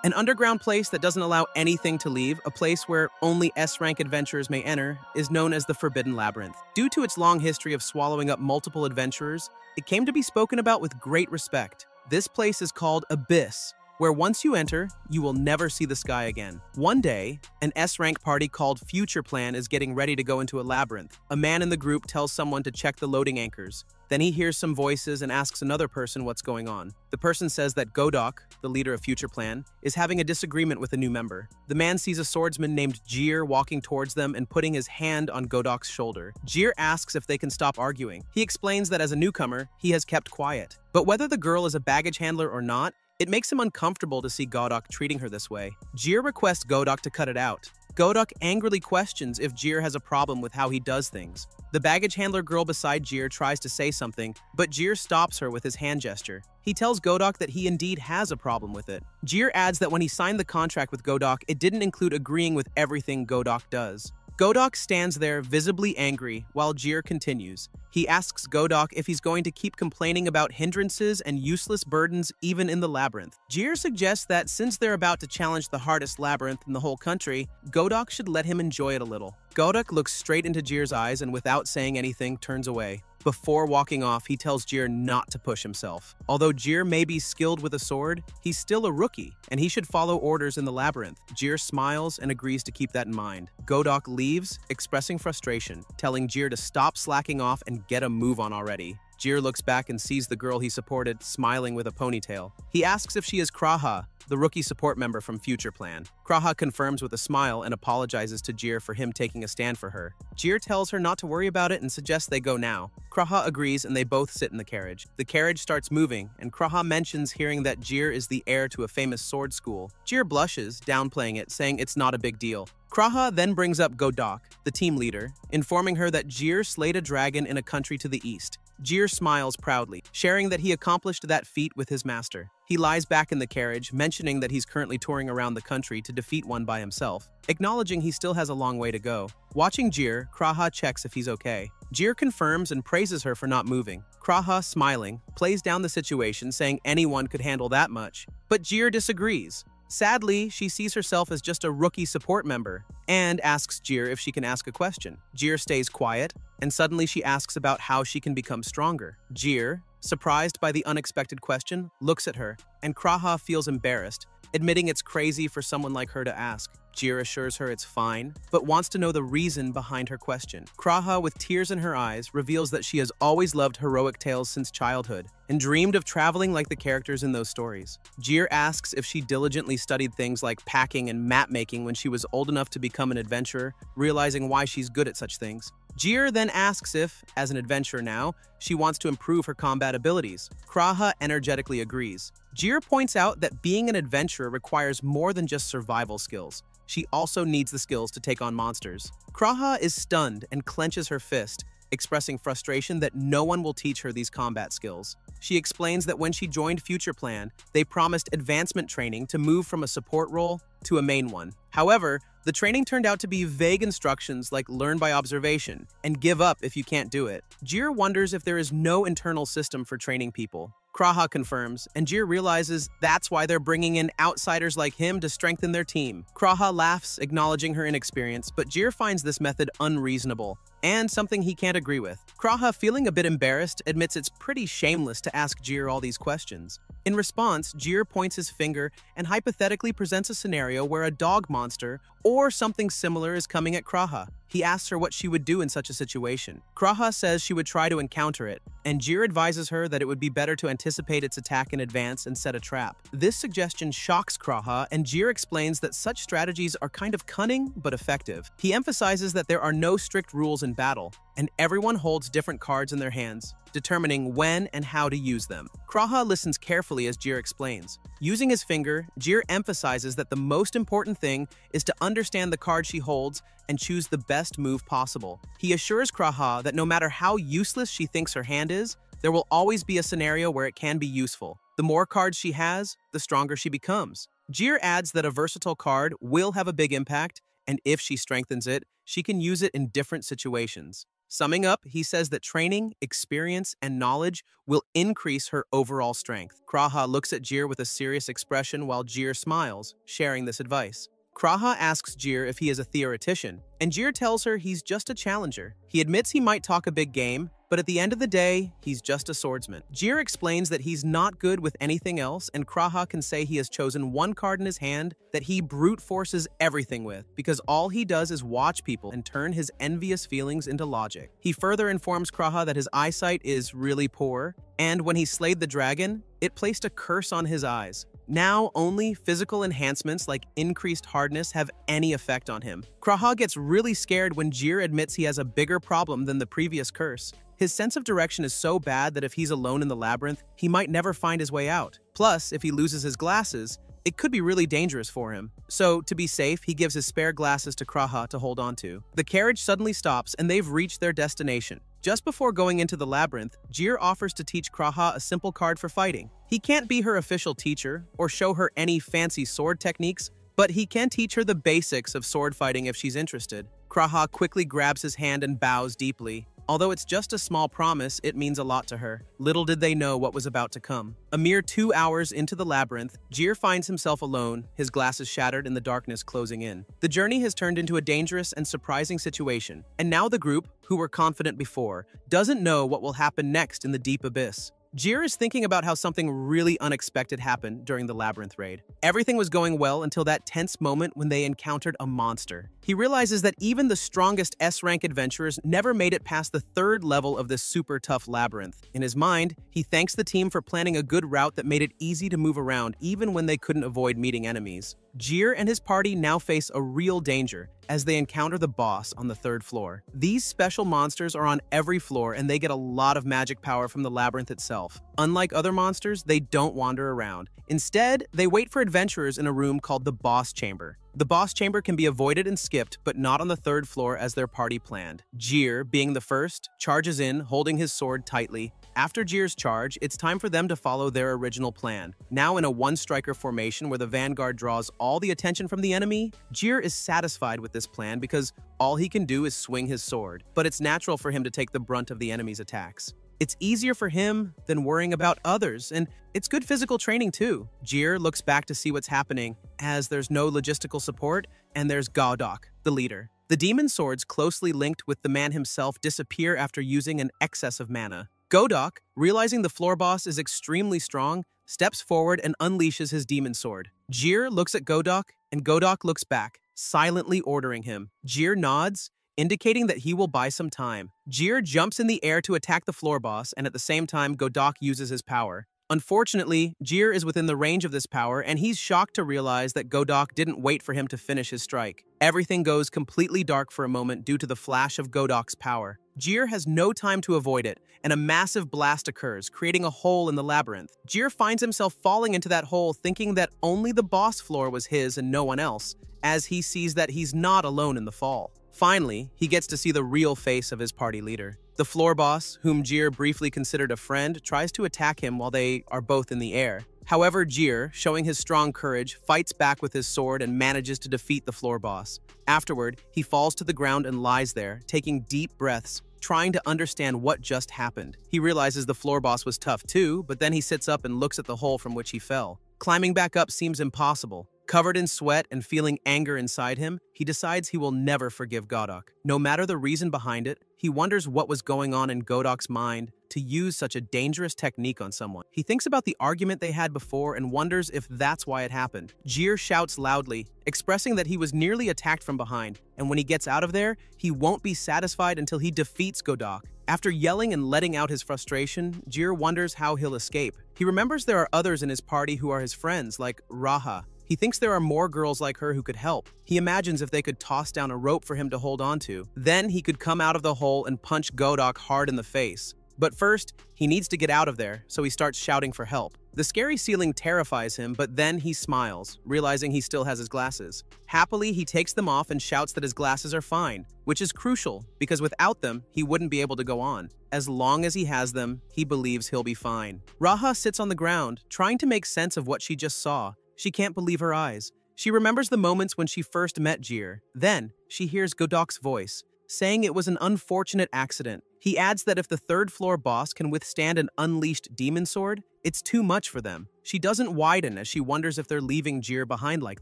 An underground place that doesn't allow anything to leave, a place where only S-rank adventurers may enter, is known as the Forbidden Labyrinth. Due to its long history of swallowing up multiple adventurers, it came to be spoken about with great respect. This place is called Abyss, where once you enter, you will never see the sky again. One day, an S-rank party called Future Plan is getting ready to go into a labyrinth. A man in the group tells someone to check the loading anchors. Then he hears some voices and asks another person what's going on. The person says that Godok, the leader of Future Plan, is having a disagreement with a new member. The man sees a swordsman named Jir walking towards them and putting his hand on Godok's shoulder. Jir asks if they can stop arguing. He explains that as a newcomer, he has kept quiet. But whether the girl is a baggage handler or not, it makes him uncomfortable to see Godok treating her this way. Jir requests Godok to cut it out. Godok angrily questions if Jir has a problem with how he does things. The baggage handler girl beside Jir tries to say something, but Jir stops her with his hand gesture. He tells Godok that he indeed has a problem with it. Jir adds that when he signed the contract with Godok, it didn't include agreeing with everything Godok does. Godok stands there visibly angry while Jir continues. He asks Godok if he's going to keep complaining about hindrances and useless burdens even in the labyrinth. Jir suggests that since they're about to challenge the hardest labyrinth in the whole country, Godok should let him enjoy it a little. Godok looks straight into Jir's eyes and without saying anything turns away. Before walking off, he tells Jir not to push himself. Although Jir may be skilled with a sword, he's still a rookie, and he should follow orders in the labyrinth. Jir smiles and agrees to keep that in mind. Godok leaves, expressing frustration, telling Jir to stop slacking off and get a move on already. Jir looks back and sees the girl he supported, smiling with a ponytail. He asks if she is Kraha, the rookie support member from Future Plan. Kraha confirms with a smile and apologizes to Jir for him taking a stand for her. Jir tells her not to worry about it and suggests they go now. Kraha agrees and they both sit in the carriage. The carriage starts moving, and Kraha mentions hearing that Jir is the heir to a famous sword school. Jir blushes, downplaying it, saying it's not a big deal. Kraha then brings up Godok, the team leader, informing her that Jir slayed a dragon in a country to the east. Jir smiles proudly, sharing that he accomplished that feat with his master. He lies back in the carriage, mentioning that he's currently touring around the country to defeat one by himself, acknowledging he still has a long way to go. Watching Jir, Kraha checks if he's okay. Jir confirms and praises her for not moving. Kraha, smiling, plays down the situation, saying anyone could handle that much. But Jir disagrees. Sadly, she sees herself as just a rookie support member and asks Jir if she can ask a question. Jir stays quiet, and suddenly she asks about how she can become stronger. Jir, surprised by the unexpected question, looks at her, and Kraha feels embarrassed, admitting it's crazy for someone like her to ask. Jir assures her it's fine, but wants to know the reason behind her question. Kraha, with tears in her eyes, reveals that she has always loved heroic tales since childhood and dreamed of traveling like the characters in those stories. Jir asks if she diligently studied things like packing and map making when she was old enough to become an adventurer, realizing why she's good at such things. Jir then asks if, as an adventurer now, she wants to improve her combat abilities. Kraha energetically agrees. Jir points out that being an adventurer requires more than just survival skills. She also needs the skills to take on monsters. Kraha is stunned and clenches her fist, expressing frustration that no one will teach her these combat skills. She explains that when she joined Future Plan, they promised advancement training to move from a support role to a main one. However, the training turned out to be vague instructions like learn by observation and give up if you can't do it. Jir wonders if there is no internal system for training people. Kraha confirms, and Jir realizes that's why they're bringing in outsiders like him to strengthen their team. Kraha laughs, acknowledging her inexperience, but Jir finds this method unreasonable and something he can't agree with. Kraha, feeling a bit embarrassed, admits it's pretty shameless to ask Jir all these questions. In response, Jir points his finger and hypothetically presents a scenario where a dog monster or something similar is coming at Kraha. He asks her what she would do in such a situation. Kraha says she would try to encounter it, and Jir advises her that it would be better to anticipate its attack in advance and set a trap. This suggestion shocks Kraha, and Jir explains that such strategies are kind of cunning but effective. He emphasizes that there are no strict rules in battle, and everyone holds different cards in their hands, determining when and how to use them. Kraha listens carefully as Jir explains. Using his finger, Jir emphasizes that the most important thing is to understand the card she holds and choose the best move possible. He assures Kraha that no matter how useless she thinks her hand is, there will always be a scenario where it can be useful. The more cards she has, the stronger she becomes. Jir adds that a versatile card will have a big impact, and if she strengthens it, she can use it in different situations. Summing up, he says that training, experience, and knowledge will increase her overall strength. Kraha looks at Jir with a serious expression while Jir smiles, sharing this advice. Kraha asks Jir if he is a theoretician, and Jir tells her he's just a challenger. He admits he might talk a big game, but at the end of the day, he's just a swordsman. Jir explains that he's not good with anything else, and Kraha can say he has chosen one card in his hand that he brute forces everything with, because all he does is watch people and turn his envious feelings into logic. He further informs Kraha that his eyesight is really poor, and when he slayed the dragon, it placed a curse on his eyes. Now, only physical enhancements like increased hardness have any effect on him. Kraha gets really scared when Jir admits he has a bigger problem than the previous curse. His sense of direction is so bad that if he's alone in the labyrinth, he might never find his way out. Plus, if he loses his glasses, it could be really dangerous for him. So, to be safe, he gives his spare glasses to Kraha to hold on to. The carriage suddenly stops and they've reached their destination. Just before going into the labyrinth, Jir offers to teach Kraha a simple card for fighting. He can't be her official teacher or show her any fancy sword techniques, but he can teach her the basics of sword fighting if she's interested. Kraha quickly grabs his hand and bows deeply. Although it's just a small promise, it means a lot to her. Little did they know what was about to come. A mere 2 hours into the labyrinth, Jir finds himself alone, his glasses shattered and the darkness closing in. The journey has turned into a dangerous and surprising situation, and now the group, who were confident before, doesn't know what will happen next in the deep abyss. Jir is thinking about how something really unexpected happened during the labyrinth raid. Everything was going well until that tense moment when they encountered a monster. He realizes that even the strongest S-rank adventurers never made it past the 3rd level of this super tough labyrinth. In his mind, he thanks the team for planning a good route that made it easy to move around even when they couldn't avoid meeting enemies. Jir and his party now face a real danger as they encounter the boss on the 3rd floor. These special monsters are on every floor and they get a lot of magic power from the labyrinth itself. Unlike other monsters, they don't wander around. Instead, they wait for adventurers in a room called the Boss Chamber. The Boss Chamber can be avoided and skipped, but not on the 3rd floor as their party planned. Jir, being the first, charges in, holding his sword tightly. After Jir's charge, it's time for them to follow their original plan. Now in a one-striker formation where the vanguard draws all the attention from the enemy, Jir is satisfied with this plan because all he can do is swing his sword, but it's natural for him to take the brunt of the enemy's attacks. It's easier for him than worrying about others, and it's good physical training too. Jir looks back to see what's happening, as there's no logistical support, and there's Godok, the leader. The demon swords closely linked with the man himself disappear after using an excess of mana. Godok, realizing the floor boss is extremely strong, steps forward and unleashes his demon sword. Jir looks at Godok, and Godok looks back, silently ordering him. Jir nods, indicating that he will buy some time. Jir jumps in the air to attack the floor boss, and at the same time, Godok uses his power. Unfortunately, Jir is within the range of this power, and he's shocked to realize that Godok didn't wait for him to finish his strike. Everything goes completely dark for a moment due to the flash of Godok's power. Jir has no time to avoid it, and a massive blast occurs, creating a hole in the labyrinth. Jir finds himself falling into that hole, thinking that only the boss floor was his and no one else, as he sees that he's not alone in the fall. Finally, he gets to see the real face of his party leader. The floor boss, whom Jir briefly considered a friend, tries to attack him while they are both in the air. However, Jir, showing his strong courage, fights back with his sword and manages to defeat the floor boss. Afterward, he falls to the ground and lies there, taking deep breaths, trying to understand what just happened. He realizes the floor boss was tough too, but then he sits up and looks at the hole from which he fell. Climbing back up seems impossible. Covered in sweat and feeling anger inside him, he decides he will never forgive Godok. No matter the reason behind it, he wonders what was going on in Godok's mind to use such a dangerous technique on someone. He thinks about the argument they had before and wonders if that's why it happened. Jir shouts loudly, expressing that he was nearly attacked from behind, and when he gets out of there, he won't be satisfied until he defeats Godok. After yelling and letting out his frustration, Jir wonders how he'll escape. He remembers there are others in his party who are his friends, like Raha. He thinks there are more girls like her who could help. He imagines if they could toss down a rope for him to hold on to. Then he could come out of the hole and punch Godok hard in the face. But first, he needs to get out of there, so he starts shouting for help. The scary ceiling terrifies him, but then he smiles, realizing he still has his glasses. Happily, he takes them off and shouts that his glasses are fine, which is crucial, because without them, he wouldn't be able to go on. As long as he has them, he believes he'll be fine. Raha sits on the ground, trying to make sense of what she just saw. She can't believe her eyes. She remembers the moments when she first met Jir. Then, she hears Godok's voice. saying it was an unfortunate accident. He adds that if the third-floor boss can withstand an unleashed demon sword, it's too much for them. She doesn't widen as she wonders if they're leaving Jir behind like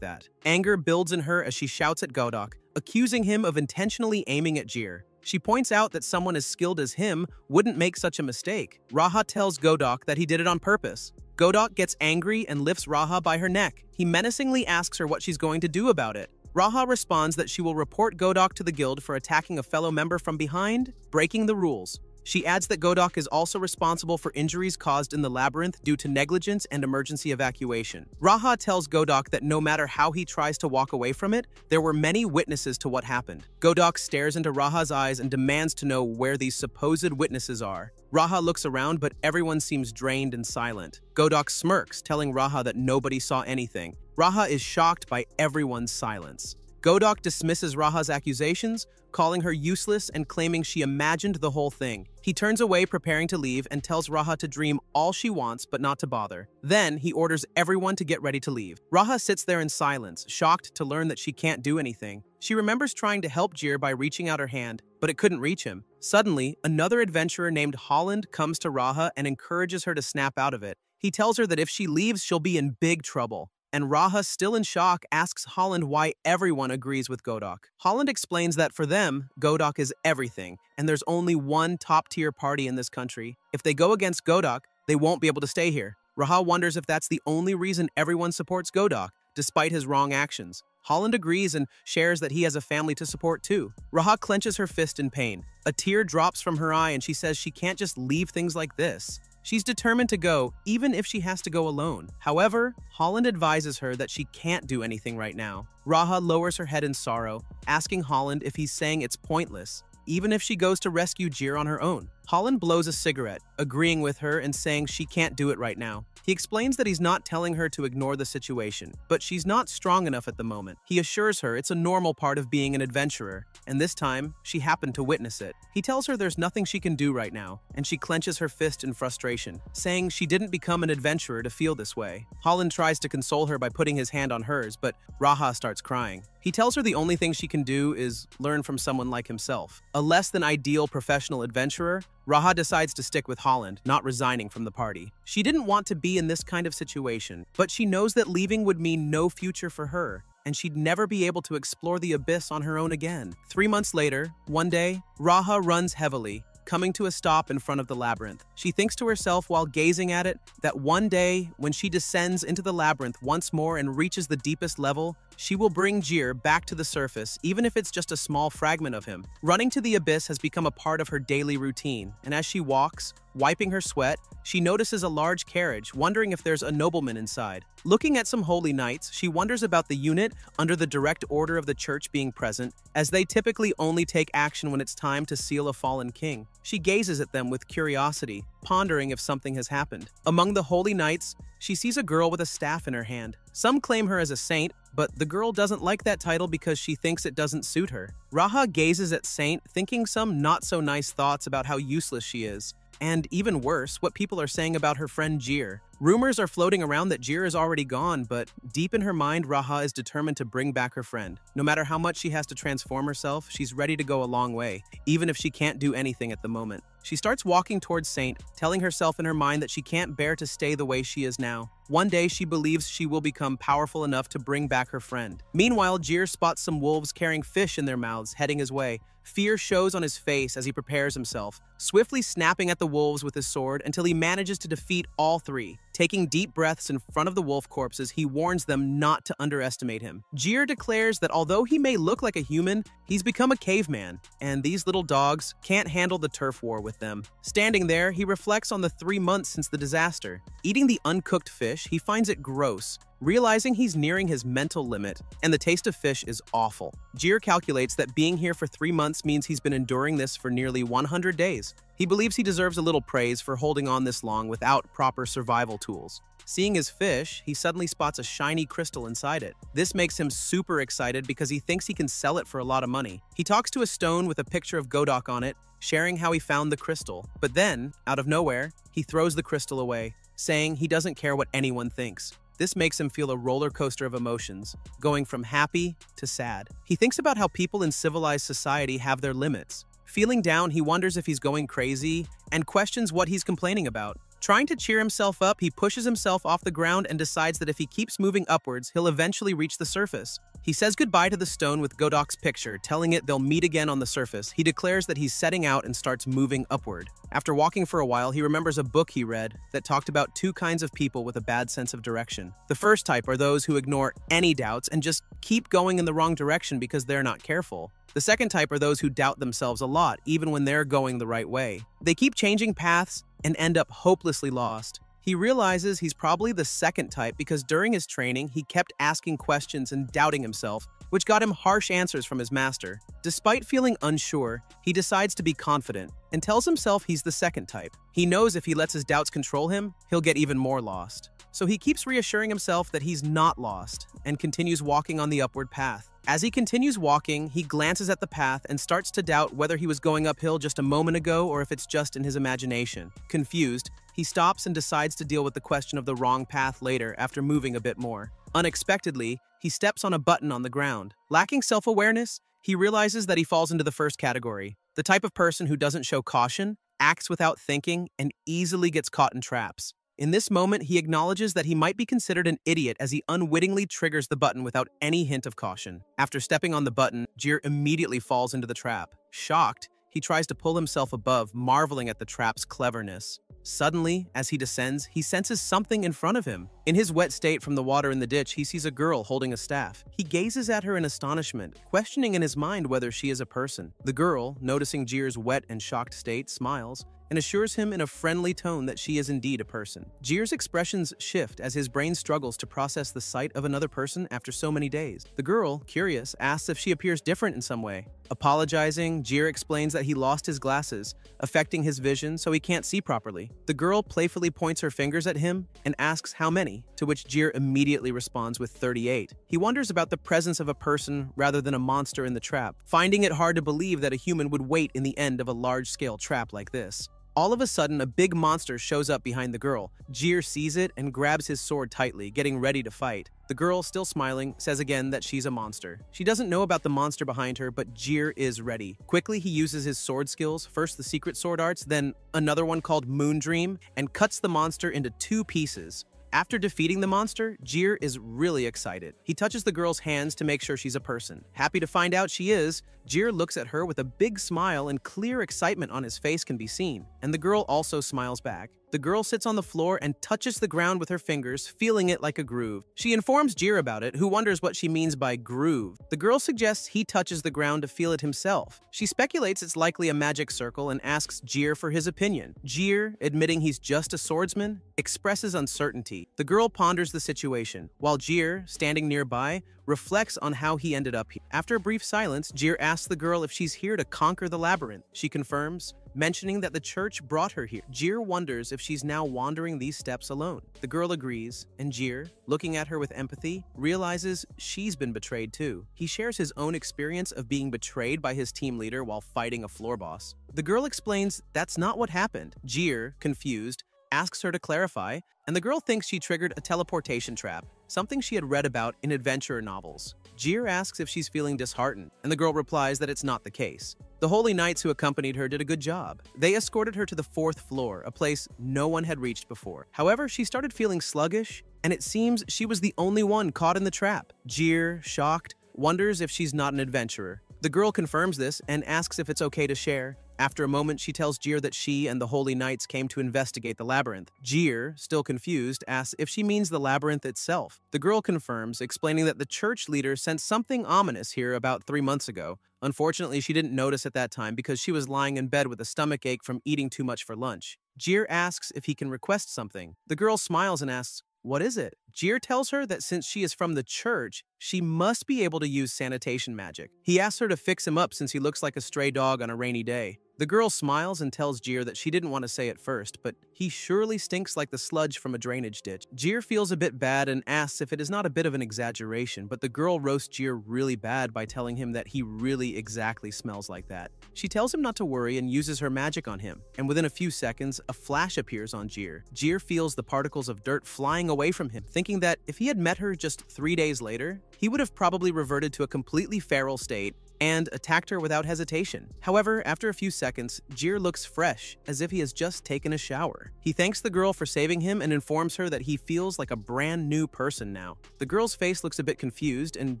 that. Anger builds in her as she shouts at Godok, accusing him of intentionally aiming at Jir. She points out that someone as skilled as him wouldn't make such a mistake. Raha tells Godok that he did it on purpose. Godok gets angry and lifts Raha by her neck. He menacingly asks her what she's going to do about it. Raha responds that she will report Godok to the guild for attacking a fellow member from behind, breaking the rules. She adds that Godok is also responsible for injuries caused in the labyrinth due to negligence and emergency evacuation. Raha tells Godok that no matter how he tries to walk away from it, there were many witnesses to what happened. Godok stares into Raha's eyes and demands to know where these supposed witnesses are. Raha looks around, but everyone seems drained and silent. Godok smirks, telling Raha that nobody saw anything. Raha is shocked by everyone's silence. Godok dismisses Raha's accusations, calling her useless and claiming she imagined the whole thing. He turns away, preparing to leave, and tells Raha to dream all she wants but not to bother. Then, he orders everyone to get ready to leave. Raha sits there in silence, shocked to learn that she can't do anything. She remembers trying to help Jir by reaching out her hand, but it couldn't reach him. Suddenly, another adventurer named Holland comes to Raha and encourages her to snap out of it. He tells her that if she leaves, she'll be in big trouble. And Raha, still in shock, asks Holland why everyone agrees with Godok. Holland explains that for them, Godok is everything, and there's only one top-tier party in this country. If they go against Godok, they won't be able to stay here. Raha wonders if that's the only reason everyone supports Godok, despite his wrong actions. Holland agrees and shares that he has a family to support too. Raha clenches her fist in pain. A tear drops from her eye and she says she can't just leave things like this. She's determined to go, even if she has to go alone. However, Holland advises her that she can't do anything right now. Raha lowers her head in sorrow, asking Holland if he's saying it's pointless, even if she goes to rescue Jir on her own. Holland blows a cigarette, agreeing with her and saying she can't do it right now. He explains that he's not telling her to ignore the situation, but she's not strong enough at the moment. He assures her it's a normal part of being an adventurer, and this time, she happened to witness it. He tells her there's nothing she can do right now, and she clenches her fist in frustration, saying she didn't become an adventurer to feel this way. Holland tries to console her by putting his hand on hers, but Raha starts crying. He tells her the only thing she can do is learn from someone like himself. A less than ideal professional adventurer, Raha decides to stick with Holland, not resigning from the party. She didn't want to be in this kind of situation, but she knows that leaving would mean no future for her, and she'd never be able to explore the abyss on her own again. 3 months later, one day, Raha runs heavily, coming to a stop in front of the labyrinth. She thinks to herself while gazing at it that one day, when she descends into the labyrinth once more and reaches the deepest level, she will bring Jir back to the surface, even if it's just a small fragment of him. Running to the abyss has become a part of her daily routine, and as she walks, wiping her sweat, she notices a large carriage, wondering if there's a nobleman inside. Looking at some holy knights, she wonders about the unit under the direct order of the church being present, as they typically only take action when it's time to seal a fallen king. She gazes at them with curiosity, pondering if something has happened. Among the holy knights, she sees a girl with a staff in her hand. Some claim her as a saint, but the girl doesn't like that title because she thinks it doesn't suit her. Raha gazes at Saint, thinking some not-so-nice thoughts about how useless she is. And even worse, what people are saying about her friend Jir. Rumors are floating around that Jir is already gone, but deep in her mind, Raha is determined to bring back her friend. No matter how much she has to transform herself, she's ready to go a long way, even if she can't do anything at the moment. She starts walking towards Saint, telling herself in her mind that she can't bear to stay the way she is now. One day, she believes she will become powerful enough to bring back her friend. Meanwhile, Jir spots some wolves carrying fish in their mouths, heading his way. Fear shows on his face as he prepares himself, swiftly snapping at the wolves with his sword until he manages to defeat all three. Taking deep breaths in front of the wolf corpses, he warns them not to underestimate him. Jir declares that although he may look like a human, he's become a caveman, and these little dogs can't handle the turf war with them. Standing there, he reflects on the 3 months since the disaster. Eating the uncooked fish, he finds it gross, realizing he's nearing his mental limit, and the taste of fish is awful. Jir calculates that being here for 3 months means he's been enduring this for nearly 100 days. He believes he deserves a little praise for holding on this long without proper survival tools. Seeing his fish, he suddenly spots a shiny crystal inside it. This makes him super excited because he thinks he can sell it for a lot of money. He talks to a stone with a picture of Godok on it, sharing how he found the crystal. But then, out of nowhere, he throws the crystal away, saying he doesn't care what anyone thinks. This makes him feel a roller coaster of emotions, going from happy to sad. He thinks about how people in civilized society have their limits. Feeling down, he wonders if he's going crazy and questions what he's complaining about. Trying to cheer himself up, he pushes himself off the ground and decides that if he keeps moving upwards, he'll eventually reach the surface. He says goodbye to the stone with Godok's picture, telling it they'll meet again on the surface. He declares that he's setting out and starts moving upward. After walking for a while, he remembers a book he read that talked about two kinds of people with a bad sense of direction. The first type are those who ignore any doubts and just keep going in the wrong direction because they're not careful. The second type are those who doubt themselves a lot, even when they're going the right way. They keep changing paths and end up hopelessly lost. He realizes he's probably the second type because during his training, he kept asking questions and doubting himself, which got him harsh answers from his master. Despite feeling unsure, he decides to be confident and tells himself he's the second type. He knows if he lets his doubts control him, he'll get even more lost. So he keeps reassuring himself that he's not lost and continues walking on the upward path. As he continues walking, he glances at the path and starts to doubt whether he was going uphill just a moment ago or if it's just in his imagination. Confused, he stops and decides to deal with the question of the wrong path later after moving a bit more. Unexpectedly, he steps on a button on the ground. Lacking self-awareness, he realizes that he falls into the first category, the type of person who doesn't show caution, acts without thinking, and easily gets caught in traps. In this moment, he acknowledges that he might be considered an idiot as he unwittingly triggers the button without any hint of caution. After stepping on the button, Jir immediately falls into the trap. Shocked, he tries to pull himself above, marveling at the trap's cleverness. Suddenly, as he descends, he senses something in front of him. In his wet state from the water in the ditch, he sees a girl holding a staff. He gazes at her in astonishment, questioning in his mind whether she is a person. The girl, noticing Jir's wet and shocked state, smiles and assures him in a friendly tone that she is indeed a person. Jir's expressions shift as his brain struggles to process the sight of another person after so many days. The girl, curious, asks if she appears different in some way. Apologizing, Jir explains that he lost his glasses, affecting his vision so he can't see properly. The girl playfully points her fingers at him and asks how many, to which Jir immediately responds with 38. He wonders about the presence of a person rather than a monster in the trap, finding it hard to believe that a human would wait in the end of a large-scale trap like this. All of a sudden, a big monster shows up behind the girl. Jir sees it and grabs his sword tightly, getting ready to fight. The girl, still smiling, says again that she's a monster. She doesn't know about the monster behind her, but Jir is ready. Quickly, he uses his sword skills, first the secret sword arts, then another one called Moon Dream, and cuts the monster into 2 pieces. After defeating the monster, Jir is really excited. He touches the girl's hands to make sure she's a person. Happy to find out she is, Jir looks at her with a big smile and clear excitement on his face can be seen, and the girl also smiles back. The girl sits on the floor and touches the ground with her fingers, feeling it like a groove. She informs Jir about it, who wonders what she means by groove. The girl suggests he touches the ground to feel it himself. She speculates it's likely a magic circle and asks Jir for his opinion. Jir, admitting he's just a swordsman, expresses uncertainty. The girl ponders the situation, while Jir, standing nearby, reflects on how he ended up here. After a brief silence, Jir asks the girl if she's here to conquer the labyrinth. She confirms, mentioning that the church brought her here. Jir wonders if she's now wandering these steps alone. The girl agrees, and Jir, looking at her with empathy, realizes she's been betrayed too. He shares his own experience of being betrayed by his team leader while fighting a floor boss. The girl explains that's not what happened. Jir, confused, asks her to clarify, and the girl thinks she triggered a teleportation trap, something she had read about in adventure novels. Jir asks if she's feeling disheartened, and the girl replies that it's not the case. The holy knights who accompanied her did a good job. They escorted her to the 4th floor, a place no one had reached before. However, she started feeling sluggish, and it seems she was the only one caught in the trap. Jir, shocked, wonders if she's not an adventurer. The girl confirms this and asks if it's okay to share. After a moment, she tells Jir that she and the holy knights came to investigate the labyrinth. Jir, still confused, asks if she means the labyrinth itself. The girl confirms, explaining that the church leader sent something ominous here about 3 months ago. Unfortunately, she didn't notice at that time because she was lying in bed with a stomachache from eating too much for lunch. Jir asks if he can request something. The girl smiles and asks, "What is it?" Jir tells her that since she is from the church, she must be able to use sanitation magic. He asks her to fix him up since he looks like a stray dog on a rainy day. The girl smiles and tells Jir that she didn't want to say it first, but he surely stinks like the sludge from a drainage ditch. Jir feels a bit bad and asks if it is not a bit of an exaggeration, but the girl roasts Jir really bad by telling him that he really exactly smells like that. She tells him not to worry and uses her magic on him, and within a few seconds, a flash appears on Jir. Jir feels the particles of dirt flying away from him, thinking that if he had met her just 3 days later, he would have probably reverted to a completely feral state and attacked her without hesitation. However, after a few seconds, Jir looks fresh, as if he has just taken a shower. He thanks the girl for saving him and informs her that he feels like a brand new person now. The girl's face looks a bit confused, and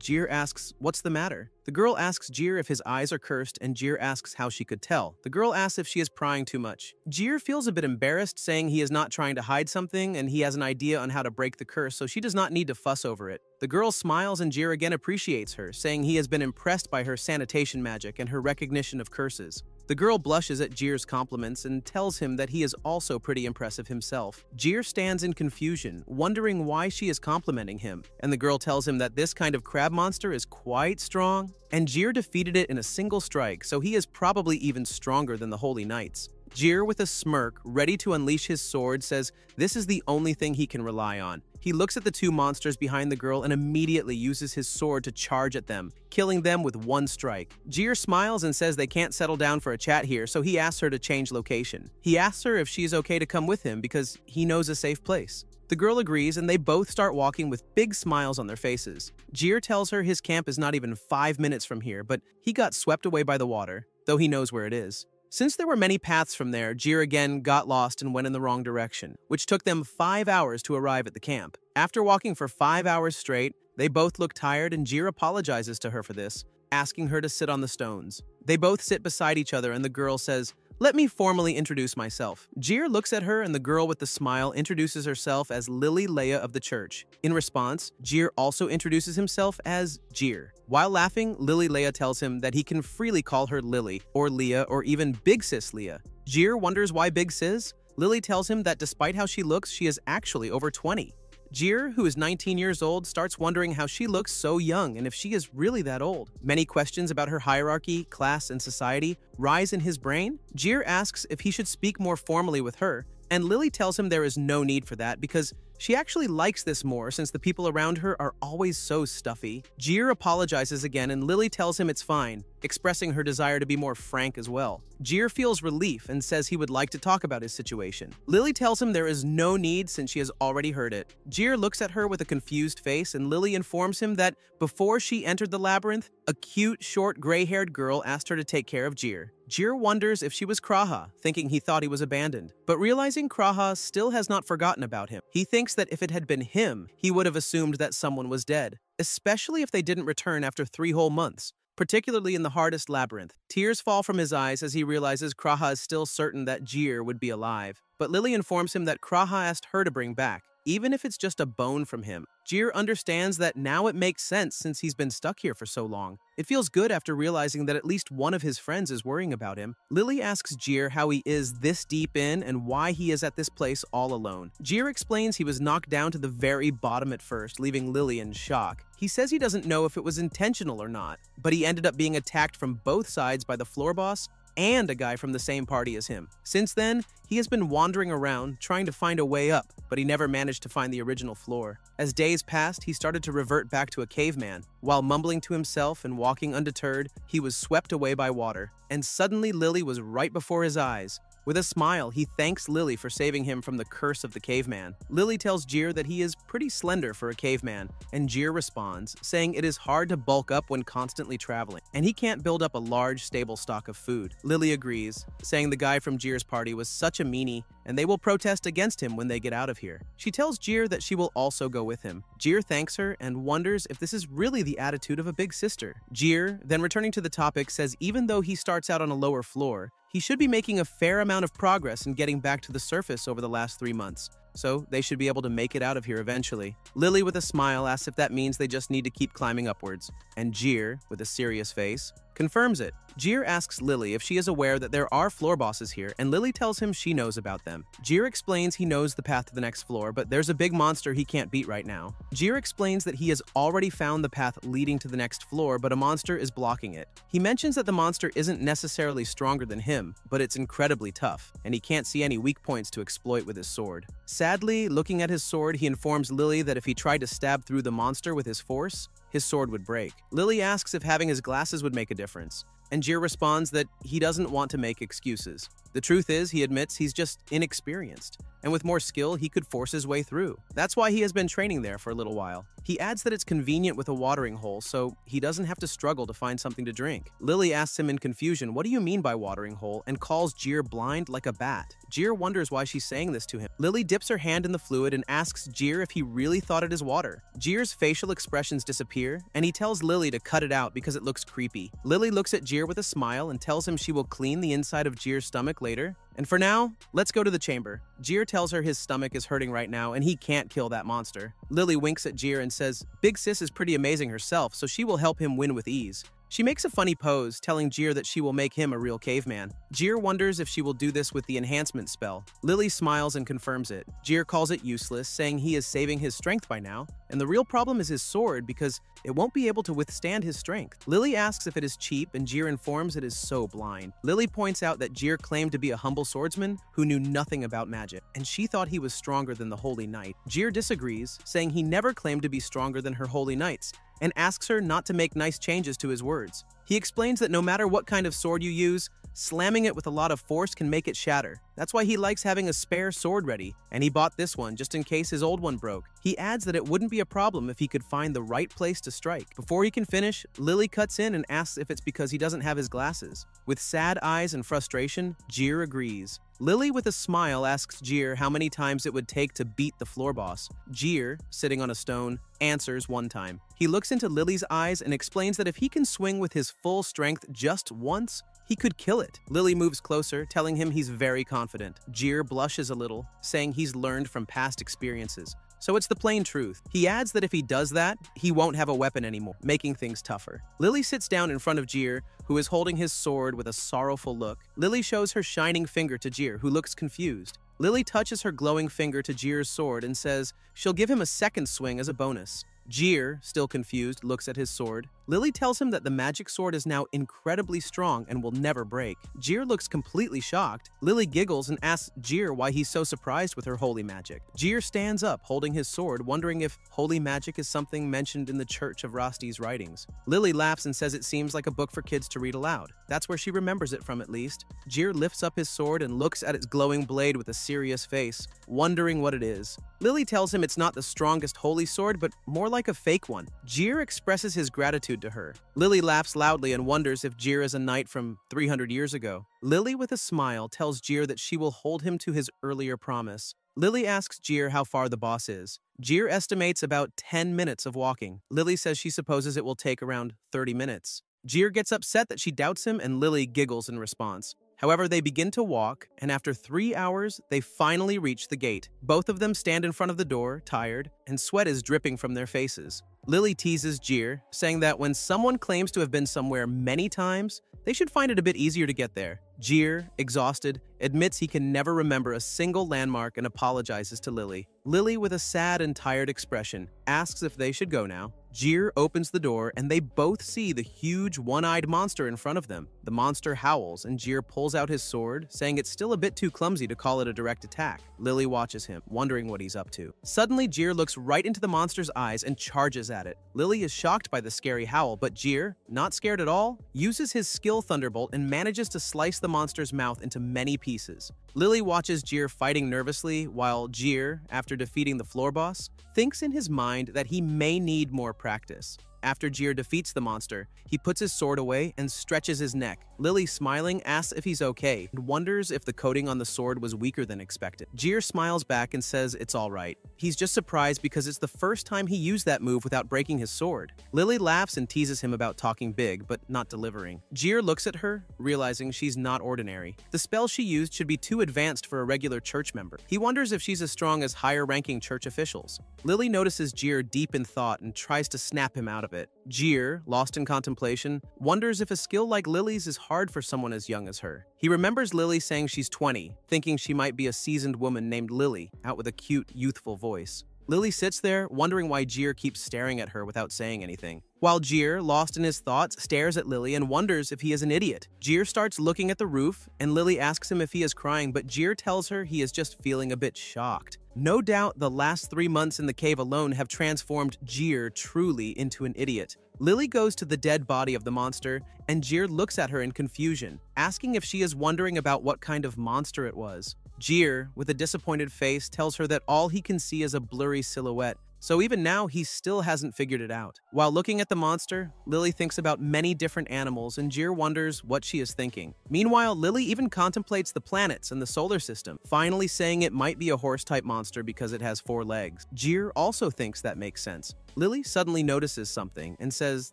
Jir asks, "What's the matter?" The girl asks Jir if his eyes are cursed, and Jir asks how she could tell. The girl asks if she is prying too much. Jir feels a bit embarrassed, saying he is not trying to hide something and he has an idea on how to break the curse, so she does not need to fuss over it. The girl smiles and Jir again appreciates her, saying he has been impressed by her sanitation magic and her recognition of curses. The girl blushes at Jir's compliments and tells him that he is also pretty impressive himself. Jir stands in confusion, wondering why she is complimenting him, and the girl tells him that this kind of crab monster is quite strong, and Jir defeated it in a single strike, so he is probably even stronger than the Holy Knights. Jir, with a smirk, ready to unleash his sword, says this is the only thing he can rely on. He looks at the two monsters behind the girl and immediately uses his sword to charge at them, killing them with one strike. Jir smiles and says they can't settle down for a chat here, so he asks her to change location. He asks her if she is okay to come with him because he knows a safe place. The girl agrees and they both start walking with big smiles on their faces. Jir tells her his camp is not even 5 minutes from here, but he got swept away by the water, though he knows where it is. Since there were many paths from there, Jir again got lost and went in the wrong direction, which took them 5 hours to arrive at the camp. After walking for 5 hours straight, they both look tired and Jir apologizes to her for this, asking her to sit on the stones. They both sit beside each other and the girl says, "Let me formally introduce myself." Jir looks at her and the girl with the smile introduces herself as Lily Leia of the church. In response, Jir also introduces himself as Jir. While laughing, Lily Leia tells him that he can freely call her Lily, or Leah, or even Big Sis Leah. Jir wonders why Big Sis. Lily tells him that despite how she looks, she is actually over 20. Jir, who is 19 years old, starts wondering how she looks so young and if she is really that old. Many questions about her hierarchy, class, and society rise in his brain. Jir asks if he should speak more formally with her, and Lily tells him there is no need for that because she actually likes this more since the people around her are always so stuffy. Jir apologizes again and Lily tells him it's fine, expressing her desire to be more frank as well. Jir feels relief and says he would like to talk about his situation. Lily tells him there is no need since she has already heard it. Jir looks at her with a confused face and Lily informs him that before she entered the labyrinth, a cute, short, gray-haired girl asked her to take care of Jir. Jir wonders if she was Kraha, thinking he thought he was abandoned. But realizing Kraha still has not forgotten about him, he thinks that if it had been him, he would have assumed that someone was dead, especially if they didn't return after 3 whole months, particularly in the hardest labyrinth. Tears fall from his eyes as he realizes Kraha is still certain that Jir would be alive. But Lily informs him that Kraha asked her to bring back, even if it's just a bone from him. Jir understands that now it makes sense since he's been stuck here for so long. It feels good after realizing that at least one of his friends is worrying about him. Lily asks Jir how he is this deep in and why he is at this place all alone. Jir explains he was knocked down to the very bottom at first, leaving Lily in shock. He says he doesn't know if it was intentional or not, but he ended up being attacked from both sides by the floor boss and a guy from the same party as him. Since then, he has been wandering around, trying to find a way up, but he never managed to find the original floor. As days passed, he started to revert back to a caveman. While mumbling to himself and walking undeterred, he was swept away by water, and suddenly Lily was right before his eyes. With a smile, he thanks Lily for saving him from the curse of the caveman. Lily tells Jir that he is pretty slender for a caveman, and Jir responds, saying it is hard to bulk up when constantly traveling, and he can't build up a large, stable stock of food. Lily agrees, saying the guy from Jir's party was such a meanie, and they will protest against him when they get out of here. She tells Jir that she will also go with him. Jir thanks her and wonders if this is really the attitude of a big sister. Jir, then returning to the topic, says even though he starts out on a lower floor, he should be making a fair amount of progress in getting back to the surface over the last 3 months, so they should be able to make it out of here eventually. Lily, with a smile, asks if that means they just need to keep climbing upwards, and Jir, with a serious face, confirms it. Jir asks Lily if she is aware that there are floor bosses here, and Lily tells him she knows about them. Jir explains he knows the path to the next floor, but there's a big monster he can't beat right now. Jir explains that he has already found the path leading to the next floor, but a monster is blocking it. He mentions that the monster isn't necessarily stronger than him, but it's incredibly tough, and he can't see any weak points to exploit with his sword. Sadly, looking at his sword, he informs Lily that if he tried to stab through the monster with his force, his sword would break. Lily asks if having his glasses would make a difference, and Jir responds that he doesn't want to make excuses. The truth is, he admits he's just inexperienced, and with more skill, he could force his way through. That's why he has been training there for a little while. He adds that it's convenient with a watering hole, so he doesn't have to struggle to find something to drink. Lily asks him in confusion, "What do you mean by watering hole?" and calls Jir blind like a bat. Jir wonders why she's saying this to him. Lily dips her hand in the fluid and asks Jir if he really thought it is water. Jir's facial expressions disappear, and he tells Lily to cut it out because it looks creepy. Lily looks at Jir with a smile and tells him she will clean the inside of Jir's stomach later. And for now, let's go to the chamber. Jir tells her his stomach is hurting right now and he can't kill that monster. Lily winks at Jir and says, "Big Sis is pretty amazing herself, so she will help him win with ease." She makes a funny pose, telling Jir that she will make him a real caveman. Jir wonders if she will do this with the enhancement spell. Lily smiles and confirms it. Jir calls it useless, saying he is saving his strength by now, and the real problem is his sword because it won't be able to withstand his strength. Lily asks if it is cheap, and Jir informs it is so blind. Lily points out that Jir claimed to be a humble swordsman who knew nothing about magic, and she thought he was stronger than the Holy Knight. Jir disagrees, saying he never claimed to be stronger than her Holy Knights, and asks her not to make nice changes to his words. He explains that no matter what kind of sword you use, slamming it with a lot of force can make it shatter. That's why he likes having a spare sword ready, and he bought this one just in case his old one broke. He adds that it wouldn't be a problem if he could find the right place to strike. Before he can finish, Lily cuts in and asks if it's because he doesn't have his glasses. With sad eyes and frustration, Jir agrees. Lily, with a smile, asks Jir how many times it would take to beat the floor boss. Jir, sitting on a stone, answers one time. He looks into Lily's eyes and explains that if he can swing with his full strength just once, he could kill it. Lily moves closer, telling him he's very confident. Jir blushes a little, saying he's learned from past experiences. So it's the plain truth. He adds that if he does that, he won't have a weapon anymore, making things tougher. Lily sits down in front of Jir, who is holding his sword with a sorrowful look. Lily shows her shining finger to Jir, who looks confused. Lily touches her glowing finger to Jir's sword and says she'll give him a second swing as a bonus. Jir, still confused, looks at his sword. Lily tells him that the magic sword is now incredibly strong and will never break. Jir looks completely shocked. Lily giggles and asks Jir why he's so surprised with her holy magic. Jir stands up, holding his sword, wondering if holy magic is something mentioned in the Church of Rosti's writings. Lily laughs and says it seems like a book for kids to read aloud. That's where she remembers it from, at least. Jir lifts up his sword and looks at its glowing blade with a serious face, wondering what it is. Lily tells him it's not the strongest holy sword, but more like a fake one. Jir expresses his gratitude to her. Lily laughs loudly and wonders if Jir is a knight from 300 years ago. Lily, with a smile, tells Jir that she will hold him to his earlier promise. Lily asks Jir how far the boss is. Jir estimates about 10 minutes of walking. Lily says she supposes it will take around 30 minutes. Jir gets upset that she doubts him, and Lily giggles in response. However, they begin to walk, and after 3 hours, they finally reach the gate. Both of them stand in front of the door, tired, and sweat is dripping from their faces. Lily teases Jir, saying that when someone claims to have been somewhere many times, they should find it a bit easier to get there. Jir, exhausted, admits he can never remember a single landmark and apologizes to Lily. Lily, with a sad and tired expression, asks if they should go now. Jir opens the door and they both see the huge one-eyed monster in front of them. The monster howls and Jir pulls out his sword, saying it's still a bit too clumsy to call it a direct attack. Lily watches him, wondering what he's up to. Suddenly, Jir looks right into the monster's eyes and charges at it. Lily is shocked by the scary howl, but Jir, not scared at all, uses his skill thunderbolt and manages to slice the monster's mouth into many pieces. Lily watches Jir fighting nervously, while Jir, after defeating the floor boss, thinks in his mind that he may need more practice. After Jir defeats the monster, he puts his sword away and stretches his neck. Lily, smiling, asks if he's okay and wonders if the coating on the sword was weaker than expected. Jir smiles back and says it's all right. He's just surprised because it's the first time he used that move without breaking his sword. Lily laughs and teases him about talking big, but not delivering. Jir looks at her, realizing she's not ordinary. The spell she used should be too advanced for a regular church member. He wonders if she's as strong as higher-ranking church officials. Lily notices Jir deep in thought and tries to snap him out of it. it. Jir, lost in contemplation, wonders if a skill like Lily's is hard for someone as young as her. He remembers Lily saying she's 20, thinking she might be a seasoned woman named Lily, out with a cute, youthful voice. Lily sits there, wondering why Jir keeps staring at her without saying anything. While Jir, lost in his thoughts, stares at Lily and wonders if he is an idiot. Jir starts looking at the roof, and Lily asks him if he is crying, but Jir tells her he is just feeling a bit shocked. No doubt the last 3 months in the cave alone have transformed Jir truly into an idiot. Lily goes to the dead body of the monster, and Jir looks at her in confusion, asking if she is wondering about what kind of monster it was. Jir, with a disappointed face, tells her that all he can see is a blurry silhouette, so even now he still hasn't figured it out. While looking at the monster, Lily thinks about many different animals, and Jir wonders what she is thinking. Meanwhile, Lily even contemplates the planets and the solar system, finally saying it might be a horse-type monster because it has 4 legs. Jir also thinks that makes sense. Lily suddenly notices something and says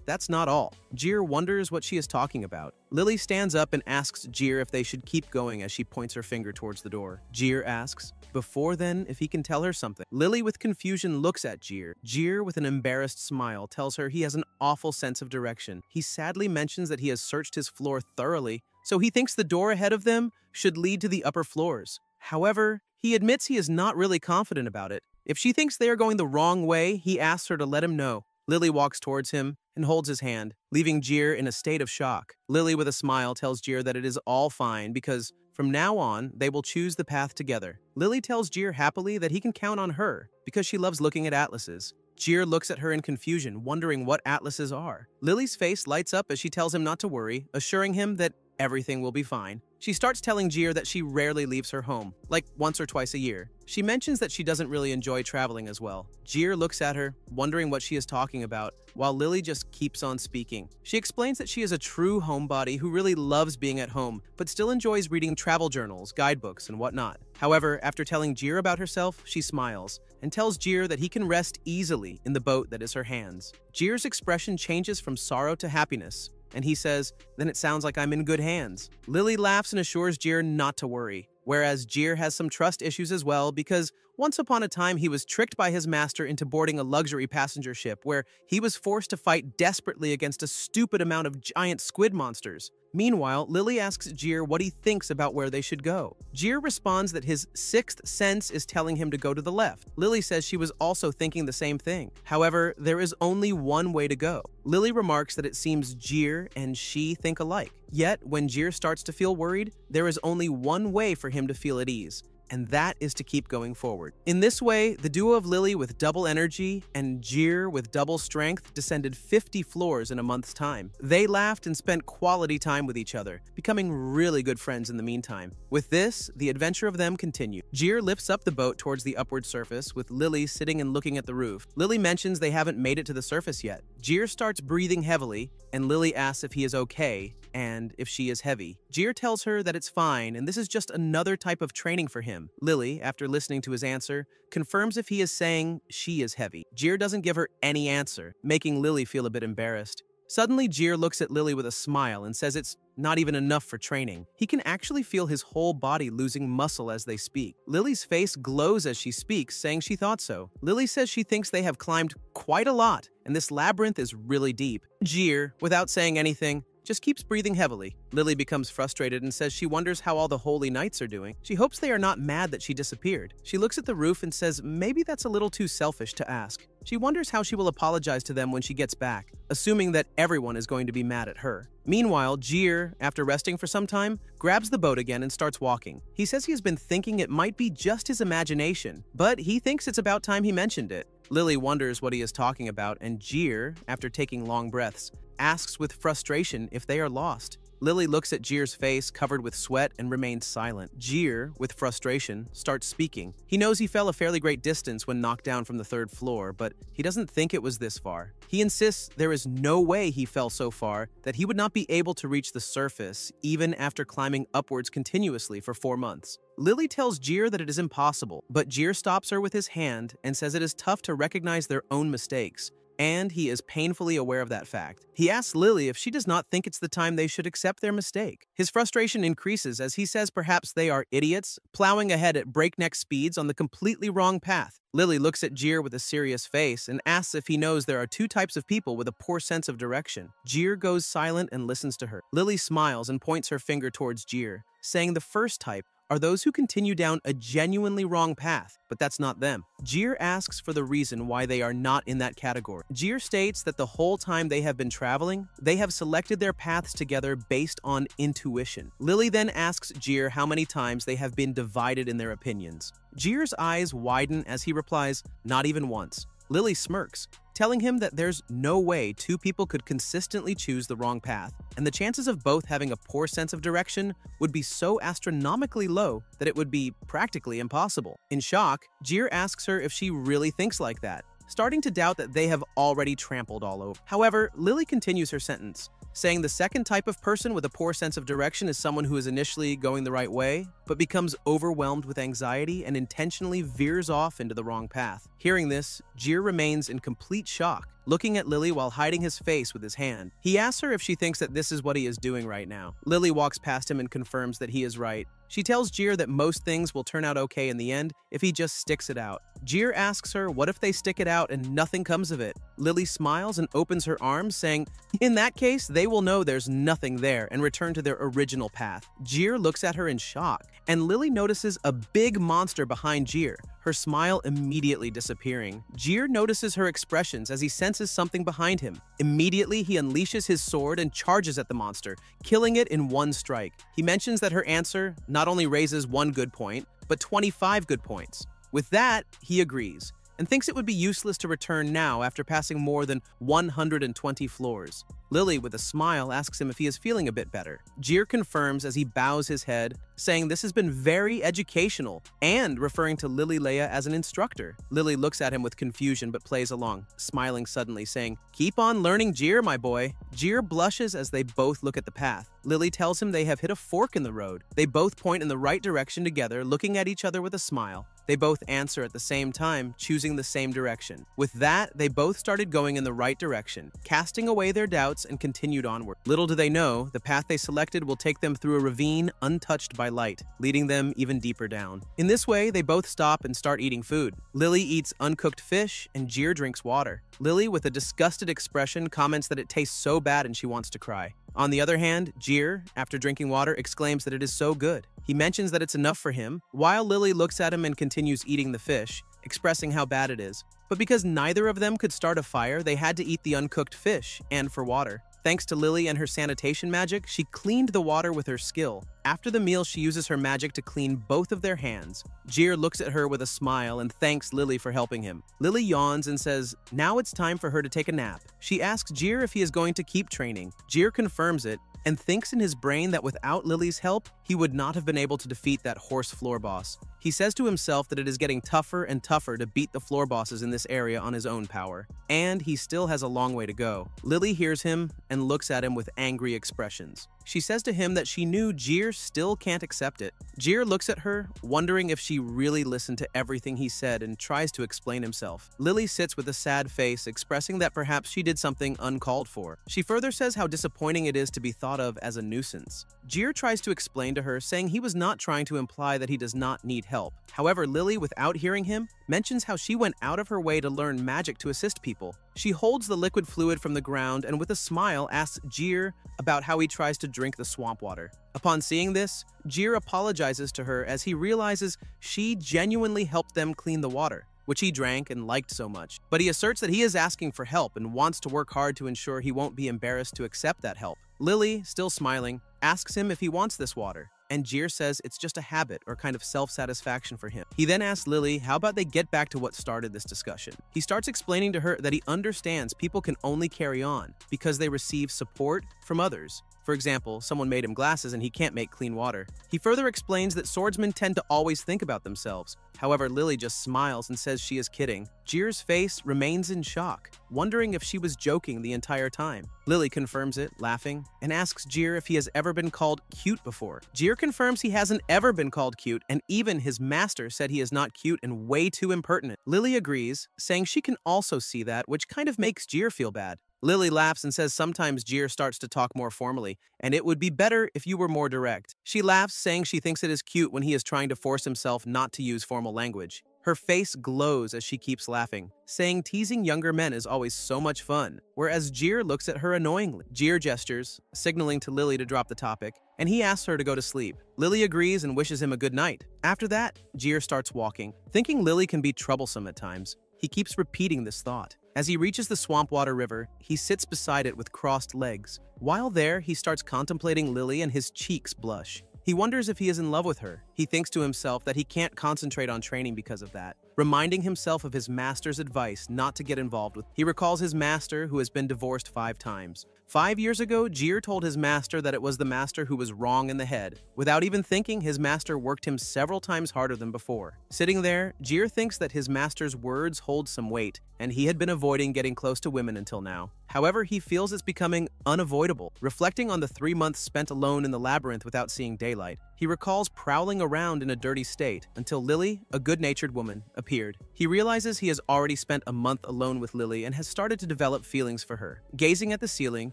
that's not all. Jir wonders what she is talking about. Lily stands up and asks Jir if they should keep going as she points her finger towards the door. Jir asks, before then, if he can tell her something. Lily with confusion looks at Jir. Jir, with an embarrassed smile, tells her he has an awful sense of direction. He sadly mentions that he has searched his floor thoroughly, so he thinks the door ahead of them should lead to the upper floors. However, he admits he is not really confident about it. If she thinks they are going the wrong way, he asks her to let him know. Lily walks towards him and holds his hand, leaving Jir in a state of shock. Lily, with a smile, tells Jir that it is all fine because from now on, they will choose the path together. Lily tells Jir happily that he can count on her because she loves looking at atlases. Jir looks at her in confusion, wondering what atlases are. Lily's face lights up as she tells him not to worry, assuring him that everything will be fine. She starts telling Jir that she rarely leaves her home, like once or twice a year. She mentions that she doesn't really enjoy traveling as well. Jir looks at her, wondering what she is talking about, while Lily just keeps on speaking. She explains that she is a true homebody who really loves being at home, but still enjoys reading travel journals, guidebooks, and whatnot. However, after telling Jir about herself, she smiles and tells Jir that he can rest easily in the boat that is her hands. Jir's expression changes from sorrow to happiness, and he says, then it sounds like I'm in good hands. Lily laughs and assures Jir not to worry, whereas Jir has some trust issues as well because once upon a time he was tricked by his master into boarding a luxury passenger ship where he was forced to fight desperately against a stupid amount of giant squid monsters. Meanwhile, Lily asks Jir what he thinks about where they should go. Jir responds that his 6th sense is telling him to go to the left. Lily says she was also thinking the same thing. However, there is only one way to go. Lily remarks that it seems Jir and she think alike. Yet, when Jir starts to feel worried, there is only one way for him to feel at ease, and that is to keep going forward. In this way, the duo of Lily with double energy and Jir with double strength descended 50 floors in a month's time. They laughed and spent quality time with each other, becoming really good friends in the meantime. With this, the adventure of them continued. Jir lifts up the boat towards the upward surface, with Lily sitting and looking at the roof. Lily mentions they haven't made it to the surface yet. Jir starts breathing heavily, and Lily asks if he is okay and if she is heavy. Jir tells her that it's fine and this is just another type of training for him. Lily, after listening to his answer, confirms if he is saying she is heavy. Jir doesn't give her any answer, making Lily feel a bit embarrassed. Suddenly, Jir looks at Lily with a smile and says it's not even enough for training. He can actually feel his whole body losing muscle as they speak. Lily's face glows as she speaks, saying she thought so. Lily says she thinks they have climbed quite a lot, and this labyrinth is really deep. Jir, without saying anything, just keeps breathing heavily. Lily becomes frustrated and says she wonders how all the holy knights are doing. She hopes they are not mad that she disappeared. She looks at the roof and says maybe that's a little too selfish to ask. She wonders how she will apologize to them when she gets back, assuming that everyone is going to be mad at her. Meanwhile, Jir, after resting for some time, grabs the boat again and starts walking. He says he has been thinking it might be just his imagination, but he thinks it's about time he mentioned it. Lily wonders what he is talking about, and Jir, after taking long breaths, asks with frustration if they are lost. Lily looks at Jir's face covered with sweat and remains silent. Jir, with frustration, starts speaking. He knows he fell a fairly great distance when knocked down from the 3rd floor, but he doesn't think it was this far. He insists there is no way he fell so far that he would not be able to reach the surface even after climbing upwards continuously for 4 months. Lily tells Jir that it is impossible, but Jir stops her with his hand and says it is tough to recognize their own mistakes, and he is painfully aware of that fact. He asks Lily if she does not think it's the time they should accept their mistake. His frustration increases as he says perhaps they are idiots, plowing ahead at breakneck speeds on the completely wrong path. Lily looks at Jir with a serious face and asks if he knows there are two types of people with a poor sense of direction. Jir goes silent and listens to her. Lily smiles and points her finger towards Jir, saying the first type are those who continue down a genuinely wrong path, but that's not them. Jir asks for the reason why they are not in that category. Jir states that the whole time they have been traveling, they have selected their paths together based on intuition. Lily then asks Jir how many times they have been divided in their opinions. Jir's eyes widen as he replies, "Not even once." Lily smirks, telling him that there's no way two people could consistently choose the wrong path, and the chances of both having a poor sense of direction would be so astronomically low that it would be practically impossible. In shock, Jir asks her if she really thinks like that, starting to doubt that they have already trampled all over. However, Lily continues her sentence, saying the second type of person with a poor sense of direction is someone who is initially going the right way, but becomes overwhelmed with anxiety and intentionally veers off into the wrong path. Hearing this, Jir remains in complete shock, looking at Lily while hiding his face with his hand. He asks her if she thinks that this is what he is doing right now. Lily walks past him and confirms that he is right. She tells Jir that most things will turn out okay in the end if he just sticks it out. Jir asks her what if they stick it out and nothing comes of it. Lily smiles and opens her arms, saying, in that case, they will know there's nothing there and return to their original path. Jir looks at her in shock, and Lily notices a big monster behind Jir, her smile immediately disappearing. Jir notices her expressions as he senses something behind him. Immediately, he unleashes his sword and charges at the monster, killing it in one strike. He mentions that her answer not only raises 1 good point, but 25 good points. With that, he agrees, and thinks it would be useless to return now after passing more than 120 floors. Lily, with a smile, asks him if he is feeling a bit better. Jir confirms as he bows his head, saying this has been very educational, and referring to Lily Leia as an instructor. Lily looks at him with confusion but plays along, smiling suddenly, saying, "Keep on learning, Jir, my boy." Jir blushes as they both look at the path. Lily tells him they have hit a fork in the road. They both point in the right direction together, looking at each other with a smile. They both answer at the same time, choosing the same direction. With that, they both started going in the right direction, casting away their doubts and continued onward. Little do they know, the path they selected will take them through a ravine untouched by light, leading them even deeper down. In this way, they both stop and start eating food. Lily eats uncooked fish, and Jir drinks water. Lily, with a disgusted expression, comments that it tastes so bad and she wants to cry. On the other hand, Jir, after drinking water, exclaims that it is so good. He mentions that it's enough for him, while Lily looks at him and continues eating the fish, expressing how bad it is. But because neither of them could start a fire, they had to eat the uncooked fish, and for water. Thanks to Lily and her sanitation magic, she cleaned the water with her skill. After the meal, she uses her magic to clean both of their hands. Jir looks at her with a smile and thanks Lily for helping him. Lily yawns and says, now it's time for her to take a nap. She asks Jir if he is going to keep training. Jir confirms it, and thinks in his brain that without Lily's help, he would not have been able to defeat that horse floor boss. He says to himself that it is getting tougher and tougher to beat the floor bosses in this area on his own power, and he still has a long way to go. Lily hears him and looks at him with angry expressions. She says to him that she knew Jir still can't accept it. Jir looks at her, wondering if she really listened to everything he said, and tries to explain himself. Lily sits with a sad face, expressing that perhaps she did something uncalled for. She further says how disappointing it is to be thought of as a nuisance. Jir tries to explain to her, saying he was not trying to imply that he does not need help. However, Lily, without hearing him, mentions how she went out of her way to learn magic to assist people. She holds the liquid fluid from the ground and with a smile asks Jir about how he tries to drink the swamp water. Upon seeing this, Jir apologizes to her as he realizes she genuinely helped them clean the water, which he drank and liked so much. But he asserts that he is asking for help and wants to work hard to ensure he won't be embarrassed to accept that help. Lily, still smiling, asks him if he wants this water, and Jir says it's just a habit or kind of self-satisfaction for him. He then asks Lily how about they get back to what started this discussion. He starts explaining to her that he understands people can only carry on because they receive support from others. For example, someone made him glasses and he can't make clean water. He further explains that swordsmen tend to always think about themselves. However, Lily just smiles and says she is kidding. Jier's face remains in shock, wondering if she was joking the entire time. Lily confirms it, laughing, and asks Jier if he has ever been called cute before. Jier confirms he hasn't ever been called cute, and even his master said he is not cute and way too impertinent. Lily agrees, saying she can also see that, which kind of makes Jier feel bad. Lily laughs and says sometimes Jier starts to talk more formally, and it would be better if you were more direct. She laughs, saying she thinks it is cute when he is trying to force himself not to use formal language. Her face glows as she keeps laughing, saying teasing younger men is always so much fun, whereas Jier looks at her annoyingly. Jier gestures, signaling to Lily to drop the topic, and he asks her to go to sleep. Lily agrees and wishes him a good night. After that, Jier starts walking, thinking Lily can be troublesome at times. He keeps repeating this thought. As he reaches the Swampwater River, he sits beside it with crossed legs. While there, he starts contemplating Lily and his cheeks blush. He wonders if he is in love with her. He thinks to himself that he can't concentrate on training because of that, reminding himself of his master's advice not to get involved with. He recalls his master, who has been divorced 5 times. 5 years ago, Jier told his master that it was the master who was wrong in the head. Without even thinking, his master worked him several times harder than before. Sitting there, Jier thinks that his master's words hold some weight, and he had been avoiding getting close to women until now. However, he feels it's becoming unavoidable. Reflecting on the 3 months spent alone in the labyrinth without seeing daylight, he recalls prowling around in a dirty state until Lily, a good-natured woman, appeared. He realizes he has already spent a month alone with Lily and has started to develop feelings for her. Gazing at the ceiling,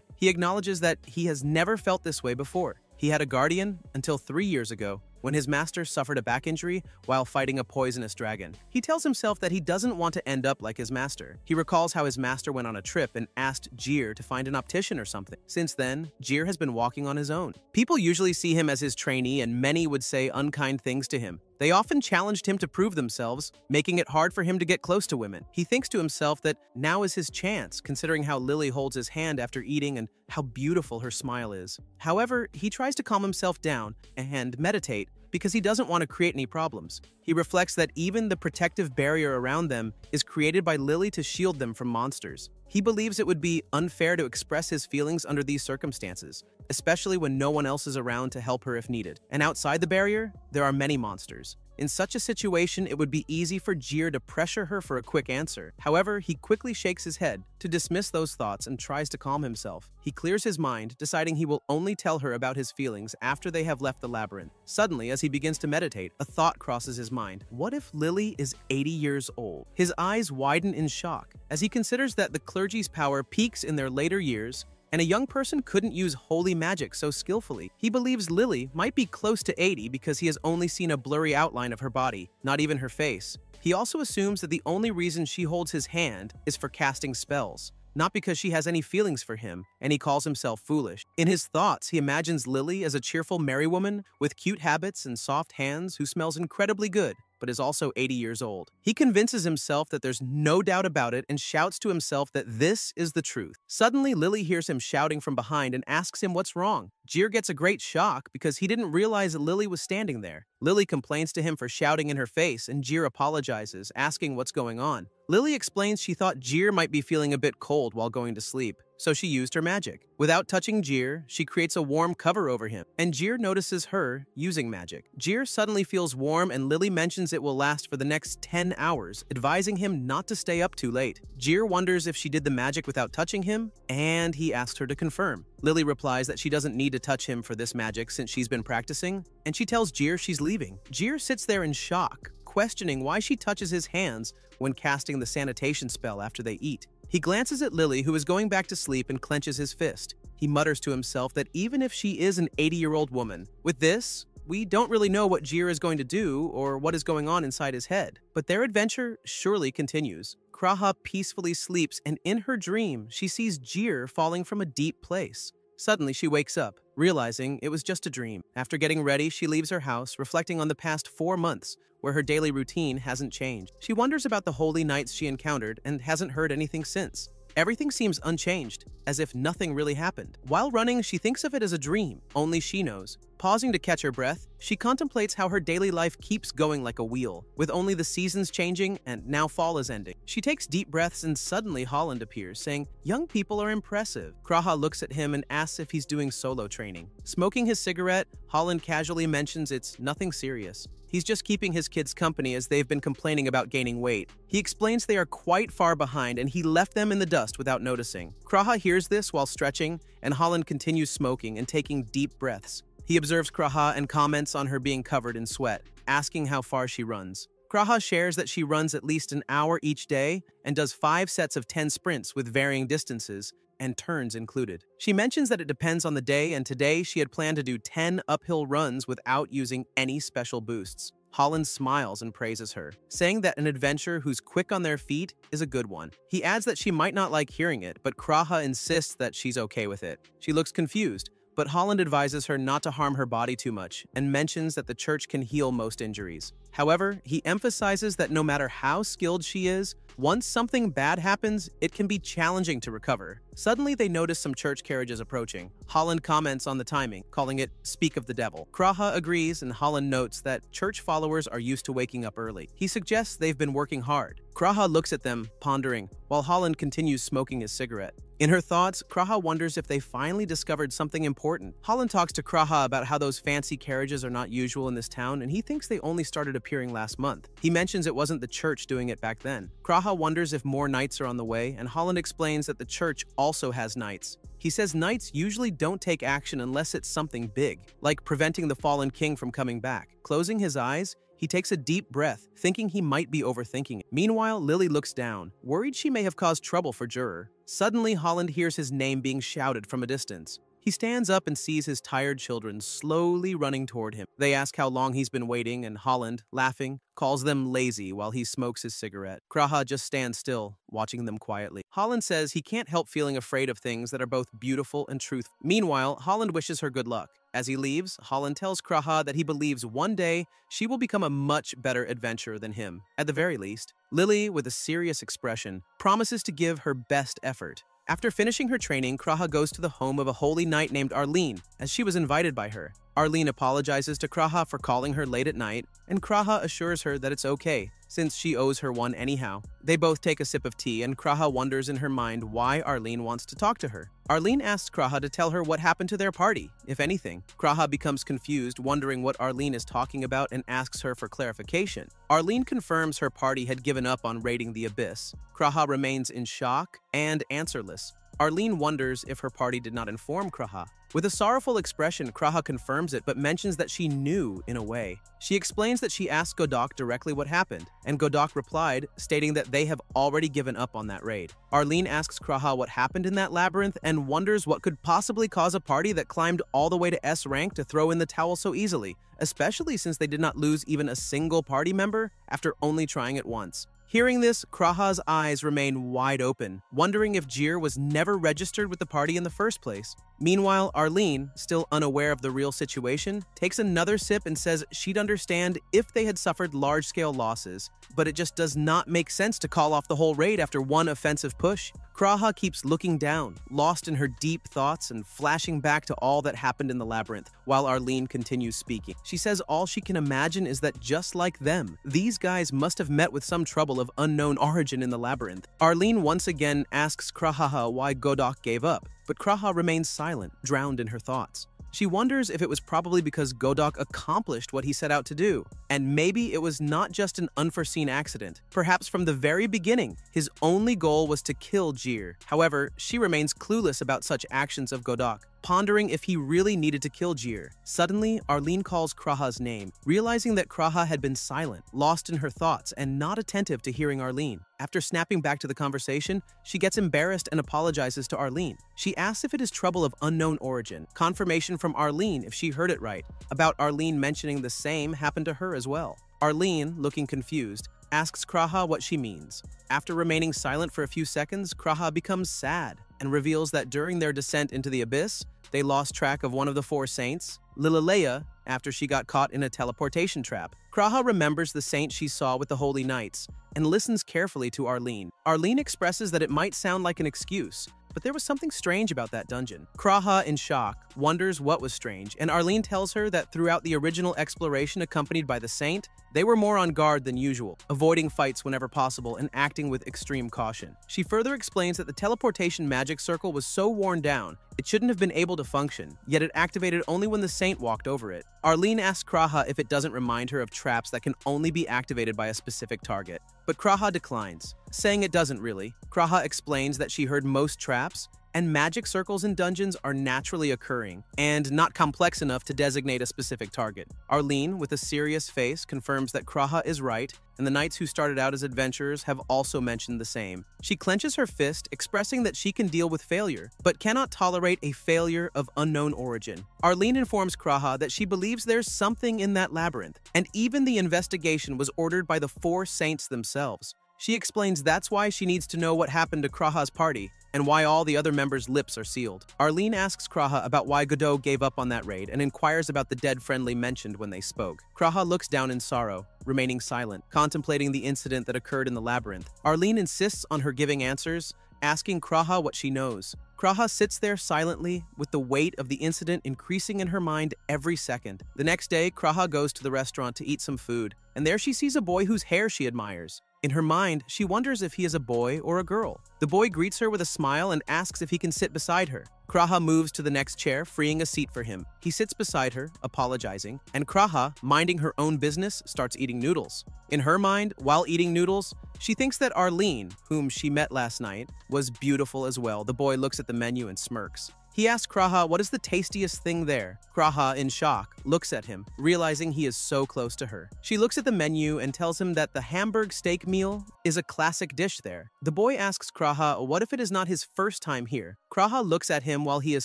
he acknowledges that he has never felt this way before. He had a guardian until 3 years ago, when his master suffered a back injury while fighting a poisonous dragon. He tells himself that he doesn't want to end up like his master. He recalls how his master went on a trip and asked Jier to find an optician or something. Since then, Jier has been walking on his own. People usually see him as his trainee, and many would say unkind things to him. They often challenged him to prove themselves, making it hard for him to get close to women. He thinks to himself that now is his chance, considering how Lily holds his hand after eating and how beautiful her smile is. However, he tries to calm himself down and meditate because he doesn't want to create any problems. He reflects that even the protective barrier around them is created by Lily to shield them from monsters. He believes it would be unfair to express his feelings under these circumstances, especially when no one else is around to help her if needed. And outside the barrier, there are many monsters. In such a situation, it would be easy for Jier to pressure her for a quick answer. However, he quickly shakes his head to dismiss those thoughts and tries to calm himself. He clears his mind, deciding he will only tell her about his feelings after they have left the labyrinth. Suddenly, as he begins to meditate, a thought crosses his mind. What if Lily is 80 years old? His eyes widen in shock as he considers that the clergy's power peaks in their later years, and a young person couldn't use holy magic so skillfully. He believes Lily might be close to 80 because he has only seen a blurry outline of her body, not even her face. He also assumes that the only reason she holds his hand is for casting spells, not because she has any feelings for him, and he calls himself foolish. In his thoughts, he imagines Lily as a cheerful merry woman with cute habits and soft hands who smells incredibly good, but is also 80 years old. He convinces himself that there's no doubt about it and shouts to himself that this is the truth. Suddenly, Lily hears him shouting from behind and asks him what's wrong. Jier gets a great shock because he didn't realize that Lily was standing there. Lily complains to him for shouting in her face, and Jier apologizes, asking what's going on. Lily explains she thought Jier might be feeling a bit cold while going to sleep, so she used her magic. Without touching Jier, she creates a warm cover over him, and Jier notices her using magic. Jier suddenly feels warm, and Lily mentions it will last for the next 10 hours, advising him not to stay up too late. Jier wonders if she did the magic without touching him, and he asks her to confirm. Lily replies that she doesn't need to touch him for this magic since she's been practicing, and she tells Jier she's leaving. Jier sits there in shock, questioning why she touches his hands when casting the sanitation spell after they eat. He glances at Lily, who is going back to sleep, and clenches his fist. He mutters to himself that even if she is an 80-year-old woman, with this, we don't really know what Jier is going to do or what is going on inside his head. But their adventure surely continues. Kraha peacefully sleeps, and in her dream, she sees Jier falling from a deep place. Suddenly, she wakes up, realizing it was just a dream. After getting ready, she leaves her house, reflecting on the past 4 months, where her daily routine hasn't changed. She wonders about the holy nights she encountered and hasn't heard anything since. Everything seems unchanged, as if nothing really happened. While running, she thinks of it as a dream, only she knows. Pausing to catch her breath, she contemplates how her daily life keeps going like a wheel, with only the seasons changing and now fall is ending. She takes deep breaths and suddenly Holland appears, saying, "Young people are impressive." Kraha looks at him and asks if he's doing solo training. Smoking his cigarette, Holland casually mentions it's nothing serious. He's just keeping his kids company as they've been complaining about gaining weight. He explains they are quite far behind and he left them in the dust without noticing. Kraha hears this while stretching, and Holland continues smoking and taking deep breaths. He observes Kraha and comments on her being covered in sweat, asking how far she runs. Kraha shares that she runs at least an hour each day and does 5 sets of 10 sprints with varying distances, and turns included. She mentions that it depends on the day, and today she had planned to do 10 uphill runs without using any special boosts. Holland smiles and praises her, saying that an adventurer who's quick on their feet is a good one. He adds that she might not like hearing it, but Kraha insists that she's okay with it. She looks confused, but Holland advises her not to harm her body too much and mentions that the church can heal most injuries. However, he emphasizes that no matter how skilled she is, once something bad happens, it can be challenging to recover. Suddenly, they notice some church carriages approaching. Holland comments on the timing, calling it "speak of the devil." Kraha agrees, and Holland notes that church followers are used to waking up early. He suggests they've been working hard. Kraha looks at them, pondering, while Holland continues smoking his cigarette. In her thoughts, Kraha wonders if they finally discovered something important. Holland talks to Kraha about how those fancy carriages are not usual in this town, and he thinks they only started appearing last month. He mentions it wasn't the church doing it back then. Kraha wonders if more knights are on the way, and Holland explains that the church also has knights. He says knights usually don't take action unless it's something big, like preventing the fallen king from coming back. Closing his eyes, he takes a deep breath, thinking he might be overthinking it. Meanwhile, Lily looks down, worried she may have caused trouble for Juror. Suddenly, Holland hears his name being shouted from a distance. He stands up and sees his tired children slowly running toward him. They ask how long he's been waiting, and Holland, laughing, calls them lazy while he smokes his cigarette. Kraha just stands still, watching them quietly. Holland says he can't help feeling afraid of things that are both beautiful and truthful. Meanwhile, Holland wishes her good luck. As he leaves, Holland tells Kraha that he believes one day she will become a much better adventurer than him, at the very least. Lily, with a serious expression, promises to give her best effort. After finishing her training, Kraha goes to the home of a holy knight named Arlene, as she was invited by her. Arlene apologizes to Kraha for calling her late at night, and Kraha assures her that it's okay, since she owes her one anyhow. They both take a sip of tea, and Kraha wonders in her mind why Arlene wants to talk to her. Arlene asks Kraha to tell her what happened to their party, if anything. Kraha becomes confused, wondering what Arlene is talking about, and asks her for clarification. Arlene confirms her party had given up on raiding the abyss. Kraha remains in shock and answerless. Arlene wonders if her party did not inform Kraha. With a sorrowful expression, Kraha confirms it but mentions that she knew in a way. She explains that she asked Godok directly what happened, and Godok replied, stating that they have already given up on that raid. Arlene asks Kraha what happened in that labyrinth and wonders what could possibly cause a party that climbed all the way to S rank to throw in the towel so easily, especially since they did not lose even a single party member after only trying it once. Hearing this, Kraha's eyes remain wide open, wondering if Jir was never registered with the party in the first place. Meanwhile, Arlene, still unaware of the real situation, takes another sip and says she'd understand if they had suffered large-scale losses, but it just does not make sense to call off the whole raid after one offensive push. Kraha keeps looking down, lost in her deep thoughts and flashing back to all that happened in the labyrinth, while Arlene continues speaking. She says all she can imagine is that just like them, these guys must have met with some trouble of unknown origin in the labyrinth. Arlene once again asks Kraha why Godok gave up, but Kraha remains silent, drowned in her thoughts. She wonders if it was probably because Godok accomplished what he set out to do, and maybe it was not just an unforeseen accident. Perhaps from the very beginning, his only goal was to kill Jir. However, she remains clueless about such actions of Godok, pondering if he really needed to kill Jir. Suddenly, Arlene calls Kraha's name, realizing that Kraha had been silent, lost in her thoughts, and not attentive to hearing Arlene. After snapping back to the conversation, she gets embarrassed and apologizes to Arlene. She asks if it is trouble of unknown origin, confirmation from Arlene if she heard it right, about Arlene mentioning the same happened to her as well. Arlene, looking confused, asks Kraha what she means. After remaining silent for a few seconds, Kraha becomes sad and reveals that during their descent into the abyss, they lost track of one of the 4 saints, Lilalea, after she got caught in a teleportation trap. Kraha remembers the saint she saw with the holy knights and listens carefully to Arlene. Arlene expresses that it might sound like an excuse, but there was something strange about that dungeon. Kraha, in shock, wonders what was strange, and Arlene tells her that throughout the original exploration accompanied by the Saint, they were more on guard than usual, avoiding fights whenever possible and acting with extreme caution. She further explains that the teleportation magic circle was so worn down, it shouldn't have been able to function, yet it activated only when the Saint walked over it. Arlene asks Kraha if it doesn't remind her of traps that can only be activated by a specific target, but Kraha declines, saying it doesn't really. Kraha explains that she heard most traps and magic circles in dungeons are naturally occurring and not complex enough to designate a specific target. Arlene, with a serious face, confirms that Kraha is right, and the knights who started out as adventurers have also mentioned the same. She clenches her fist, expressing that she can deal with failure, but cannot tolerate a failure of unknown origin. Arlene informs Kraha that she believes there's something in that labyrinth, and even the investigation was ordered by the 4 saints themselves. She explains that's why she needs to know what happened to Kraha's party, and why all the other members' lips are sealed. Arlene asks Kraha about why Godot gave up on that raid and inquires about the dead friendly mentioned when they spoke. Kraha looks down in sorrow, remaining silent, contemplating the incident that occurred in the labyrinth. Arlene insists on her giving answers, asking Kraha what she knows. Kraha sits there silently, with the weight of the incident increasing in her mind every second. The next day, Kraha goes to the restaurant to eat some food, and there she sees a boy whose hair she admires. In her mind, she wonders if he is a boy or a girl. The boy greets her with a smile and asks if he can sit beside her. Kraha moves to the next chair, freeing a seat for him. He sits beside her, apologizing, and Kraha, minding her own business, starts eating noodles. In her mind, while eating noodles, she thinks that Arlene, whom she met last night, was beautiful as well. The boy looks at the menu and smirks. He asks Kraha what is the tastiest thing there. Kraha, in shock, looks at him, realizing he is so close to her. She looks at the menu and tells him that the Hamburg steak meal is a classic dish there. The boy asks Kraha what if it is not his first time here. Kraha looks at him while he is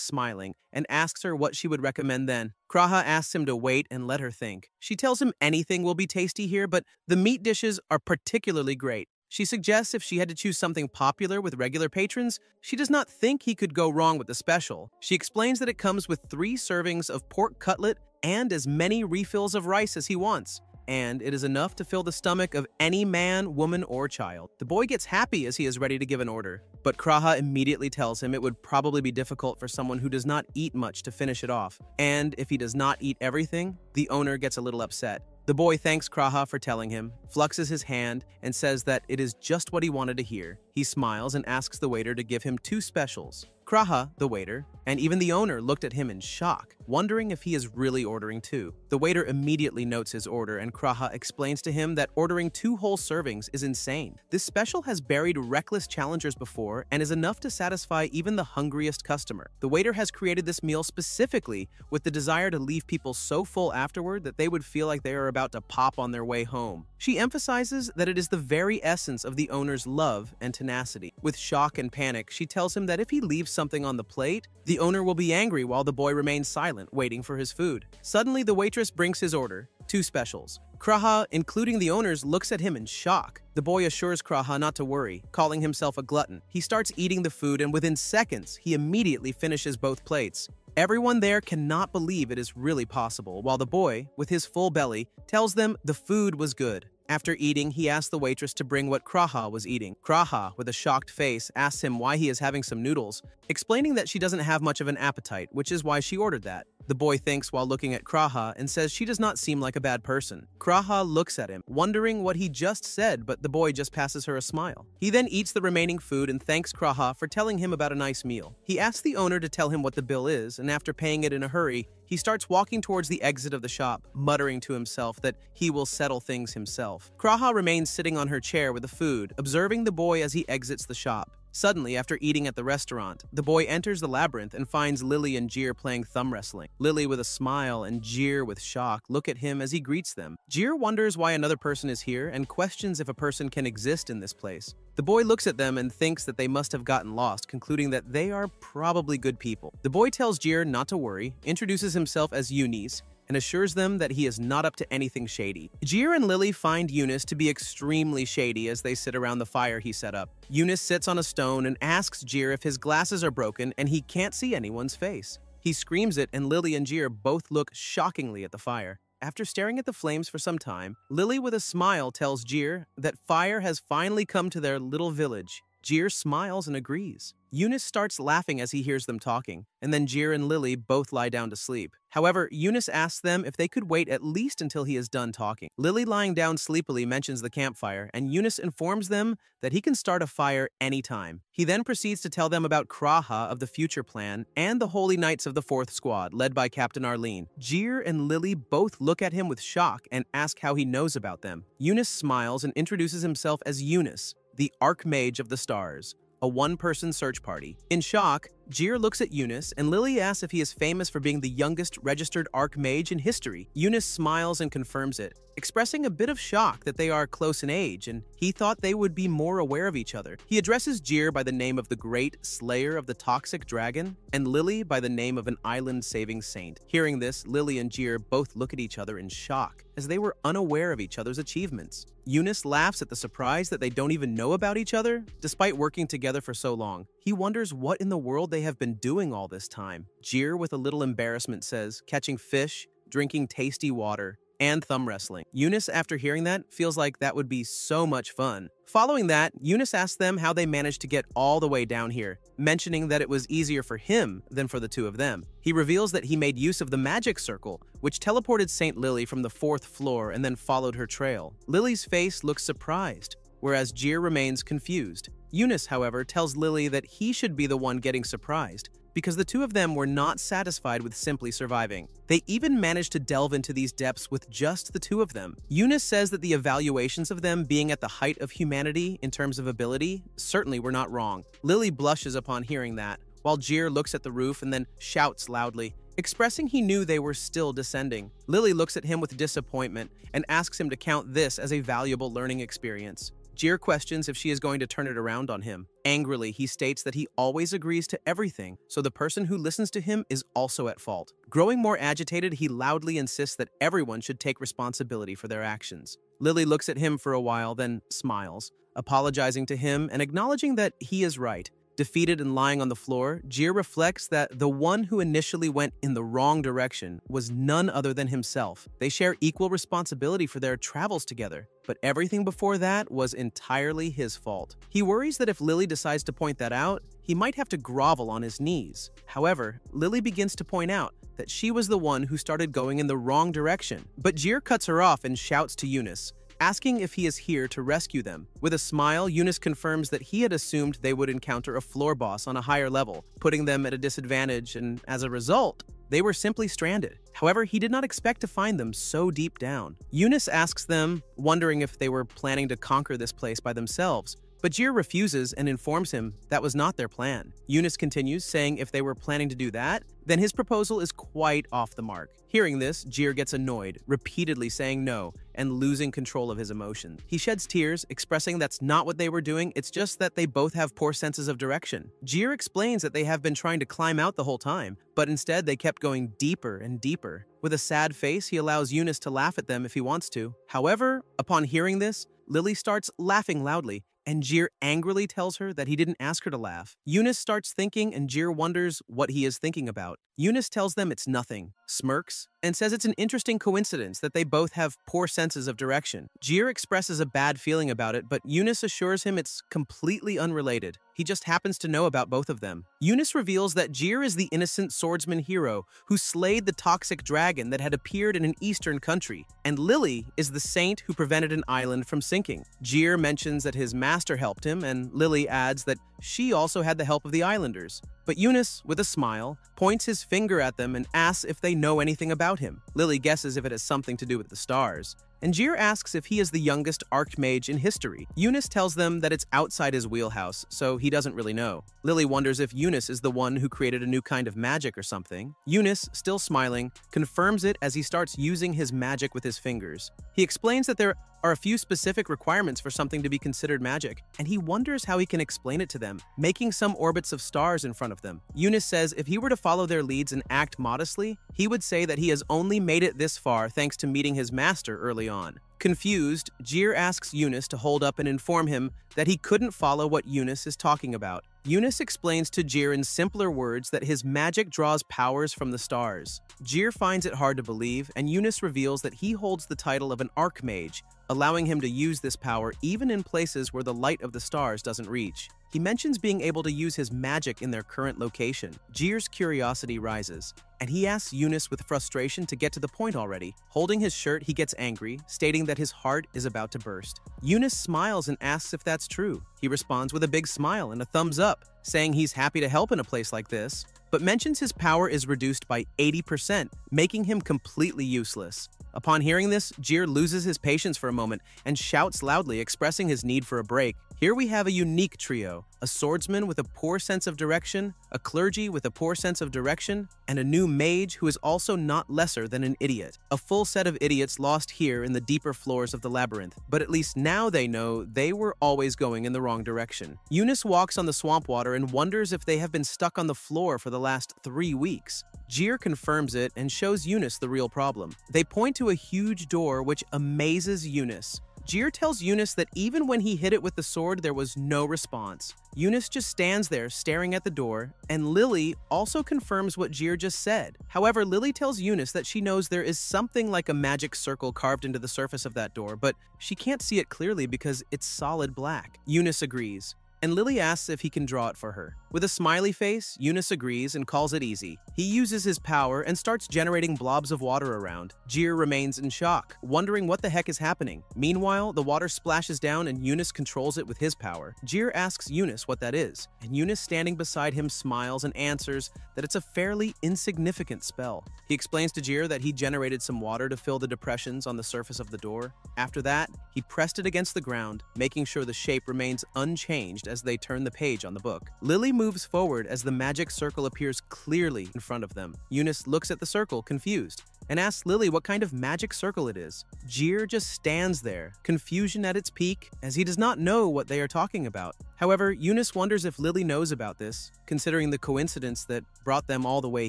smiling and asks her what she would recommend then. Kraha asks him to wait and let her think. She tells him anything will be tasty here, but the meat dishes are particularly great. She suggests if she had to choose something popular with regular patrons, she does not think he could go wrong with the special. She explains that it comes with 3 servings of pork cutlet and as many refills of rice as he wants, and it is enough to fill the stomach of any man, woman, or child. The boy gets happy as he is ready to give an order, but Kraha immediately tells him it would probably be difficult for someone who does not eat much to finish it off, and if he does not eat everything, the owner gets a little upset. The boy thanks Kraha for telling him, fluxes his hand, and says that it is just what he wanted to hear. He smiles and asks the waiter to give him 2 specials. Kraha, the waiter, and even the owner looked at him in shock, wondering if he is really ordering 2. The waiter immediately notes his order, and Kraha explains to him that ordering 2 whole servings is insane. This special has buried reckless challengers before and is enough to satisfy even the hungriest customer. The waiter has created this meal specifically with the desire to leave people so full afterward that they would feel like they are about to pop on their way home. She emphasizes that it is the very essence of the owner's love and tenacity. With shock and panic, she tells him that if he leaves something on the plate, the owner will be angry while the boy remains silent, waiting for his food. Suddenly, the waitress brings his order, 2 specials. Kraha, including the owners, looks at him in shock. The boy assures Kraha not to worry, calling himself a glutton. He starts eating the food, and within seconds, he immediately finishes both plates. Everyone there cannot believe it is really possible, while the boy, with his full belly, tells them the food was good. After eating, he asks the waitress to bring what Kraha was eating. Kraha, with a shocked face, asks him why he is having some noodles, explaining that she doesn't have much of an appetite, which is why she ordered that. The boy thinks while looking at Kraha and says she does not seem like a bad person. Kraha looks at him, wondering what he just said, but the boy just passes her a smile. He then eats the remaining food and thanks Kraha for telling him about a nice meal. He asks the owner to tell him what the bill is, and after paying it in a hurry, he starts walking towards the exit of the shop, muttering to himself that he will settle things himself. Kraha remains sitting on her chair with the food, observing the boy as he exits the shop. Suddenly, after eating at the restaurant, the boy enters the labyrinth and finds Lily and Jir playing thumb wrestling. Lily, with a smile, and Jir, with shock, look at him as he greets them. Jir wonders why another person is here and questions if a person can exist in this place. The boy looks at them and thinks that they must have gotten lost, concluding that they are probably good people. The boy tells Jir not to worry, introduces himself as Eunice, and assures them that he is not up to anything shady. Jir and Lily find Eunice to be extremely shady as they sit around the fire he set up. Eunice sits on a stone and asks Jir if his glasses are broken and he can't see anyone's face. He screams it, and Lily and Jir both look shockingly at the fire. After staring at the flames for some time, Lily with a smile tells Jir that fire has finally come to their little village. Jir smiles and agrees. Eunice starts laughing as he hears them talking, and then Jir and Lily both lie down to sleep. However, Eunice asks them if they could wait at least until he is done talking. Lily, lying down sleepily, mentions the campfire, and Eunice informs them that he can start a fire anytime. He then proceeds to tell them about Kraha of the future plan and the Holy Knights of the 4th Squad, led by Captain Arlene. Jir and Lily both look at him with shock and ask how he knows about them. Eunice smiles and introduces himself as Eunice, the Archmage of the Stars, a one-person search party. In shock, Jir looks at Eunice, and Lily asks if he is famous for being the youngest registered Archmage in history. Eunice smiles and confirms it, expressing a bit of shock that they are close in age, and he thought they would be more aware of each other. He addresses Jir by the name of the Great Slayer of the Toxic Dragon, and Lily by the name of an island-saving saint. Hearing this, Lily and Jir both look at each other in shock, as they were unaware of each other's achievements. Eunice laughs at the surprise that they don't even know about each other, despite working together for so long. He wonders what in the world they have been doing all this time. Jir, with a little embarrassment, says catching fish, drinking tasty water, and thumb wrestling. Eunice, after hearing that, feels like that would be so much fun. Following that, Eunice asks them how they managed to get all the way down here, mentioning that it was easier for him than for the two of them. He reveals that he made use of the magic circle, which teleported Saint Lily from the 4th floor and then followed her trail. Lily's face looks surprised, whereas Jir remains confused. Eunice, however, tells Lily that he should be the one getting surprised, because the two of them were not satisfied with simply surviving. They even managed to delve into these depths with just the two of them. Eunice says that the evaluations of them being at the height of humanity in terms of ability certainly were not wrong. Lily blushes upon hearing that, while Jir looks at the roof and then shouts loudly, expressing he knew they were still descending. Lily looks at him with disappointment and asks him to count this as a valuable learning experience. Jir questions if she is going to turn it around on him. Angrily, he states that he always agrees to everything, so the person who listens to him is also at fault. Growing more agitated, he loudly insists that everyone should take responsibility for their actions. Lily looks at him for a while, then smiles, apologizing to him and acknowledging that he is right. Defeated and lying on the floor, Jir reflects that the one who initially went in the wrong direction was none other than himself. They share equal responsibility for their travels together, but everything before that was entirely his fault. He worries that if Lily decides to point that out, he might have to grovel on his knees. However, Lily begins to point out that she was the one who started going in the wrong direction. But Jir cuts her off and shouts to Eunice, asking if he is here to rescue them. With a smile, Eunice confirms that he had assumed they would encounter a floor boss on a higher level, putting them at a disadvantage, and as a result, they were simply stranded. However, he did not expect to find them so deep down. Eunice asks them, wondering if they were planning to conquer this place by themselves, but Jir refuses and informs him that was not their plan. Eunice continues, saying if they were planning to do that, then his proposal is quite off the mark. Hearing this, Jir gets annoyed, repeatedly saying no and losing control of his emotions. He sheds tears, expressing that's not what they were doing, it's just that they both have poor senses of direction. Jir explains that they have been trying to climb out the whole time, but instead they kept going deeper and deeper. With a sad face, he allows Eunice to laugh at them if he wants to. However, upon hearing this, Lily starts laughing loudly, and Jir angrily tells her that he didn't ask her to laugh. Eunice starts thinking, and Jir wonders what he is thinking about. Eunice tells them it's nothing, smirks, and says it's an interesting coincidence that they both have poor senses of direction. Jir expresses a bad feeling about it, but Eunice assures him it's completely unrelated. He just happens to know about both of them. Eunice reveals that Jir is the innocent swordsman hero who slayed the toxic dragon that had appeared in an eastern country, and Lily is the saint who prevented an island from sinking. Jir mentions that his master helped him, and Lily adds that she also had the help of the islanders. But Eunice, with a smile, points his finger at them and asks if they know anything about him. Lily guesses if it has something to do with the stars, and Jir asks if he is the youngest Archmage in history. Eunice tells them that it's outside his wheelhouse, so he doesn't really know. Lily wonders if Eunice is the one who created a new kind of magic or something. Eunice, still smiling, confirms it as he starts using his magic with his fingers. He explains that there are a few specific requirements for something to be considered magic, and he wonders how he can explain it to them, making some orbits of stars in front of them. Eunice says if he were to follow their leads and act modestly, he would say that he has only made it this far thanks to meeting his master early on. Confused, Jir asks Eunice to hold up and inform him that he couldn't follow what Eunice is talking about. Eunice explains to Jir in simpler words that his magic draws powers from the stars. Jir finds it hard to believe, and Eunice reveals that he holds the title of an archmage, allowing him to use this power even in places where the light of the stars doesn't reach. He mentions being able to use his magic in their current location. Jir's curiosity rises, and he asks Eunice with frustration to get to the point already. Holding his shirt, he gets angry, stating that his heart is about to burst. Eunice smiles and asks if that's true. He responds with a big smile and a thumbs up, saying he's happy to help in a place like this, but mentions his power is reduced by 80%, making him completely useless. Upon hearing this, Jir loses his patience for a moment and shouts loudly, expressing his need for a break. Here we have a unique trio: a swordsman with a poor sense of direction, a clergy with a poor sense of direction, and a new mage who is also not lesser than an idiot. A full set of idiots lost here in the deeper floors of the labyrinth, but at least now they know they were always going in the wrong direction. Eunice walks on the swamp water and wonders if they have been stuck on the floor for the last 3 weeks. Jir confirms it and shows Eunice the real problem. They point to a huge door which amazes Eunice. Jir tells Eunice that even when he hit it with the sword, there was no response. Eunice just stands there staring at the door, and Lily also confirms what Jir just said. However, Lily tells Eunice that she knows there is something like a magic circle carved into the surface of that door, but she can't see it clearly because it's solid black. Eunice agrees, and Lily asks if he can draw it for her. With a smiley face, Eunice agrees and calls it easy. He uses his power and starts generating blobs of water around. Jir remains in shock, wondering what the heck is happening. Meanwhile, the water splashes down and Eunice controls it with his power. Jir asks Eunice what that is, and Eunice standing beside him smiles and answers that it's a fairly insignificant spell. He explains to Jir that he generated some water to fill the depressions on the surface of the door. After that, he pressed it against the ground, making sure the shape remains unchanged as they turn the page on the book. Lily moves forward as the magic circle appears clearly in front of them. Eunice looks at the circle, confused, and asks Lily what kind of magic circle it is. Jir just stands there, confusion at its peak, as he does not know what they are talking about. However, Eunice wonders if Lily knows about this, considering the coincidence that brought them all the way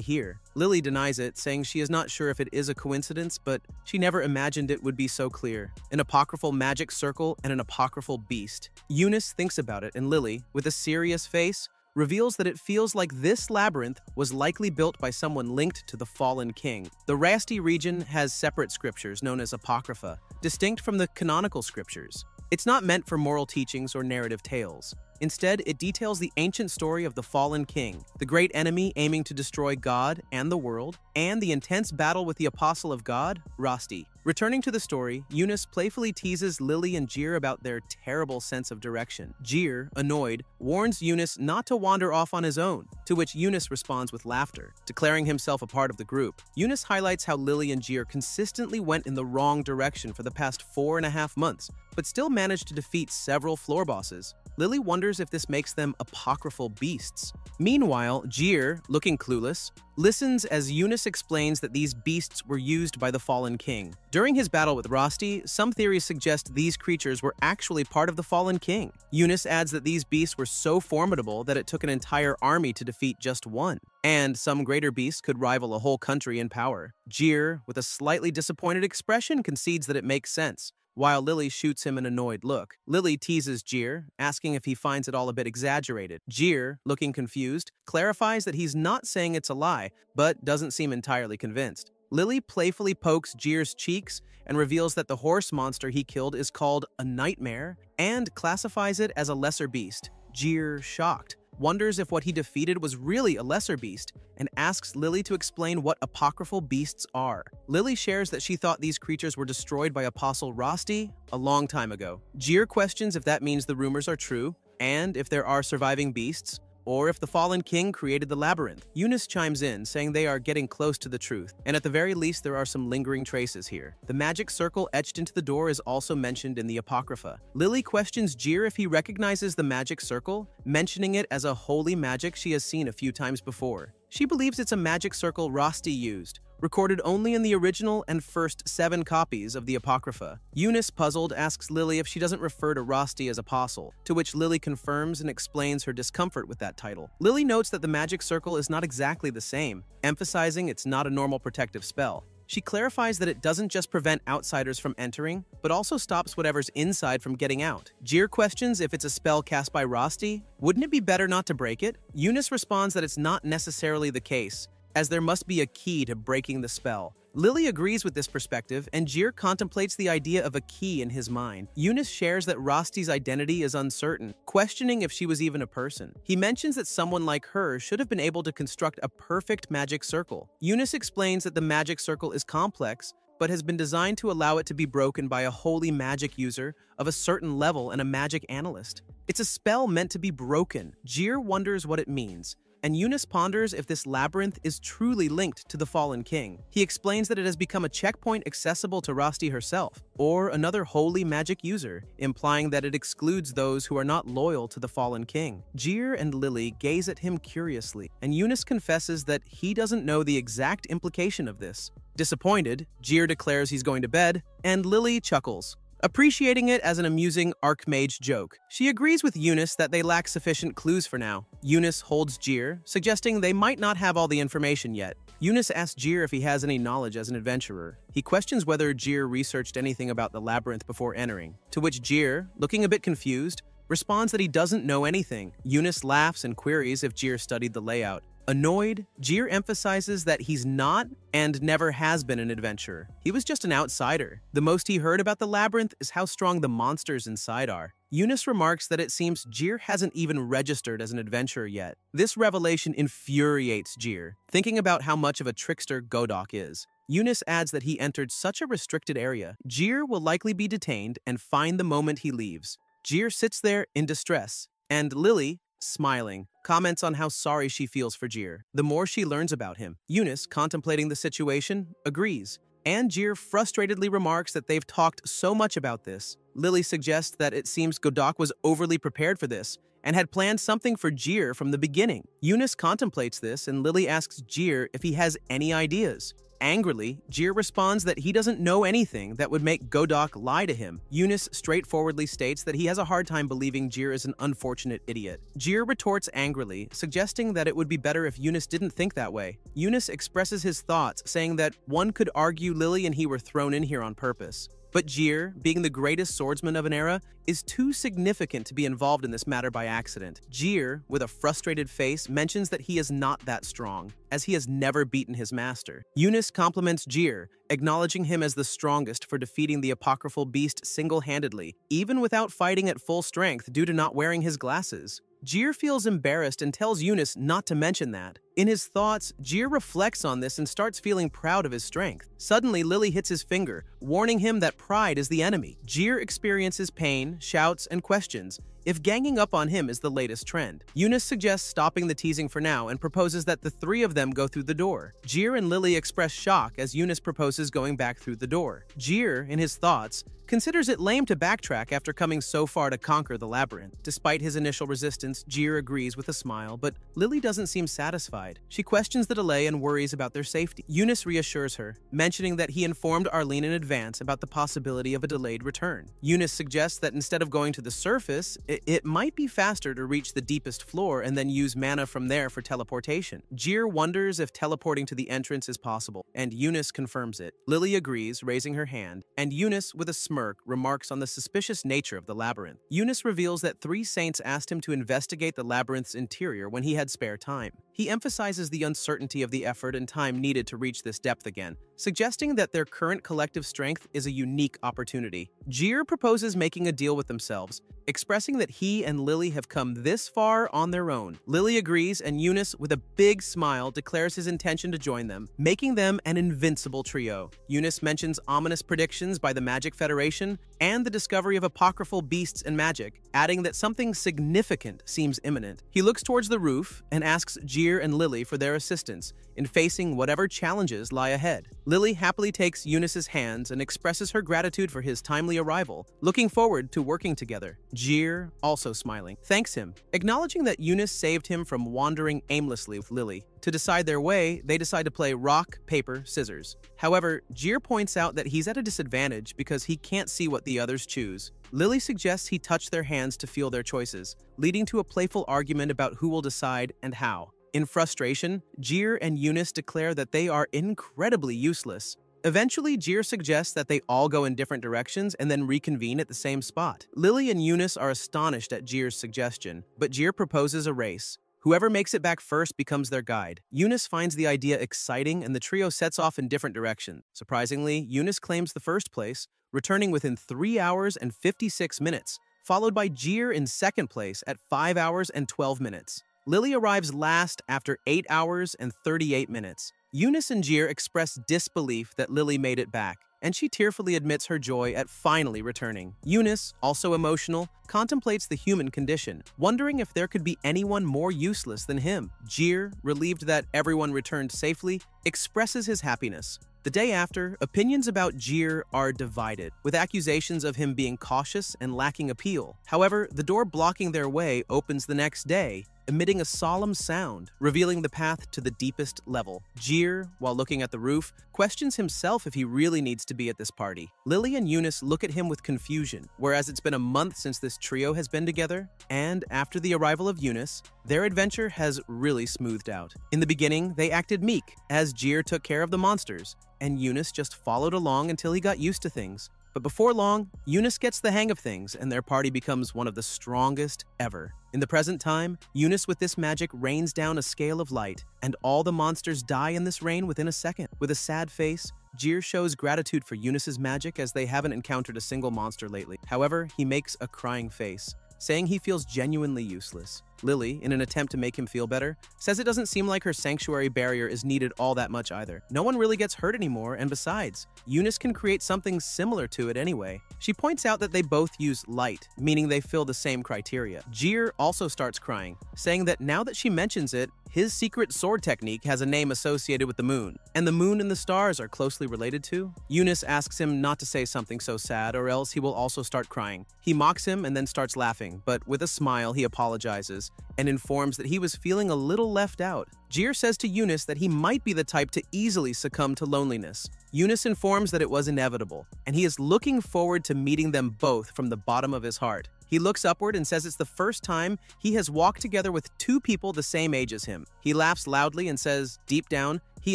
here. Lily denies it, saying she is not sure if it is a coincidence, but she never imagined it would be so clear. An apocryphal magic circle and an apocryphal beast. Eunice thinks about it, and Lily, with a serious face, reveals that it feels like this labyrinth was likely built by someone linked to the fallen king. The Rasti region has separate scriptures known as apocrypha, distinct from the canonical scriptures. It's not meant for moral teachings or narrative tales. Instead, it details the ancient story of the fallen king, the great enemy aiming to destroy God and the world, and the intense battle with the apostle of God, Rasti. Returning to the story, Eunice playfully teases Lily and Jir about their terrible sense of direction. Jir, annoyed, warns Eunice not to wander off on his own, to which Eunice responds with laughter, declaring himself a part of the group. Eunice highlights how Lily and Jir consistently went in the wrong direction for the past 4.5 months, but still managed to defeat several floor bosses. Lily wonders if this makes them apocryphal beasts. Meanwhile, Jir, looking clueless, listens as Eunice explains that these beasts were used by the fallen king. During his battle with Rasti, some theories suggest these creatures were actually part of the fallen king. Eunice adds that these beasts were so formidable that it took an entire army to defeat just one, and some greater beasts could rival a whole country in power. Jir, with a slightly disappointed expression, concedes that it makes sense, while Lily shoots him an annoyed look. Lily teases Jir, asking if he finds it all a bit exaggerated. Jir, looking confused, clarifies that he's not saying it's a lie, but doesn't seem entirely convinced. Lily playfully pokes Jir's cheeks and reveals that the horse monster he killed is called a nightmare and classifies it as a lesser beast. Jir, shocked, wonders if what he defeated was really a lesser beast, and asks Lily to explain what apocryphal beasts are. Lily shares that she thought these creatures were destroyed by Apostle Rasti a long time ago. Jir questions if that means the rumors are true, and if there are surviving beasts, or if the fallen king created the labyrinth. Eunice chimes in, saying they are getting close to the truth, and at the very least there are some lingering traces here. The magic circle etched into the door is also mentioned in the Apocrypha. Lily questions Jir if he recognizes the magic circle, mentioning it as a holy magic she has seen a few times before. She believes it's a magic circle Rasti used, recorded only in the original and first 7 copies of the Apocrypha. Eunice, puzzled, asks Lily if she doesn't refer to Rasti as apostle, to which Lily confirms and explains her discomfort with that title. Lily notes that the magic circle is not exactly the same, emphasizing it's not a normal protective spell. She clarifies that it doesn't just prevent outsiders from entering, but also stops whatever's inside from getting out. Jir questions if it's a spell cast by Rosti. Wouldn't it be better not to break it? Eunice responds that it's not necessarily the case, as there must be a key to breaking the spell. Lily agrees with this perspective, and Jir contemplates the idea of a key in his mind. Eunice shares that Rosti's identity is uncertain, questioning if she was even a person. He mentions that someone like her should have been able to construct a perfect magic circle. Eunice explains that the magic circle is complex, but has been designed to allow it to be broken by a holy magic user of a certain level and a magic analyst. It's a spell meant to be broken. Jir wonders what it means, and Eunice ponders if this labyrinth is truly linked to the fallen king. He explains that it has become a checkpoint accessible to Rosti herself, or another holy magic user, implying that it excludes those who are not loyal to the fallen king. Jir and Lily gaze at him curiously, and Eunice confesses that he doesn't know the exact implication of this. Disappointed, Jir declares he's going to bed, and Lily chuckles, appreciating it as an amusing archmage joke. She agrees with Eunice that they lack sufficient clues for now. Eunice holds Jir, suggesting they might not have all the information yet. Eunice asks Jir if he has any knowledge as an adventurer. He questions whether Jir researched anything about the labyrinth before entering, to which Jir, looking a bit confused, responds that he doesn't know anything. Eunice laughs and queries if Jir studied the layout. Annoyed, Jir emphasizes that he's not and never has been an adventurer. He was just an outsider. The most he heard about the labyrinth is how strong the monsters inside are. Eunice remarks that it seems Jir hasn't even registered as an adventurer yet. This revelation infuriates Jir, thinking about how much of a trickster Godok is. Eunice adds that he entered such a restricted area. Jir will likely be detained and fined the moment he leaves. Jir sits there in distress, and Lily, smiling, comments on how sorry she feels for Jir. The more she learns about him, Eunice, contemplating the situation, agrees. And Jir frustratedly remarks that they've talked so much about this. Lily suggests that it seems Godok was overly prepared for this and had planned something for Jir from the beginning. Eunice contemplates this, and Lily asks Jir if he has any ideas. Angrily, Jir responds that he doesn't know anything that would make Godok lie to him. Eunice straightforwardly states that he has a hard time believing Jir is an unfortunate idiot. Jir retorts angrily, suggesting that it would be better if Eunice didn't think that way. Eunice expresses his thoughts, saying that one could argue Lily and he were thrown in here on purpose. But Jir, being the greatest swordsman of an era, is too significant to be involved in this matter by accident. Jir, with a frustrated face, mentions that he is not that strong, as he has never beaten his master. Eunice compliments Jir, acknowledging him as the strongest for defeating the apocryphal beast single-handedly, even without fighting at full strength due to not wearing his glasses. Jir feels embarrassed and tells Eunice not to mention that. In his thoughts, Jir reflects on this and starts feeling proud of his strength. Suddenly, Lily hits his finger, warning him that pride is the enemy. Jir experiences pain, shouts, and questions if ganging up on him is the latest trend. Eunice suggests stopping the teasing for now and proposes that the three of them go through the door. Jir and Lily express shock as Eunice proposes going back through the door. Jir, in his thoughts, considers it lame to backtrack after coming so far to conquer the labyrinth. Despite his initial resistance, Jir agrees with a smile, but Lily doesn't seem satisfied. She questions the delay and worries about their safety. Eunice reassures her, mentioning that he informed Arlene in advance about the possibility of a delayed return. Eunice suggests that instead of going to the surface, it might be faster to reach the deepest floor and then use mana from there for teleportation. Jir wonders if teleporting to the entrance is possible, and Eunice confirms it. Lily agrees, raising her hand, and Eunice, with a smirk, remarks on the suspicious nature of the labyrinth. Eunice reveals that 3 saints asked him to investigate the labyrinth's interior when he had spare time. He emphasizes the uncertainty of the effort and time needed to reach this depth again, suggesting that their current collective strength is a unique opportunity. Jir proposes making a deal with themselves, expressing that he and Lily have come this far on their own. Lily agrees, and Eunice, with a big smile, declares his intention to join them, making them an invincible trio. Eunice mentions ominous predictions by the Magic Federation and the discovery of apocryphal beasts and magic, adding that something significant seems imminent. He looks towards the roof and asks Jir and Lily for their assistance in facing whatever challenges lie ahead. Lily happily takes Eunice's hands and expresses her gratitude for his timely arrival, looking forward to working together. Jir, also smiling, thanks him, acknowledging that Eunice saved him from wandering aimlessly with Lily. To decide their way, they decide to play rock, paper, scissors. However, Jir points out that he's at a disadvantage because he can't see what the others choose. Lily suggests he touch their hands to feel their choices, leading to a playful argument about who will decide and how. In frustration, Jir and Eunice declare that they are incredibly useless. Eventually, Jir suggests that they all go in different directions and then reconvene at the same spot. Lily and Eunice are astonished at Jir's suggestion, but Jir proposes a race. Whoever makes it back first becomes their guide. Eunice finds the idea exciting and the trio sets off in different directions. Surprisingly, Eunice claims the first place, returning within 3 hours and 56 minutes, followed by Jir in second place at 5 hours and 12 minutes. Lily arrives last after 8 hours and 38 minutes. Eunice and Jir express disbelief that Lily made it back, and she tearfully admits her joy at finally returning. Eunice, also emotional, contemplates the human condition, wondering if there could be anyone more useless than him. Jir, relieved that everyone returned safely, expresses his happiness. The day after, opinions about Jir are divided, with accusations of him being cautious and lacking appeal. However, the door blocking their way opens the next day, emitting a solemn sound, revealing the path to the deepest level. Jir, while looking at the roof, questions himself if he really needs to be at this party. Lily and Eunice look at him with confusion, whereas it's been a month since this trio has been together, and after the arrival of Eunice, their adventure has really smoothed out. In the beginning, they acted meek, as Jir took care of the monsters, and Eunice just followed along until he got used to things. But before long, Eunice gets the hang of things, and their party becomes one of the strongest ever. In the present time, Eunice with this magic rains down a scale of light, and all the monsters die in this rain within a second. With a sad face, Jir shows gratitude for Eunice's magic as they haven't encountered a single monster lately. However, he makes a crying face, saying he feels genuinely useless. Lily, in an attempt to make him feel better, says it doesn't seem like her sanctuary barrier is needed all that much either. No one really gets hurt anymore, and besides, Eunice can create something similar to it anyway. She points out that they both use light, meaning they fill the same criteria. Jir also starts crying, saying that now that she mentions it, his secret sword technique has a name associated with the moon, and the moon and the stars are closely related to. Eunice asks him not to say something so sad or else he will also start crying. He mocks him and then starts laughing, but with a smile he apologizes and informs that he was feeling a little left out. Jir says to Eunice that he might be the type to easily succumb to loneliness. Eunice informs that it was inevitable, and he is looking forward to meeting them both from the bottom of his heart. He looks upward and says it's the first time he has walked together with two people the same age as him. He laughs loudly and says, deep down, he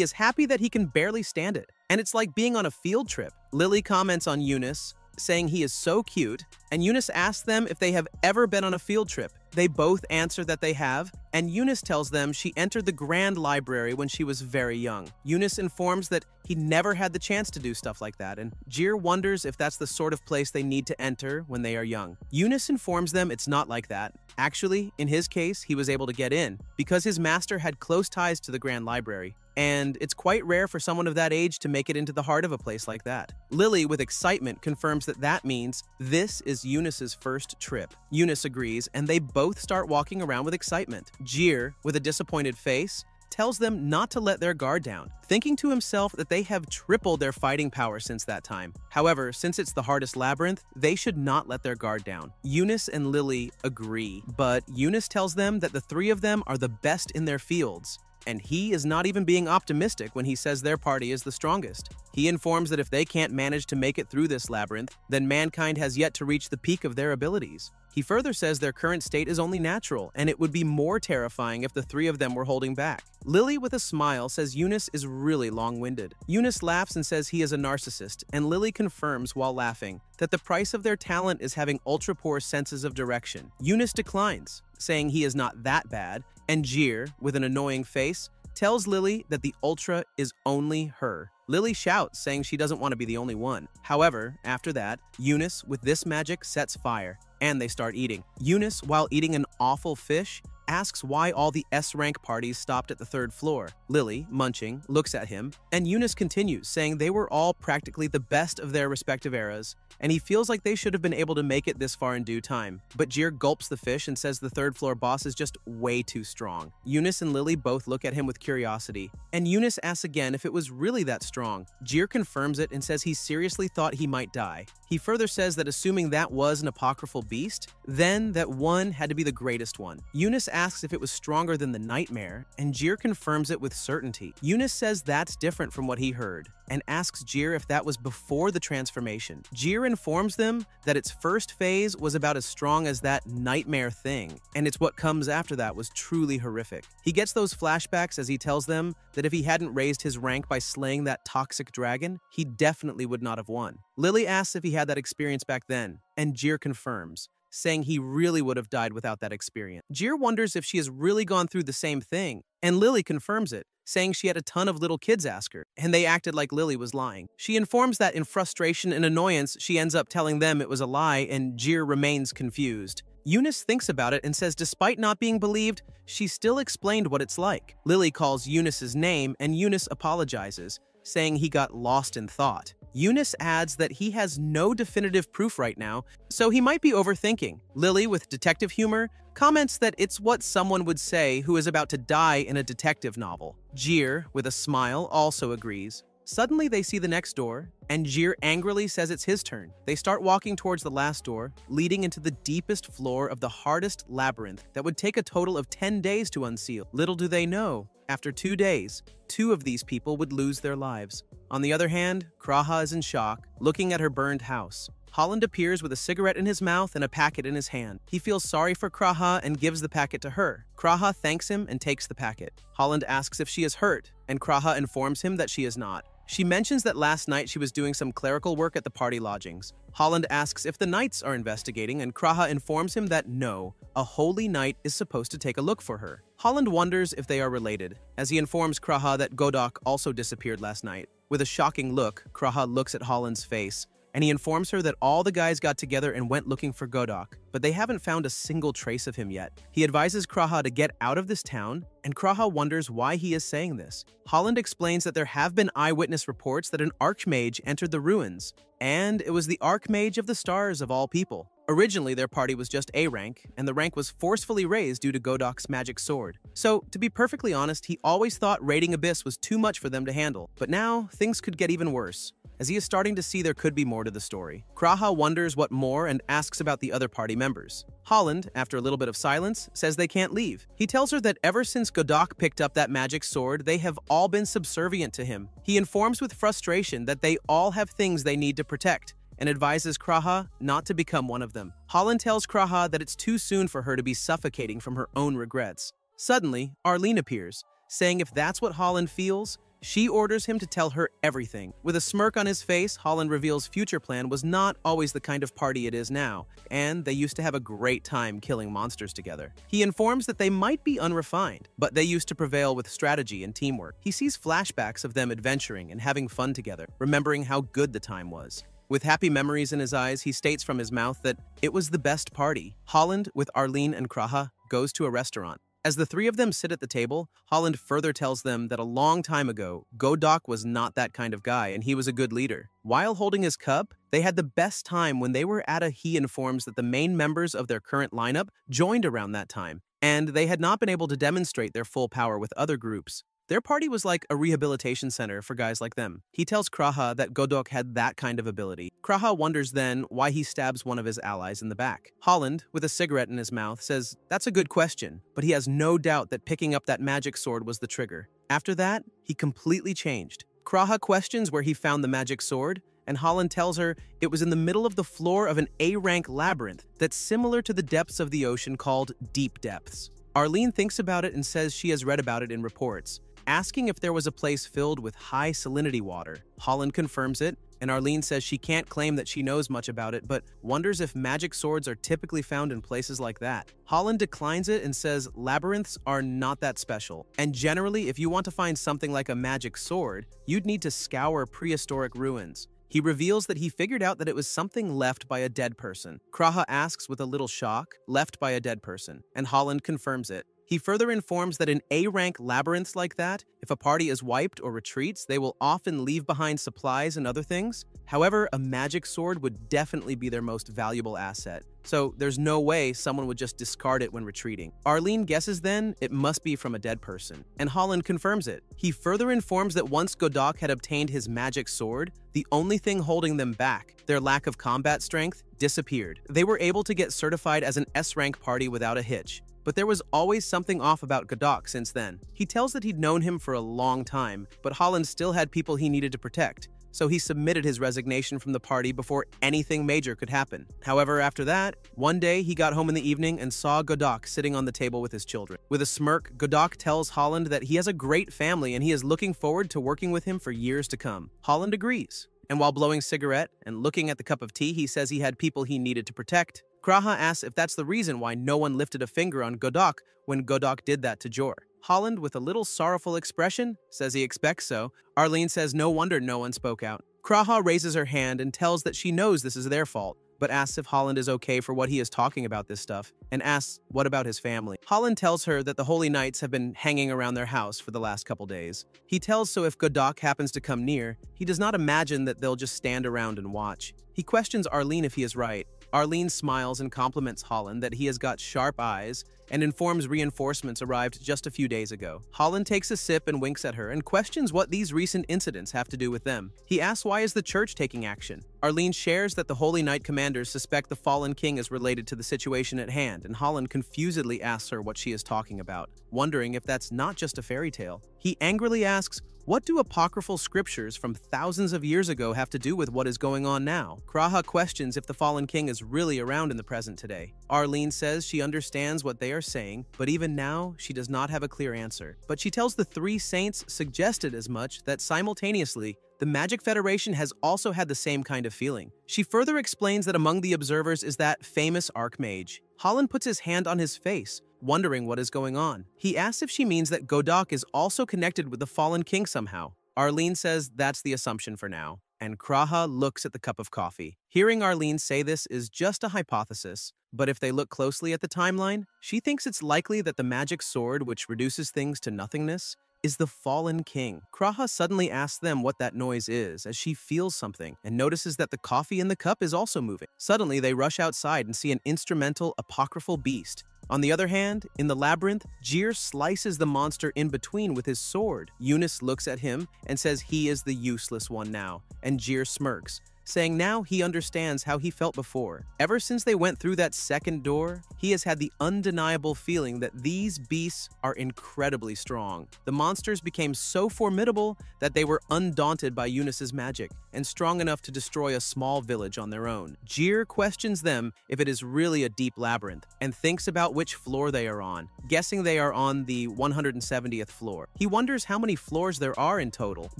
is happy that he can barely stand it, and it's like being on a field trip. Lily comments on Eunice, saying he is so cute, and Eunice asks them if they have ever been on a field trip. They both answer that they have, and Eunice tells them she entered the Grand Library when she was very young. Eunice informs that he never had the chance to do stuff like that, and Jir wonders if that's the sort of place they need to enter when they are young. Eunice informs them it's not like that. Actually, in his case, he was able to get in because his master had close ties to the Grand Library, and it's quite rare for someone of that age to make it into the heart of a place like that. Lily, with excitement, confirms that that means this is Eunice's first trip. Eunice agrees, and they both start walking around with excitement. Jir, with a disappointed face, tells them not to let their guard down, thinking to himself that they have tripled their fighting power since that time. However, since it's the hardest labyrinth, they should not let their guard down. Eunice and Lily agree, but Eunice tells them that the three of them are the best in their fields, and he is not even being optimistic when he says their party is the strongest. He informs that if they can't manage to make it through this labyrinth, then mankind has yet to reach the peak of their abilities. He further says their current state is only natural, and it would be more terrifying if the three of them were holding back. Lily, with a smile, says Eunice is really long-winded. Eunice laughs and says he is a narcissist, and Lily confirms while laughing that the price of their talent is having ultra-poor senses of direction. Eunice declines, saying he is not that bad, and Jir, with an annoying face, tells Lily that the Ultra is only her. Lily shouts, saying she doesn't want to be the only one. However, after that, Eunice, with this magic, sets fire, and they start eating. Eunice, while eating an awful fish, asks why all the S-rank parties stopped at the third floor. Lily, munching, looks at him, and Eunice continues, saying they were all practically the best of their respective eras, and he feels like they should have been able to make it this far in due time. But Jir gulps the fish and says the third floor boss is just way too strong. Eunice and Lily both look at him with curiosity, and Eunice asks again if it was really that strong. Jir confirms it and says he seriously thought he might die. He further says that assuming that was an apocryphal beast, then that one had to be the greatest one. Eunice asks if it was stronger than the nightmare, and Jir confirms it with certainty. Eunice says that's different from what he heard, and asks Jir if that was before the transformation. Jir informs them that its first phase was about as strong as that nightmare thing, and it's what comes after that was truly horrific. He gets those flashbacks as he tells them that if he hadn't raised his rank by slaying that toxic dragon, he definitely would not have won. Lily asks if he had that experience back then, and Jir confirms, saying he really would have died without that experience. Jir wonders if she has really gone through the same thing, and Lily confirms it, saying she had a ton of little kids ask her, and they acted like Lily was lying. She informs that in frustration and annoyance, she ends up telling them it was a lie, and Jir remains confused. Eunice thinks about it and says despite not being believed, she still explained what it's like. Lily calls Eunice's name, and Eunice apologizes, saying he got lost in thought. Eunice adds that he has no definitive proof right now, so he might be overthinking. Lily, with detective humor, comments that it's what someone would say who is about to die in a detective novel. Jir, with a smile, also agrees. Suddenly, they see the next door, and Jir angrily says it's his turn. They start walking towards the last door, leading into the deepest floor of the hardest labyrinth that would take a total of 10 days to unseal. Little do they know, after 2 days, 2 of these people would lose their lives. On the other hand, Kraha is in shock, looking at her burned house. Holland appears with a cigarette in his mouth and a packet in his hand. He feels sorry for Kraha and gives the packet to her. Kraha thanks him and takes the packet. Holland asks if she is hurt, and Kraha informs him that she is not. She mentions that last night she was doing some clerical work at the party lodgings. Holland asks if the knights are investigating, and Kraha informs him that no, a holy knight is supposed to take a look for her. Holland wonders if they are related, as he informs Kraha that Godok also disappeared last night. With a shocking look, Kraha looks at Holland's face, and he informs her that all the guys got together and went looking for Godok, but they haven't found a single trace of him yet. He advises Kraha to get out of this town, and Kraha wonders why he is saying this. Holland explains that there have been eyewitness reports that an archmage entered the ruins, and it was the archmage of the stars of all people. Originally, their party was just A rank, and the rank was forcefully raised due to Godok's magic sword. So, to be perfectly honest, he always thought raiding Abyss was too much for them to handle, but now things could get even worse, as he is starting to see there could be more to the story. Kraha wonders what more and asks about the other party members. Holland, after a little bit of silence, says they can't leave. He tells her that ever since Godok picked up that magic sword, they have all been subservient to him. He informs with frustration that they all have things they need to protect, and advises Kraha not to become one of them. Holland tells Kraha that it's too soon for her to be suffocating from her own regrets. Suddenly, Arlene appears, saying if that's what Holland feels, she orders him to tell her everything. With a smirk on his face, Holland reveals future plan was not always the kind of party it is now, and they used to have a great time killing monsters together. He informs that they might be unrefined, but they used to prevail with strategy and teamwork. He sees flashbacks of them adventuring and having fun together, remembering how good the time was. With happy memories in his eyes, he states from his mouth that it was the best party. Holland, with Arlene and Kraha, goes to a restaurant. As the 3 of them sit at the table, Holland further tells them that a long time ago, Godok was not that kind of guy and he was a good leader. While holding his cup, they had the best time when they were at he informs that the main members of their current lineup joined around that time, and they had not been able to demonstrate their full power with other groups. Their party was like a rehabilitation center for guys like them. He tells Kraha that Godok had that kind of ability. Kraha wonders then why he stabs one of his allies in the back. Holland, with a cigarette in his mouth, says that's a good question, but he has no doubt that picking up that magic sword was the trigger. After that, he completely changed. Kraha questions where he found the magic sword, and Holland tells her it was in the middle of the floor of an A-rank labyrinth that's similar to the depths of the ocean called Deep Depths. Arlene thinks about it and says she has read about it in reports, asking if there was a place filled with high salinity water. Holland confirms it, and Arlene says she can't claim that she knows much about it, but wonders if magic swords are typically found in places like that. Holland declines it and says labyrinths are not that special, and generally, if you want to find something like a magic sword, you'd need to scour prehistoric ruins. He reveals that he figured out that it was something left by a dead person. Kraha asks with a little shock, left by a dead person, and Holland confirms it. He further informs that in A-rank labyrinths like that, if a party is wiped or retreats, they will often leave behind supplies and other things. However, a magic sword would definitely be their most valuable asset, so there's no way someone would just discard it when retreating. Arlene guesses then it must be from a dead person, and Holland confirms it. He further informs that once Godok had obtained his magic sword, the only thing holding them back, their lack of combat strength, disappeared. They were able to get certified as an S-rank party without a hitch. but there was always something off about Godok since then. He tells that he'd known him for a long time, but Holland still had people he needed to protect, so he submitted his resignation from the party before anything major could happen. However, after that, one day he got home in the evening and saw Godok sitting on the table with his children. With a smirk, Godok tells Holland that he has a great family and he is looking forward to working with him for years to come. Holland agrees, and while blowing a cigarette and looking at the cup of tea, he says he had people he needed to protect. Kraha asks if that's the reason why no one lifted a finger on Godok when Godok did that to Jor. Holland, with a little sorrowful expression, says he expects so. Arlene says no wonder no one spoke out. Kraha raises her hand and tells that she knows this is their fault, but asks if Holland is okay for what he is talking about this stuff, and asks what about his family. Holland tells her that the Holy Knights have been hanging around their house for the last couple days. He tells so if Godok happens to come near, he does not imagine that they'll just stand around and watch. He questions Arlene if he is right. Arlene smiles and compliments Holland that he has got sharp eyes and informs reinforcements arrived just a few days ago. Holland takes a sip and winks at her and questions what these recent incidents have to do with them. He asks why is the church taking action. Arlene shares that the Holy Knight commanders suspect the fallen king is related to the situation at hand, and Holland confusedly asks her what she is talking about, wondering if that's not just a fairy tale. He angrily asks, what do apocryphal scriptures from thousands of years ago have to do with what is going on now? Kraha questions if the fallen king is really around in the present today. Arlene says she understands what they are saying, but even now, she does not have a clear answer. But she tells the three saints suggested as much that simultaneously, the Magic Federation has also had the same kind of feeling. She further explains that among the observers is that famous Archmage. Holland puts his hand on his face, wondering what is going on. He asks if she means that Godok is also connected with the fallen king somehow. Arlene says that's the assumption for now, and Kraha looks at the cup of coffee. Hearing Arlene say this is just a hypothesis, but if they look closely at the timeline, she thinks it's likely that the magic sword, which reduces things to nothingness, is the fallen king. Kraha suddenly asks them what that noise is as she feels something and notices that the coffee in the cup is also moving. Suddenly, they rush outside and see an instrumental apocryphal beast. On the other hand, in the labyrinth, Jir slices the monster in between with his sword. Eunice looks at him and says he is the useless one now, and Jir smirks, saying now he understands how he felt before. Ever since they went through that second door, he has had the undeniable feeling that these beasts are incredibly strong. The monsters became so formidable that they were undaunted by Eunice's magic and strong enough to destroy a small village on their own. Jir questions them if it is really a deep labyrinth and thinks about which floor they are on, guessing they are on the 170th floor. He wonders how many floors there are in total,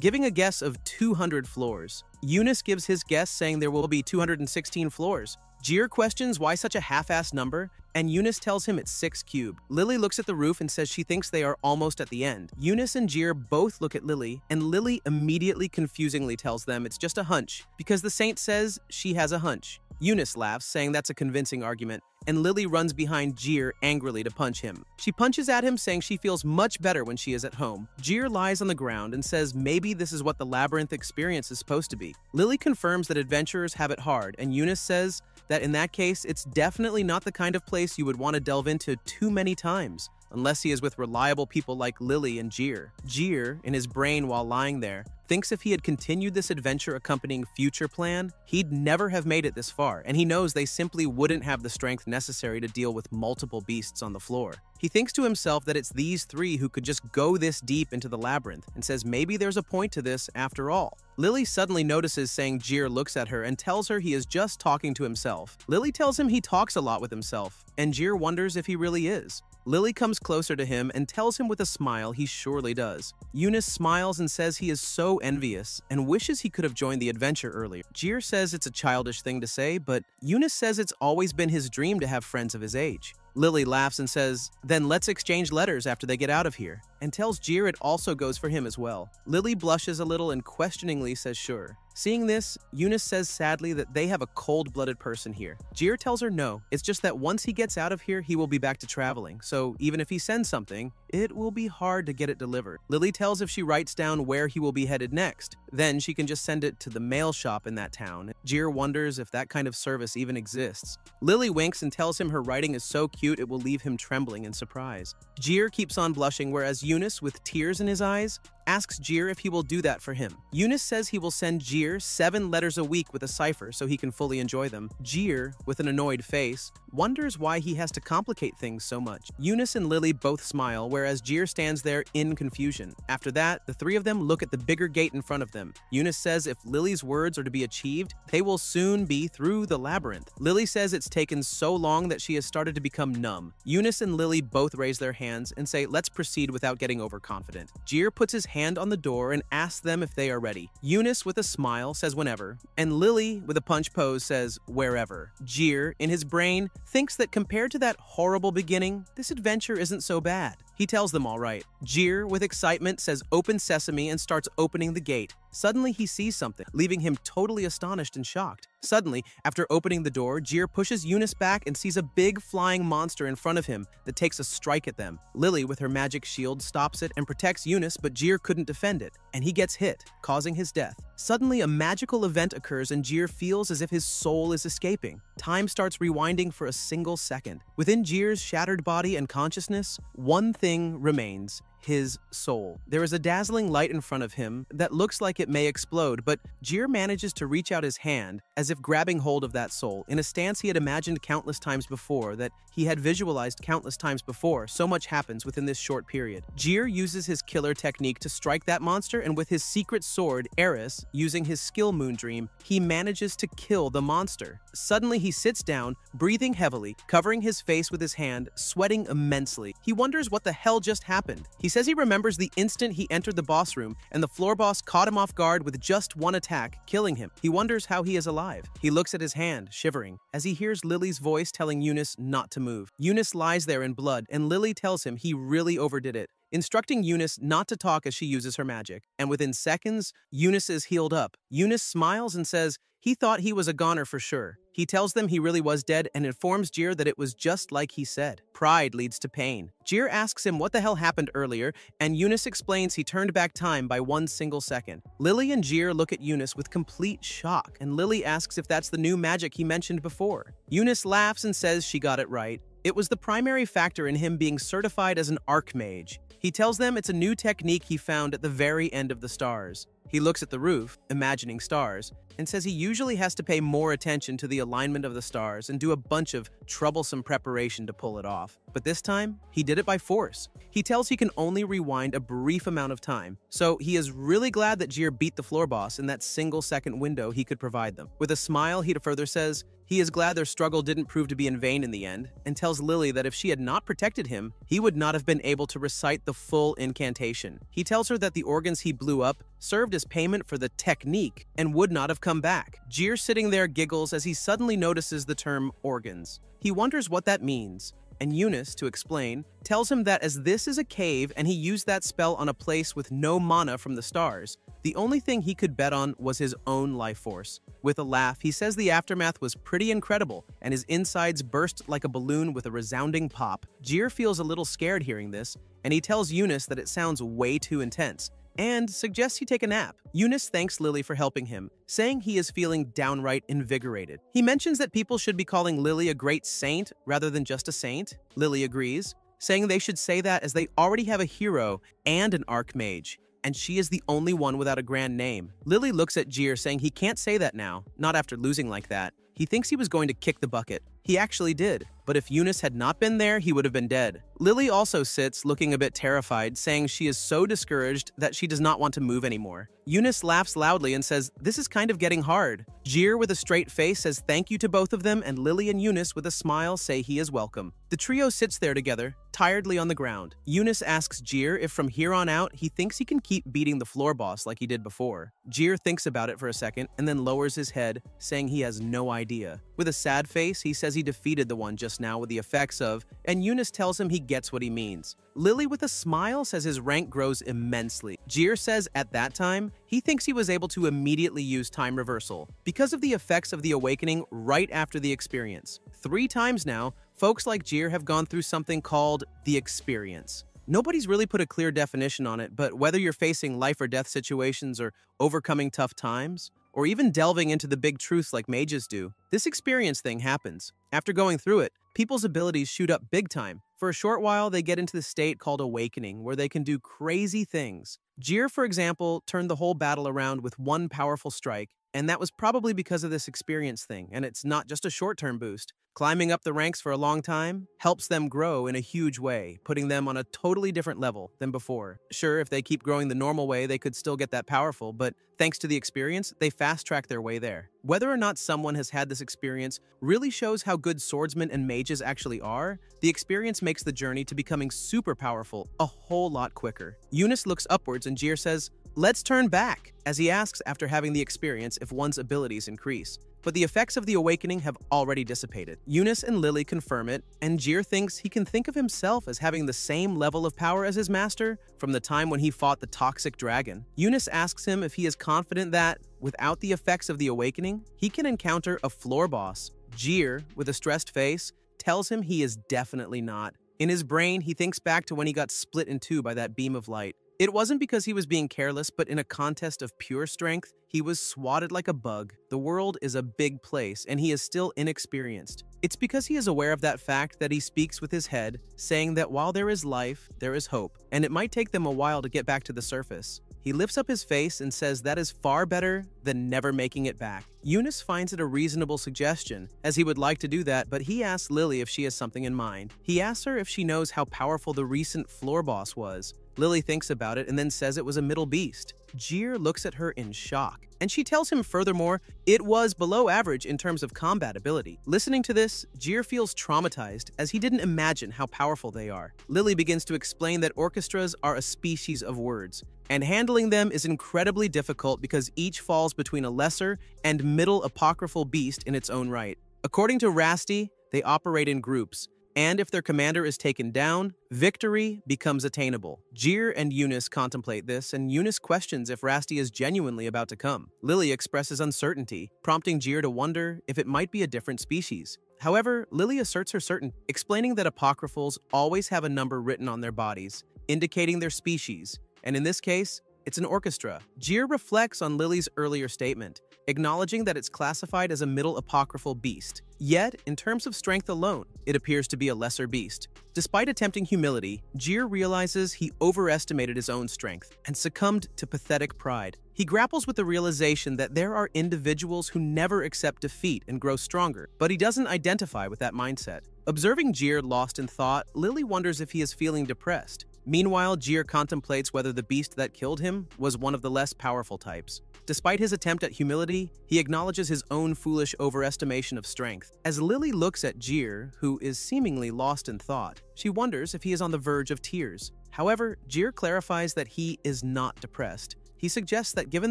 giving a guess of 200 floors. Eunice gives his guess, saying there will be 216 floors. Jir questions why such a half-assed number, and Eunice tells him it's 6 cubed. Lily looks at the roof and says she thinks they are almost at the end. Eunice and Jir both look at Lily, and Lily immediately confusingly tells them it's just a hunch, because the saint says she has a hunch. Eunice laughs, saying that's a convincing argument, and Lily runs behind Jir angrily to punch him. She punches at him, saying she feels much better when she is at home. Jir lies on the ground and says maybe this is what the labyrinth experience is supposed to be. Lily confirms that adventurers have it hard, and Eunice says that in that case, it's definitely not the kind of place you would want to delve into too many times, unless he is with reliable people like Lily and Jir. Jir, in his brain while lying there, thinks if he had continued this adventure accompanying future plan, he'd never have made it this far, and he knows they simply wouldn't have the strength necessary to deal with multiple beasts on the floor. He thinks to himself that it's these three who could just go this deep into the labyrinth, and says maybe there's a point to this after all. Lily suddenly notices, saying Jir looks at her and tells her he is just talking to himself. Lily tells him he talks a lot with himself, and Jir wonders if he really is. Lily comes closer to him and tells him with a smile he surely does. Eunice smiles and says he is so envious and wishes he could have joined the adventure earlier. Jir says it's a childish thing to say, but Eunice says it's always been his dream to have friends of his age. Lily laughs and says, then let's exchange letters after they get out of here, and tells Jir it also goes for him as well. Lily blushes a little and questioningly says sure. Seeing this, Eunice says sadly that they have a cold-blooded person here. Jir tells her no, it's just that once he gets out of here, he will be back to traveling, so even if he sends something, it will be hard to get it delivered. Lily tells if she writes down where he will be headed next, then she can just send it to the mail shop in that town. Jir wonders if that kind of service even exists. Lily winks and tells him her writing is so cute it will leave him trembling in surprise. Jir keeps on blushing, whereas Eunice, with tears in his eyes, asks Jir if he will do that for him. Eunice says he will send Jir 7 letters a week with a cipher so he can fully enjoy them. Jir, with an annoyed face, wonders why he has to complicate things so much. Eunice and Lily both smile, whereas Jir stands there in confusion. After that, the three of them look at the bigger gate in front of them. Eunice says if Lily's words are to be achieved, they will soon be through the labyrinth. Lily says it's taken so long that she has started to become numb. Eunice and Lily both raise their hands and say, let's proceed without getting overconfident. Jir puts his hand on the door and asks them if they are ready. Eunice, with a smile, says whenever, and Lily, with a punch pose, says wherever. Jir, in his brain, thinks that compared to that horrible beginning, this adventure isn't so bad. He tells them all right. Jir, with excitement, says open sesame and starts opening the gate. Suddenly, he sees something, leaving him totally astonished and shocked. Suddenly, after opening the door, Jir pushes Eunice back and sees a big flying monster in front of him that takes a strike at them. Lily, with her magic shield, stops it and protects Eunice, but Jir couldn't defend it, and he gets hit, causing his death. Suddenly, a magical event occurs and Jir feels as if his soul is escaping. Time starts rewinding for a single second. Within Jir's shattered body and consciousness, one thing remains: his soul. There is a dazzling light in front of him that looks like it may explode, but Jir manages to reach out his hand as if grabbing hold of that soul, in a stance he had imagined countless times before, that he had visualized countless times before. So much happens within this short period. Jir uses his killer technique to strike that monster, and with his secret sword, Eris, using his skill Moondream, he manages to kill the monster. Suddenly he sits down, breathing heavily, covering his face with his hand, sweating immensely. He wonders what the hell just happened. He says he remembers the instant he entered the boss room and the floor boss caught him off guard with just one attack, killing him. He wonders how he is alive. He looks at his hand, shivering, as he hears Lily's voice telling Eunice not to move. Eunice lies there in blood, and Lily tells him he really overdid it, instructing Eunice not to talk as she uses her magic. And within seconds, Eunice is healed up. Eunice smiles and says he thought he was a goner for sure. He tells them he really was dead and informs Jir that it was just like he said. Pride leads to pain. Jir asks him what the hell happened earlier, and Eunice explains he turned back time by 1 single second. Lily and Jir look at Eunice with complete shock, and Lily asks if that's the new magic he mentioned before. Eunice laughs and says she got it right. It was the primary factor in him being certified as an archmage. He tells them it's a new technique he found at the very end of the stars. He looks at the roof, imagining stars, and says he usually has to pay more attention to the alignment of the stars and do a bunch of troublesome preparation to pull it off. But this time, he did it by force. He tells he can only rewind a brief amount of time, so he is really glad that Jir beat the floor boss in that single-second window he could provide them. With a smile, he further says he is glad their struggle didn't prove to be in vain in the end, and tells Lily that if she had not protected him, he would not have been able to recite the full incantation. He tells her that the organs he blew up served as payment for the technique and would not have come back. Jir, sitting there, giggles as he suddenly notices the term organs. He wonders what that means, and Eunice, to explain, tells him that as this is a cave and he used that spell on a place with no mana from the stars, the only thing he could bet on was his own life force. With a laugh, he says the aftermath was pretty incredible, and his insides burst like a balloon with a resounding pop. Jir feels a little scared hearing this, and he tells Eunice that it sounds way too intense, and suggests he take a nap. Eunice thanks Lily for helping him, saying he is feeling downright invigorated. He mentions that people should be calling Lily a great saint rather than just a saint. Lily agrees, saying they should say that as they already have a hero and an archmage, and she is the only one without a grand name. Lily looks at Jir, saying he can't say that now, not after losing like that. He thinks he was going to kick the bucket. He actually did, but if Eunice had not been there, he would have been dead. Lily also sits, looking a bit terrified, saying she is so discouraged that she does not want to move anymore. Eunice laughs loudly and says, "This is kind of getting hard." Jir, with a straight face, says thank you to both of them, and Lily and Eunice, with a smile, say he is welcome. The trio sits there together, tiredly on the ground. Eunice asks Jir if from here on out he thinks he can keep beating the floor boss like he did before. Jir thinks about it for a second and then lowers his head, saying he has no idea. With a sad face, he says he defeated the one just now with the effects of, and Eunice tells him he gets what he means. Lily, with a smile, says his rank grows immensely. Jir says at that time, he thinks he was able to immediately use time reversal because of the effects of the awakening right after the experience. 3 times now, folks like Jir have gone through something called the experience. Nobody's really put a clear definition on it, but whether you're facing life or death situations or overcoming tough times, or even delving into the big truths like mages do, this experience thing happens. After going through it, people's abilities shoot up big time. For a short while, they get into the state called awakening, where they can do crazy things. Jir, for example, turned the whole battle around with one powerful strike, and that was probably because of this experience thing, and it's not just a short-term boost. Climbing up the ranks for a long time helps them grow in a huge way, putting them on a totally different level than before. Sure, if they keep growing the normal way, they could still get that powerful, but thanks to the experience, they fast-track their way there. Whether or not someone has had this experience really shows how good swordsmen and mages actually are. The experience makes the journey to becoming super powerful a whole lot quicker. Eunice looks upwards and Jir says, "Let's turn back," as he asks after having the experience if one's abilities increase. But the effects of the awakening have already dissipated. Eunice and Lily confirm it, and Jir thinks he can think of himself as having the same level of power as his master from the time when he fought the toxic dragon. Eunice asks him if he is confident that, without the effects of the awakening, he can encounter a floor boss. Jir, with a stressed face, tells him he is definitely not. In his brain, he thinks back to when he got split in two by that beam of light. It wasn't because he was being careless, but in a contest of pure strength, he was swatted like a bug. The world is a big place, and he is still inexperienced. It's because he is aware of that fact that he speaks with his head, saying that while there is life, there is hope, and it might take them a while to get back to the surface. He lifts up his face and says that is far better than never making it back. Eunice finds it a reasonable suggestion, as he would like to do that, but he asks Lily if she has something in mind. He asks her if she knows how powerful the recent floor boss was. Lily thinks about it and then says it was a middle beast. Jir looks at her in shock, and she tells him furthermore, it was below average in terms of combat ability. Listening to this, Jir feels traumatized as he didn't imagine how powerful they are. Lily begins to explain that orchestras are a species of words, and handling them is incredibly difficult because each falls between a lesser and middle apocryphal beast in its own right. According to Rasti, they operate in groups, and if their commander is taken down, victory becomes attainable. Jir and Eunice contemplate this, and Eunice questions if Rasti is genuinely about to come. Lily expresses uncertainty, prompting Jir to wonder if it might be a different species. However, Lily asserts her certainty, explaining that apocryphals always have a number written on their bodies, indicating their species, and in this case, it's an orchestra. Jir reflects on Lily's earlier statement, acknowledging that it's classified as a middle apocryphal beast. Yet, in terms of strength alone, it appears to be a lesser beast. Despite attempting humility, Jir realizes he overestimated his own strength and succumbed to pathetic pride. He grapples with the realization that there are individuals who never accept defeat and grow stronger, but he doesn't identify with that mindset. Observing Jir lost in thought, Lily wonders if he is feeling depressed. Meanwhile, Jir contemplates whether the beast that killed him was one of the less powerful types. Despite his attempt at humility, he acknowledges his own foolish overestimation of strength. As Lily looks at Jir, who is seemingly lost in thought, she wonders if he is on the verge of tears. However, Jir clarifies that he is not depressed. He suggests that given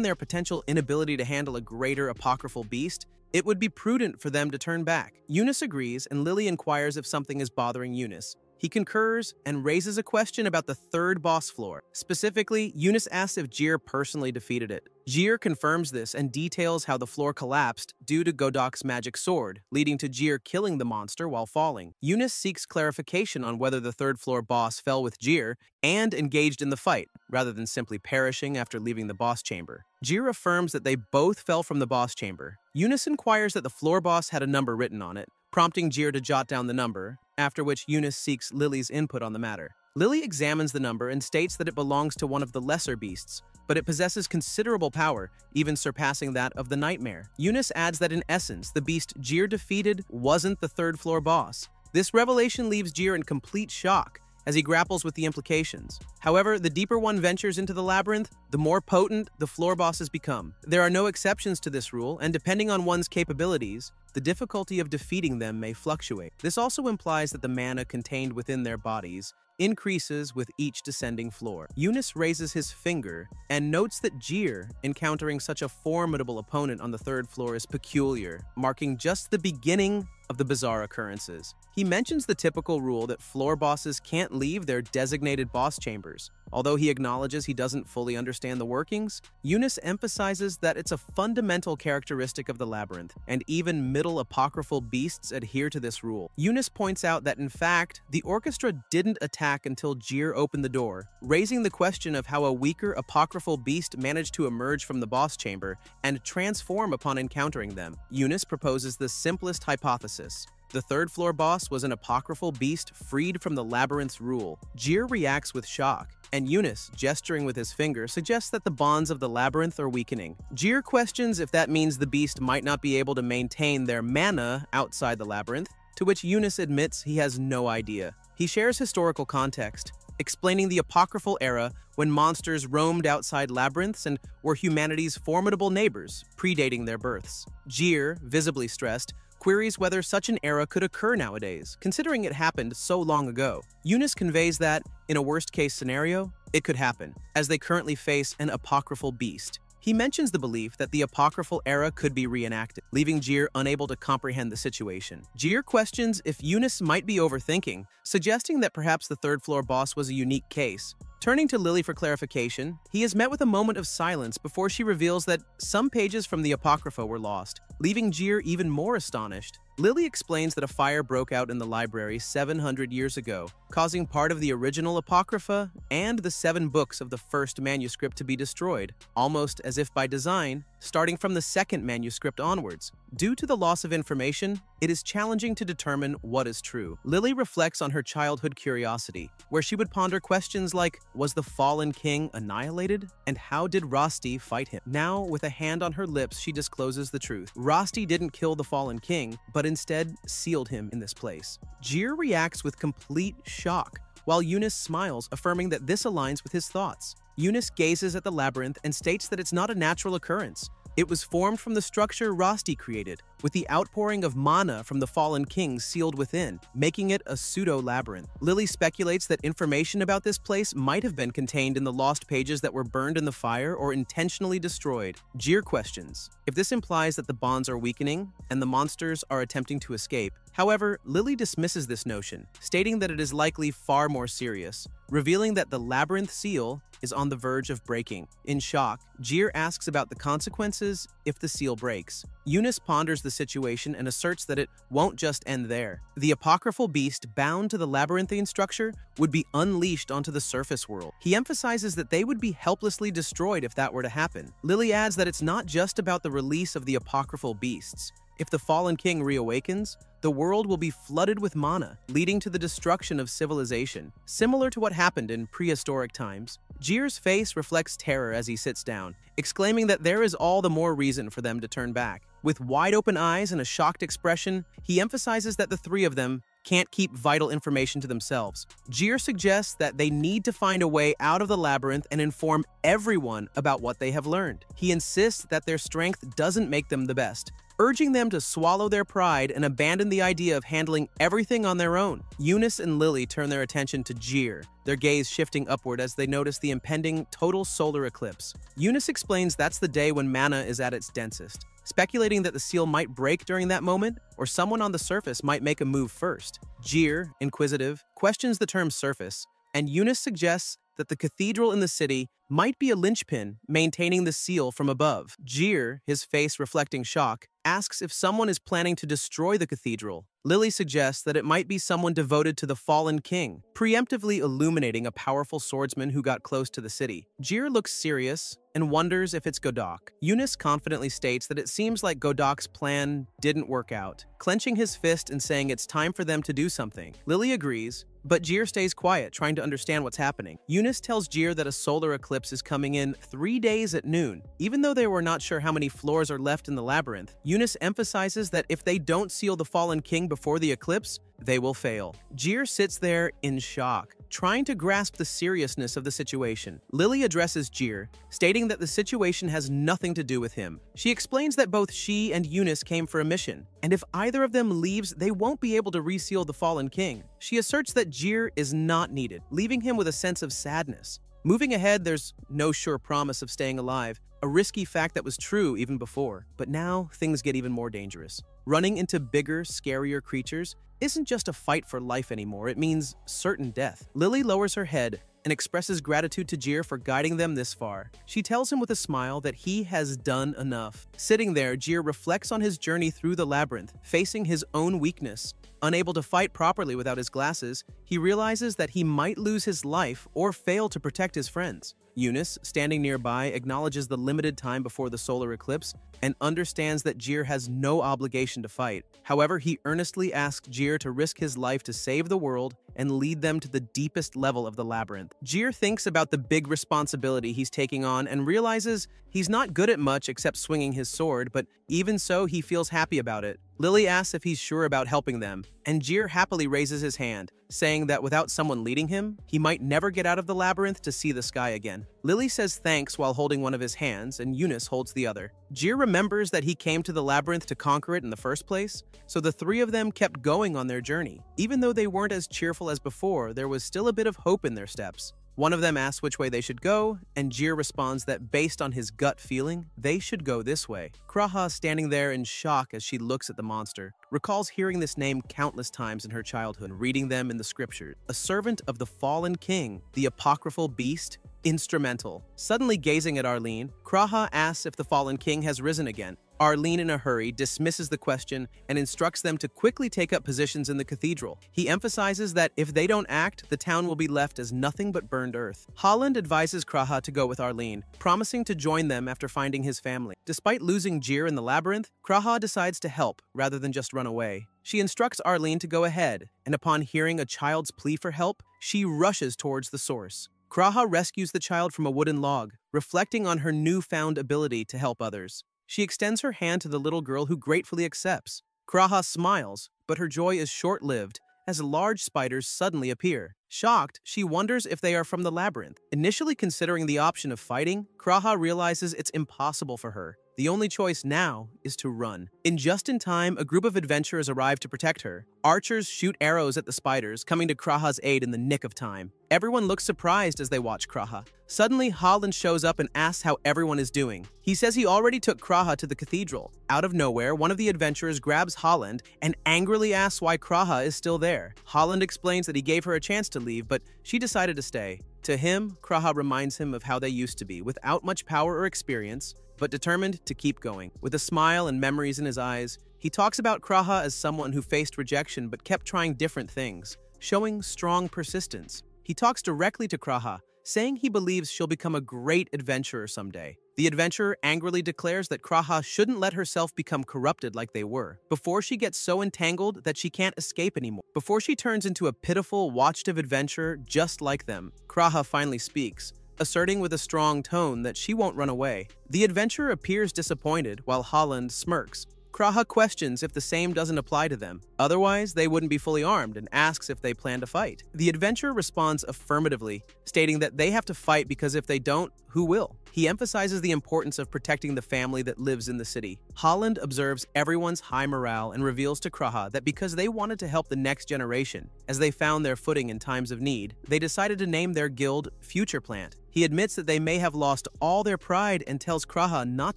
their potential inability to handle a greater apocryphal beast, it would be prudent for them to turn back. Eunice agrees, and Lily inquires if something is bothering Eunice. He concurs and raises a question about the third boss floor. Specifically, Eunice asks if Jir personally defeated it. Jir confirms this and details how the floor collapsed due to Godok's magic sword, leading to Jir killing the monster while falling. Eunice seeks clarification on whether the third floor boss fell with Jir and engaged in the fight, rather than simply perishing after leaving the boss chamber. Jir affirms that they both fell from the boss chamber. Eunice inquires that the floor boss had a number written on it, prompting Jir to jot down the number, after which Eunice seeks Lily's input on the matter. Lily examines the number and states that it belongs to one of the lesser beasts, but it possesses considerable power, even surpassing that of the Nightmare. Eunice adds that in essence, the beast Jir defeated wasn't the third floor boss. This revelation leaves Jir in complete shock as he grapples with the implications. However, the deeper one ventures into the labyrinth, the more potent the floor bosses become. There are no exceptions to this rule, and depending on one's capabilities, the difficulty of defeating them may fluctuate. This also implies that the mana contained within their bodies increases with each descending floor. Eunice raises his finger and notes that Jir encountering such a formidable opponent on the third floor is peculiar, marking just the beginning of the bizarre occurrences. He mentions the typical rule that floor bosses can't leave their designated boss chambers. Although he acknowledges he doesn't fully understand the workings, Eunice emphasizes that it's a fundamental characteristic of the labyrinth, and even middle apocryphal beasts adhere to this rule. Eunice points out that in fact, the orchestra didn't attack until Jir opened the door, raising the question of how a weaker apocryphal beast managed to emerge from the boss chamber and transform upon encountering them. Eunice proposes the simplest hypothesis. The third floor boss was an apocryphal beast freed from the labyrinth's rule. Jir reacts with shock, and Eunice, gesturing with his finger, suggests that the bonds of the labyrinth are weakening. Jir questions if that means the beast might not be able to maintain their mana outside the labyrinth, to which Eunice admits he has no idea. He shares historical context, explaining the apocryphal era when monsters roamed outside labyrinths and were humanity's formidable neighbors, predating their births. Jir, visibly stressed, queries whether such an era could occur nowadays, considering it happened so long ago. Eunice conveys that, in a worst-case scenario, it could happen, as they currently face an apocryphal beast. He mentions the belief that the apocryphal era could be reenacted, leaving Jir unable to comprehend the situation. Jir questions if Eunice might be overthinking, suggesting that perhaps the third floor boss was a unique case. Turning to Lily for clarification, he is met with a moment of silence before she reveals that some pages from the Apocrypha were lost, leaving Jir even more astonished. Lily explains that a fire broke out in the library 700 years ago, causing part of the original Apocrypha and the 7 books of the first manuscript to be destroyed, almost as if by design, starting from the second manuscript onwards. Due to the loss of information, it is challenging to determine what is true. Lily reflects on her childhood curiosity, where she would ponder questions like, was the fallen king annihilated? And how did Rosti fight him? Now, with a hand on her lips, she discloses the truth. Rosti didn't kill the fallen king, but instead sealed him in this place. Jir reacts with complete shock, while Eunice smiles, affirming that this aligns with his thoughts. Eunice gazes at the labyrinth and states that it's not a natural occurrence. It was formed from the structure Rosti created, with the outpouring of mana from the fallen king sealed within, making it a pseudo-labyrinth. Lily speculates that information about this place might have been contained in the lost pages that were burned in the fire or intentionally destroyed. Jir questions if this implies that the bonds are weakening and the monsters are attempting to escape. However, Lily dismisses this notion, stating that it is likely far more serious, revealing that the labyrinth seal is on the verge of breaking. In shock, Jir asks about the consequences if the seal breaks. Eunice ponders the situation and asserts that it won't just end there. The apocryphal beast bound to the labyrinthine structure would be unleashed onto the surface world. He emphasizes that they would be helplessly destroyed if that were to happen. Lily adds that it's not just about the release of the apocryphal beasts. If the fallen king reawakens, the world will be flooded with mana, leading to the destruction of civilization, similar to what happened in prehistoric times. Jir's face reflects terror as he sits down, exclaiming that there is all the more reason for them to turn back. With wide-open eyes and a shocked expression, he emphasizes that the three of them can't keep vital information to themselves. Jir suggests that they need to find a way out of the labyrinth and inform everyone about what they have learned. He insists that their strength doesn't make them the best, urging them to swallow their pride and abandon the idea of handling everything on their own. Eunice and Lily turn their attention to Jir, their gaze shifting upward as they notice the impending total solar eclipse. Eunice explains that's the day when mana is at its densest, speculating that the seal might break during that moment, or someone on the surface might make a move first. Jir, inquisitive, questions the term surface, and Eunice suggests that the cathedral in the city might be a linchpin maintaining the seal from above. Jir, his face reflecting shock, asks if someone is planning to destroy the cathedral. Lily suggests that it might be someone devoted to the fallen king, preemptively illuminating a powerful swordsman who got close to the city. Jir looks serious and wonders if it's Godok. Eunice confidently states that it seems like Godok's plan didn't work out, clenching his fist and saying it's time for them to do something. Lily agrees, but Jir stays quiet, trying to understand what's happening. Eunice tells Jir that a solar eclipse is coming in 3 days at noon. Even though they were not sure how many floors are left in the labyrinth, Eunice emphasizes that if they don't seal the fallen king before the eclipse, they will fail. Jir sits there in shock, trying to grasp the seriousness of the situation. Lily addresses Jir, stating that the situation has nothing to do with him. She explains that both she and Eunice came for a mission, and if either of them leaves, they won't be able to reseal the fallen king. She asserts that Jir is not needed, leaving him with a sense of sadness. Moving ahead, there's no sure promise of staying alive, a risky fact that was true even before, but now things get even more dangerous. Running into bigger, scarier creatures isn't just a fight for life anymore, it means certain death. Lily lowers her head and expresses gratitude to Jir for guiding them this far. She tells him with a smile that he has done enough. Sitting there, Jir reflects on his journey through the labyrinth, facing his own weakness. Unable to fight properly without his glasses, he realizes that he might lose his life or fail to protect his friends. Eunice, standing nearby, acknowledges the limited time before the solar eclipse and understands that Jir has no obligation to fight. However, he earnestly asks Jir to risk his life to save the world and lead them to the deepest level of the labyrinth. Jir thinks about the big responsibility he's taking on and realizes he's not good at much except swinging his sword, but even so, he feels happy about it. Lily asks if he's sure about helping them, and Jir happily raises his hand, saying that without someone leading him, he might never get out of the labyrinth to see the sky again. Lily says thanks while holding one of his hands, and Eunice holds the other. Jir remembers that he came to the labyrinth to conquer it in the first place, so the three of them kept going on their journey. Even though they weren't as cheerful as before, there was still a bit of hope in their steps. One of them asks which way they should go, and Jir responds that based on his gut feeling, they should go this way. Kraha, standing there in shock as she looks at the monster, recalls hearing this name countless times in her childhood and reading them in the scriptures. A servant of the fallen king, the apocryphal beast, instrumental. Suddenly gazing at Arlene, Kraha asks if the fallen king has risen again. Arlene, in a hurry, dismisses the question and instructs them to quickly take up positions in the cathedral. He emphasizes that if they don't act, the town will be left as nothing but burned earth. Holland advises Kraha to go with Arlene, promising to join them after finding his family. Despite losing Jir in the labyrinth, Kraha decides to help rather than just run away. She instructs Arlene to go ahead, and upon hearing a child's plea for help, she rushes towards the source. Kraha rescues the child from a wooden log, reflecting on her newfound ability to help others. She extends her hand to the little girl who gratefully accepts. Kraha smiles, but her joy is short-lived as large spiders suddenly appear. Shocked, she wonders if they are from the labyrinth. Initially considering the option of fighting, Kraha realizes it's impossible for her. The only choice now is to run. Just in time, a group of adventurers arrive to protect her. Archers shoot arrows at the spiders, coming to Kraha's aid in the nick of time. Everyone looks surprised as they watch Kraha. Suddenly, Holland shows up and asks how everyone is doing. He says he already took Kraha to the cathedral. Out of nowhere, one of the adventurers grabs Holland and angrily asks why Kraha is still there. Holland explains that he gave her a chance to leave, but she decided to stay. To him, Kraha reminds him of how they used to be, without much power or experience, but determined to keep going. With a smile and memories in his eyes, he talks about Kraha as someone who faced rejection but kept trying different things, showing strong persistence. He talks directly to Kraha, saying he believes she'll become a great adventurer someday. The adventurer angrily declares that Kraha shouldn't let herself become corrupted like they were, before she gets so entangled that she can't escape anymore. Before she turns into a pitiful, watched-of adventurer just like them, Kraha finally speaks, asserting with a strong tone that she won't run away. The adventurer appears disappointed, while Holland smirks. Kraha questions if the same doesn't apply to them. Otherwise, they wouldn't be fully armed, and asks if they plan to fight. The adventurer responds affirmatively, stating that they have to fight because if they don't, who will? He emphasizes the importance of protecting the family that lives in the city. Holland observes everyone's high morale and reveals to Kraha that because they wanted to help the next generation, as they found their footing in times of need, they decided to name their guild Future Plant. He admits that they may have lost all their pride and tells Kraha not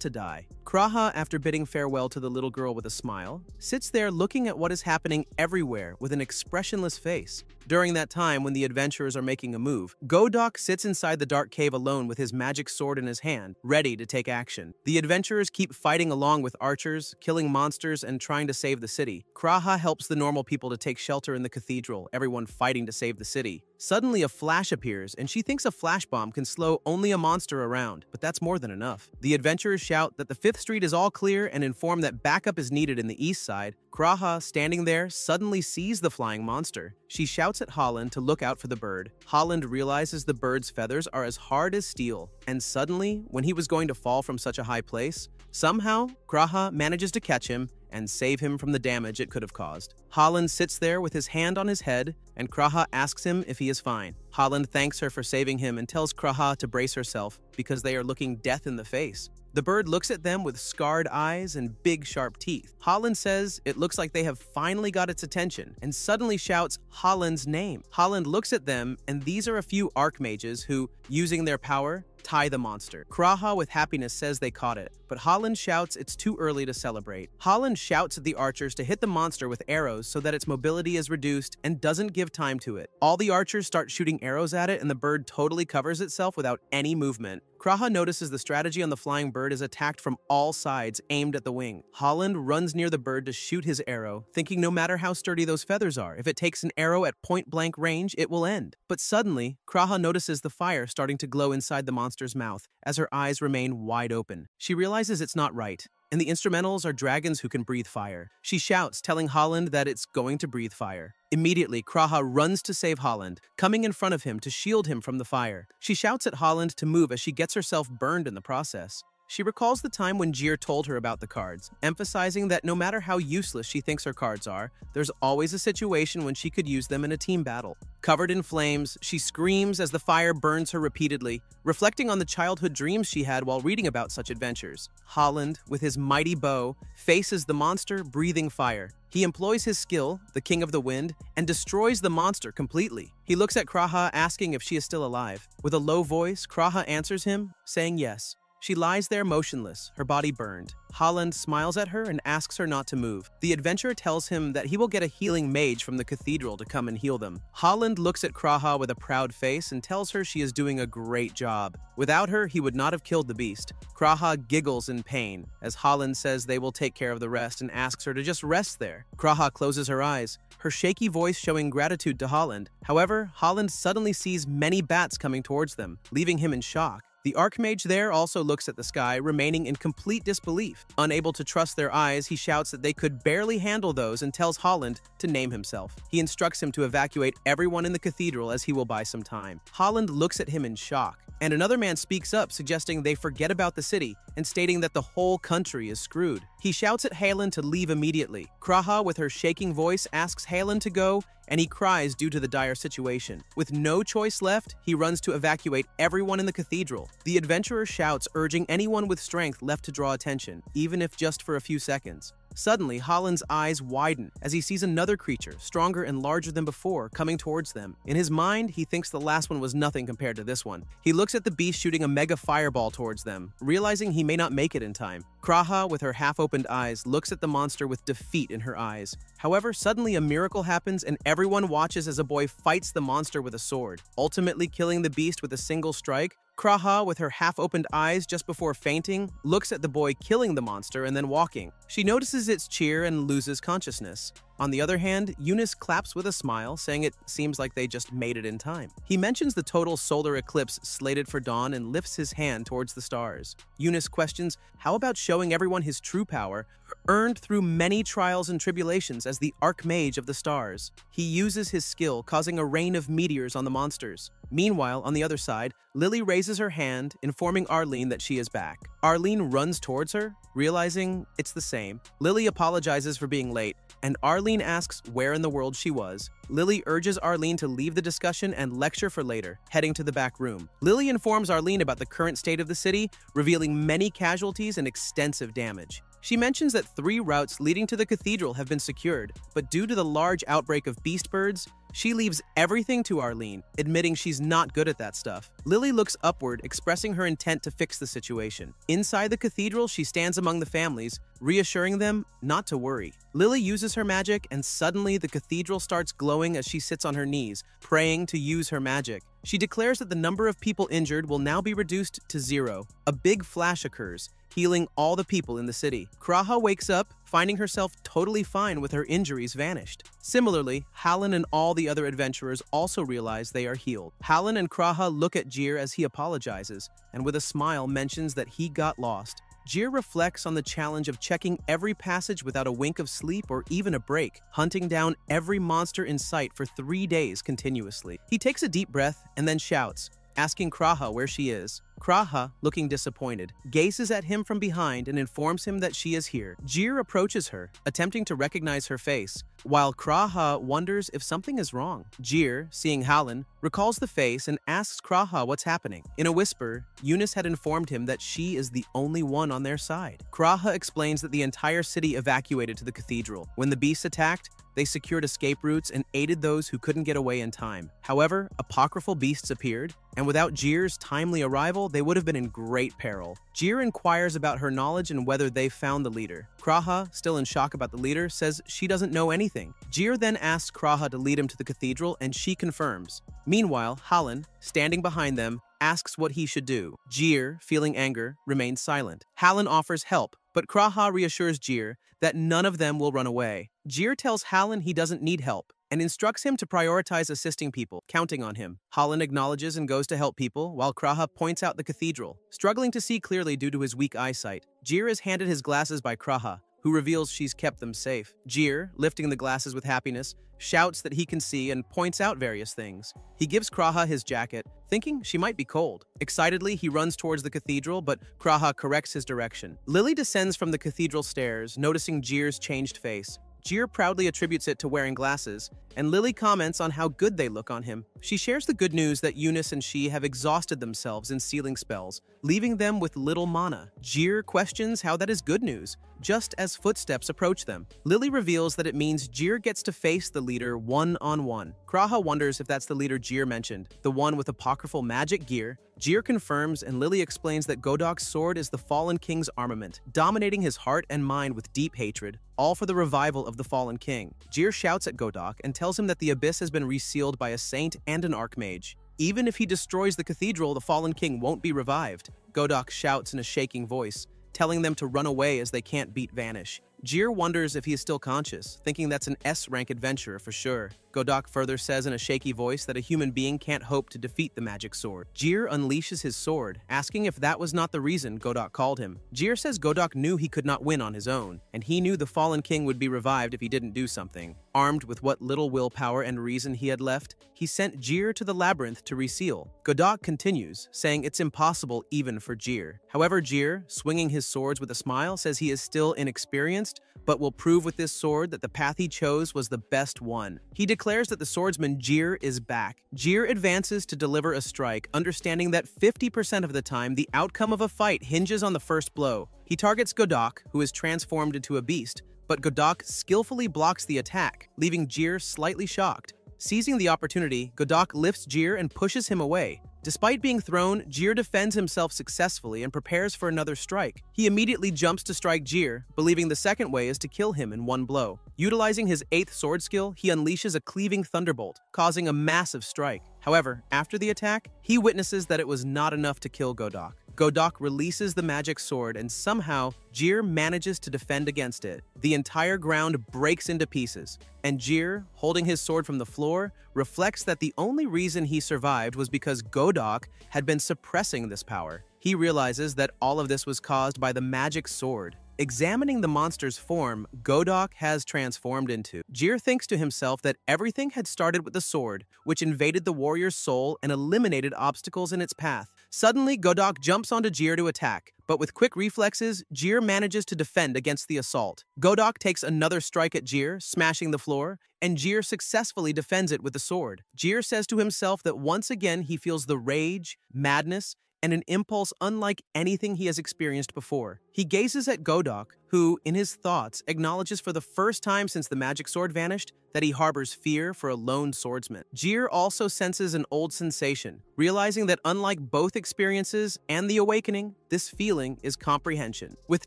to die. Kraha, after bidding farewell to the little girl with a smile, sits there looking at what is happening everywhere with an expressionless face. During that time, when the adventurers are making a move, Godok sits inside the dark cave alone with his magic sword in his hand, ready to take action. The adventurers keep fighting along with archers, killing monsters, and trying to save the city. Kraha helps the normal people to take shelter in the cathedral, everyone fighting to save the city. Suddenly, a flash appears, and she thinks a flash bomb can slow only a monster around, but that's more than enough. The adventurers shout that the 5th Street is all clear and inform that backup is needed in the east side. Kraha, standing there, suddenly sees the flying monster. She shouts at Holland to look out for the bird. Holland realizes the bird's feathers are as hard as steel, and suddenly, when he was going to fall from such a high place, somehow, Kraha manages to catch him and save him from the damage it could have caused. Holland sits there with his hand on his head, and Kraha asks him if he is fine. Holland thanks her for saving him and tells Kraha to brace herself because they are looking death in the face. The bird looks at them with scarred eyes and big sharp teeth. Holland says it looks like they have finally got its attention and suddenly shouts Holland's name. Holland looks at them, and these are a few archmages who, using their power, tie the monster. Kraha with happiness says they caught it, but Holland shouts it's too early to celebrate. Holland shouts at the archers to hit the monster with arrows so that its mobility is reduced and doesn't give time to it. All the archers start shooting arrows at it, and the bird totally covers itself without any movement. Kraha notices the strategy on the flying bird is attacked from all sides, aimed at the wing. Holland runs near the bird to shoot his arrow, thinking no matter how sturdy those feathers are, if it takes an arrow at point-blank range, it will end. But suddenly, Kraha notices the fire starting to glow inside the monster's mouth as her eyes remain wide open. She realizes it's not right, and the instrumentals are dragons who can breathe fire. She shouts, telling Holland that it's going to breathe fire. Immediately, Kraha runs to save Holland, coming in front of him to shield him from the fire. She shouts at Holland to move as she gets herself burned in the process. She recalls the time when Jir told her about the cards, emphasizing that no matter how useless she thinks her cards are, there's always a situation when she could use them in a team battle. Covered in flames, she screams as the fire burns her repeatedly, reflecting on the childhood dreams she had while reading about such adventures. Holland, with his mighty bow, faces the monster breathing fire. He employs his skill, the King of the Wind, and destroys the monster completely. He looks at Kraha asking if she is still alive. With a low voice, Kraha answers him, saying yes. She lies there motionless, her body burned. Holland smiles at her and asks her not to move. The adventurer tells him that he will get a healing mage from the cathedral to come and heal them. Holland looks at Kraha with a proud face and tells her she is doing a great job. Without her, he would not have killed the beast. Kraha giggles in pain as Holland says they will take care of the rest and asks her to just rest there. Kraha closes her eyes, her shaky voice showing gratitude to Holland. However, Holland suddenly sees many bats coming towards them, leaving him in shock. The Archmage there also looks at the sky, remaining in complete disbelief. Unable to trust their eyes, he shouts that they could barely handle those and tells Holland to name himself. He instructs him to evacuate everyone in the cathedral as he will buy some time. Holland looks at him in shock, and another man speaks up, suggesting they forget about the city and stating that the whole country is screwed. He shouts at Halen to leave immediately. Kraha, with her shaking voice, asks Halen to go, and he cries due to the dire situation. With no choice left, he runs to evacuate everyone in the cathedral. The adventurer shouts, urging anyone with strength left to draw attention, even if just for a few seconds. Suddenly, Holland's eyes widen as he sees another creature, stronger and larger than before, coming towards them. In his mind, he thinks the last one was nothing compared to this one. He looks at the beast shooting a mega fireball towards them, realizing he may not make it in time. Kraha, with her half-opened eyes, looks at the monster with defeat in her eyes. However, suddenly a miracle happens and everyone watches as a boy fights the monster with a sword, ultimately killing the beast with a single strike. Kraha, with her half-opened eyes just before fainting, looks at the boy killing the monster and then walking. She notices its cheer and loses consciousness. On the other hand, Eunice claps with a smile, saying it seems like they just made it in time. He mentions the total solar eclipse slated for dawn and lifts his hand towards the stars. Eunice questions, how about showing everyone his true power, earned through many trials and tribulations as the Archmage of the stars? He uses his skill, causing a rain of meteors on the monsters. Meanwhile, on the other side, Lily raises her hand, informing Arlene that she is back. Arlene runs towards her, realizing it's the same. Lily apologizes for being late, and Arlene asks where in the world she was. Lily urges Arlene to leave the discussion and lecture for later, heading to the back room. Lily informs Arlene about the current state of the city, revealing many casualties and extensive damage. She mentions that 3 routes leading to the cathedral have been secured, but due to the large outbreak of beast birds, she leaves everything to Arlene, admitting she's not good at that stuff. Lily looks upward, expressing her intent to fix the situation. Inside the cathedral, she stands among the families, reassuring them not to worry. Lily uses her magic, and suddenly the cathedral starts glowing as she sits on her knees, praying to use her magic. She declares that the number of people injured will now be reduced to 0. A big flash occurs, healing all the people in the city. Kraha wakes up, finding herself totally fine with her injuries vanished. Similarly, Halen and all the other adventurers also realize they are healed. Halen and Kraha look at Jir as he apologizes, and with a smile mentions that he got lost. Jir reflects on the challenge of checking every passage without a wink of sleep or even a break, hunting down every monster in sight for 3 days continuously. He takes a deep breath and then shouts, asking Kraha where she is. Kraha, looking disappointed, gazes at him from behind and informs him that she is here. Jir approaches her, attempting to recognize her face, while Kraha wonders if something is wrong. Jir, seeing Hallen, recalls the face and asks Kraha what's happening. In a whisper, Eunice had informed him that she is the only one on their side. Kraha explains that the entire city evacuated to the cathedral. When the beasts attacked, they secured escape routes and aided those who couldn't get away in time. However, apocryphal beasts appeared, and without Jir's timely arrival, they would have been in great peril. Jir inquires about her knowledge and whether they've found the leader. Kraha, still in shock about the leader, says she doesn't know anything. Jir then asks Kraha to lead him to the cathedral, and she confirms. Meanwhile, Hallen, standing behind them, asks what he should do. Jir, feeling anger, remains silent. Hallen offers help, but Kraha reassures Jir that none of them will run away. Jir tells Hallen he doesn't need help and instructs him to prioritize assisting people, counting on him. Hallen acknowledges and goes to help people, while Kraha points out the cathedral. Struggling to see clearly due to his weak eyesight, Jir is handed his glasses by Kraha, who reveals she's kept them safe. Jir, lifting the glasses with happiness, shouts that he can see and points out various things. He gives Kraha his jacket, thinking she might be cold. Excitedly, he runs towards the cathedral, but Kraha corrects his direction. Lily descends from the cathedral stairs, noticing Jir's changed face. Jir proudly attributes it to wearing glasses, and Lily comments on how good they look on him. She shares the good news that Eunice and she have exhausted themselves in sealing spells, leaving them with little mana. Jir questions how that is good news, just as footsteps approach them. Lily reveals that it means Jir gets to face the leader one-on-one. Kraha wonders if that's the leader Jir mentioned, the one with apocryphal magic gear. Jir confirms, and Lily explains that Godok's sword is the Fallen King's armament, dominating his heart and mind with deep hatred, all for the revival of the Fallen King. Jir shouts at Godok and tells him that the abyss has been resealed by a saint and an archmage. Even if he destroys the cathedral, the Fallen King won't be revived. Godok shouts in a shaking voice, telling them to run away as they can't beat Vanish. Jir wonders if he is still conscious, thinking that's an S-rank adventurer for sure. Godok further says in a shaky voice that a human being can't hope to defeat the magic sword. Jir unleashes his sword, asking if that was not the reason Godok called him. Jir says Godok knew he could not win on his own, and he knew the Fallen King would be revived if he didn't do something. Armed with what little willpower and reason he had left, he sent Jir to the labyrinth to reseal. Godok continues, saying it's impossible even for Jir. However, Jir, swinging his swords with a smile, says he is still inexperienced, but will prove with this sword that the path he chose was the best one. He declares that the swordsman Jir is back. Jir advances to deliver a strike, understanding that 50% of the time the outcome of a fight hinges on the first blow. He targets Godok, who is transformed into a beast, but Godok skillfully blocks the attack, leaving Jir slightly shocked. Seizing the opportunity, Godok lifts Jir and pushes him away. Despite being thrown, Jir defends himself successfully and prepares for another strike. He immediately jumps to strike Jir, believing the second way is to kill him in one blow. Utilizing his 8th sword skill, he unleashes a cleaving thunderbolt, causing a massive strike. However, after the attack, he witnesses that it was not enough to kill Godok. Godok releases the magic sword, and somehow, Jir manages to defend against it. The entire ground breaks into pieces, and Jir, holding his sword from the floor, reflects that the only reason he survived was because Godok had been suppressing this power. He realizes that all of this was caused by the magic sword. Examining the monster's form, Godok has transformed into. Jir thinks to himself that everything had started with the sword, which invaded the warrior's soul and eliminated obstacles in its path. Suddenly, Godok jumps onto Jir to attack, but with quick reflexes, Jir manages to defend against the assault. Godok takes another strike at Jir, smashing the floor, and Jir successfully defends it with the sword. Jir says to himself that once again he feels the rage, madness, and an impulse unlike anything he has experienced before. He gazes at Godok, who, in his thoughts, acknowledges for the first time since the magic sword vanished that he harbors fear for a lone swordsman. Jir also senses an old sensation, realizing that unlike both experiences and the awakening, this feeling is comprehension. With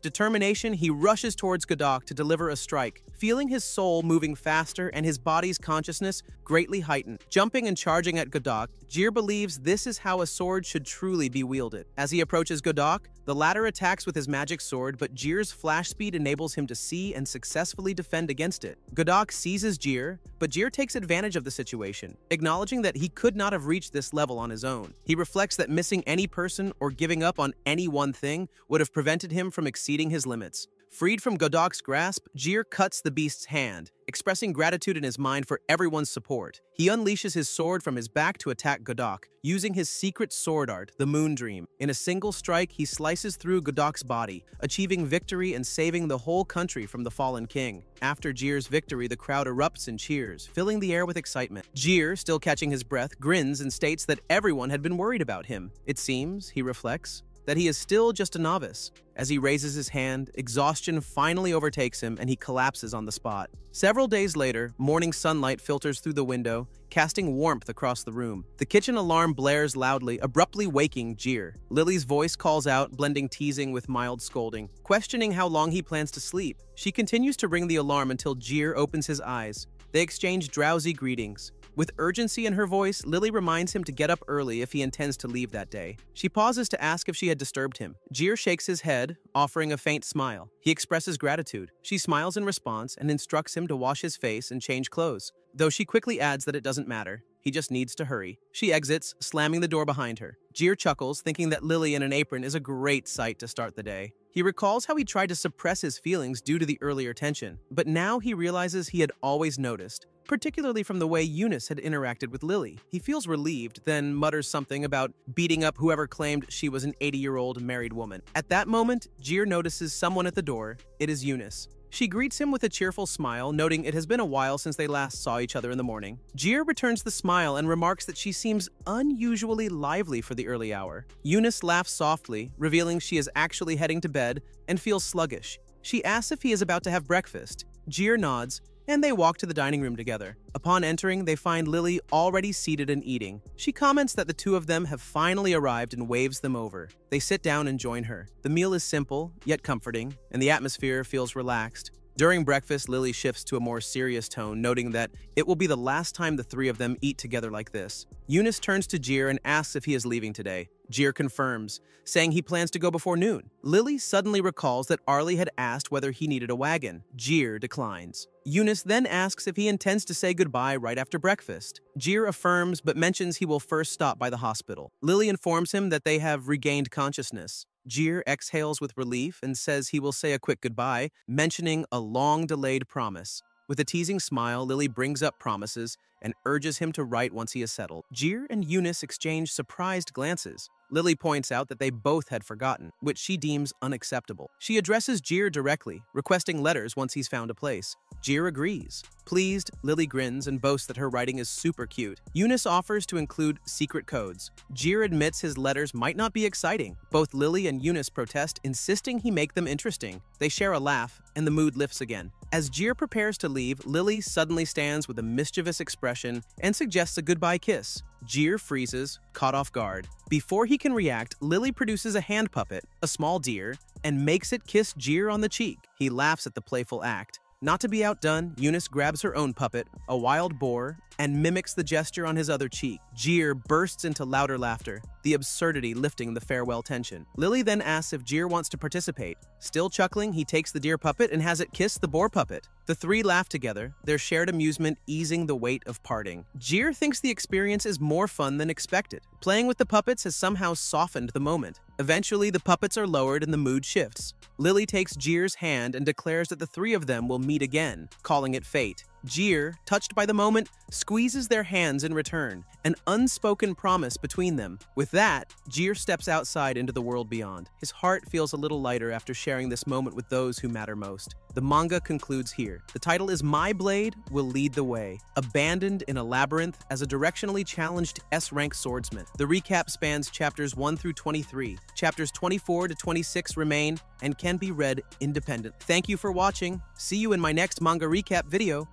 determination, he rushes towards Godok to deliver a strike, feeling his soul moving faster and his body's consciousness greatly heightened. Jumping and charging at Godok, Jir believes this is how a sword should truly be wielded. As he approaches Godok, the latter attacks with his magic sword, but Jir's flash speed enables him to see and successfully defend against it. Godok seizes Jir, but Jir takes advantage of the situation, acknowledging that he could not have reached this level on his own. He reflects that missing any person or giving up on any one thing would have prevented him from exceeding his limits. Freed from Godok's grasp, Jir cuts the beast's hand, expressing gratitude in his mind for everyone's support. He unleashes his sword from his back to attack Godok, using his secret sword art, the Moon Dream. In a single strike, he slices through Godok's body, achieving victory and saving the whole country from the fallen king. After Jir's victory, the crowd erupts in cheers, filling the air with excitement. Jir, still catching his breath, grins and states that everyone had been worried about him. It seems, he reflects, that he is still just a novice. As he raises his hand, exhaustion finally overtakes him and he collapses on the spot. Several days later, morning sunlight filters through the window, casting warmth across the room. The kitchen alarm blares loudly, abruptly waking Jir. Lily's voice calls out, blending teasing with mild scolding, questioning how long he plans to sleep. She continues to ring the alarm until Jir opens his eyes. They exchange drowsy greetings. With urgency in her voice, Lily reminds him to get up early if he intends to leave that day. She pauses to ask if she had disturbed him. Jir shakes his head, offering a faint smile. He expresses gratitude. She smiles in response and instructs him to wash his face and change clothes, though she quickly adds that it doesn't matter. He just needs to hurry. She exits, slamming the door behind her. Jir chuckles, thinking that Lily in an apron is a great sight to start the day. He recalls how he tried to suppress his feelings due to the earlier tension, but now he realizes he had always noticed, particularly from the way Eunice had interacted with Lily. He feels relieved, then mutters something about beating up whoever claimed she was an 80-year-old married woman. At that moment, Jir notices someone at the door. It is Eunice. She greets him with a cheerful smile, noting it has been a while since they last saw each other in the morning. Jir returns the smile and remarks that she seems unusually lively for the early hour. Eunice laughs softly, revealing she is actually heading to bed and feels sluggish. She asks if he is about to have breakfast. Jir nods, and they walk to the dining room together. Upon entering, they find Lily already seated and eating. She comments that the two of them have finally arrived and waves them over. They sit down and join her. The meal is simple, yet comforting, and the atmosphere feels relaxed. During breakfast, Lily shifts to a more serious tone, noting that it will be the last time the three of them eat together like this. Eunice turns to Jir and asks if he is leaving today. Jir confirms, saying he plans to go before noon. Lily suddenly recalls that Arlie had asked whether he needed a wagon. Jir declines. Eunice then asks if he intends to say goodbye right after breakfast. Jir affirms but mentions he will first stop by the hospital. Lily informs him that they have regained consciousness. Jir exhales with relief and says he will say a quick goodbye, mentioning a long-delayed promise. With a teasing smile, Lily brings up promises and urges him to write once he is settled. Jir and Eunice exchange surprised glances. Lily points out that they both had forgotten, which she deems unacceptable. She addresses Jir directly, requesting letters once he's found a place. Jir agrees. Pleased, Lily grins and boasts that her writing is super cute. Eunice offers to include secret codes. Jir admits his letters might not be exciting. Both Lily and Eunice protest, insisting he make them interesting. They share a laugh, and the mood lifts again. As Jir prepares to leave, Lily suddenly stands with a mischievous expression and suggests a goodbye kiss. Jir freezes, caught off guard. Before he can react, Lily produces a hand puppet, a small deer, and makes it kiss Jir on the cheek. He laughs at the playful act. Not to be outdone, Eunice grabs her own puppet, a wild boar, and mimics the gesture on his other cheek. Jir bursts into louder laughter, the absurdity lifting the farewell tension. Lily then asks if Jir wants to participate. Still chuckling, he takes the deer puppet and has it kiss the boar puppet. The three laugh together, their shared amusement easing the weight of parting. Jir thinks the experience is more fun than expected. Playing with the puppets has somehow softened the moment. Eventually, the puppets are lowered and the mood shifts. Lily takes Jir's hand and declares that the three of them will meet again, calling it fate. Jir, touched by the moment, squeezes their hands in return, an unspoken promise between them. With that, Jir steps outside into the world beyond. His heart feels a little lighter after sharing this moment with those who matter most. The manga concludes here. The title is My Blade Will Lead the Way, abandoned in a labyrinth as a directionally challenged S-rank swordsman. The recap spans chapters 1 through 23. Chapters 24 to 26 remain and can be read independent. Thank you for watching. See you in my next manga recap video.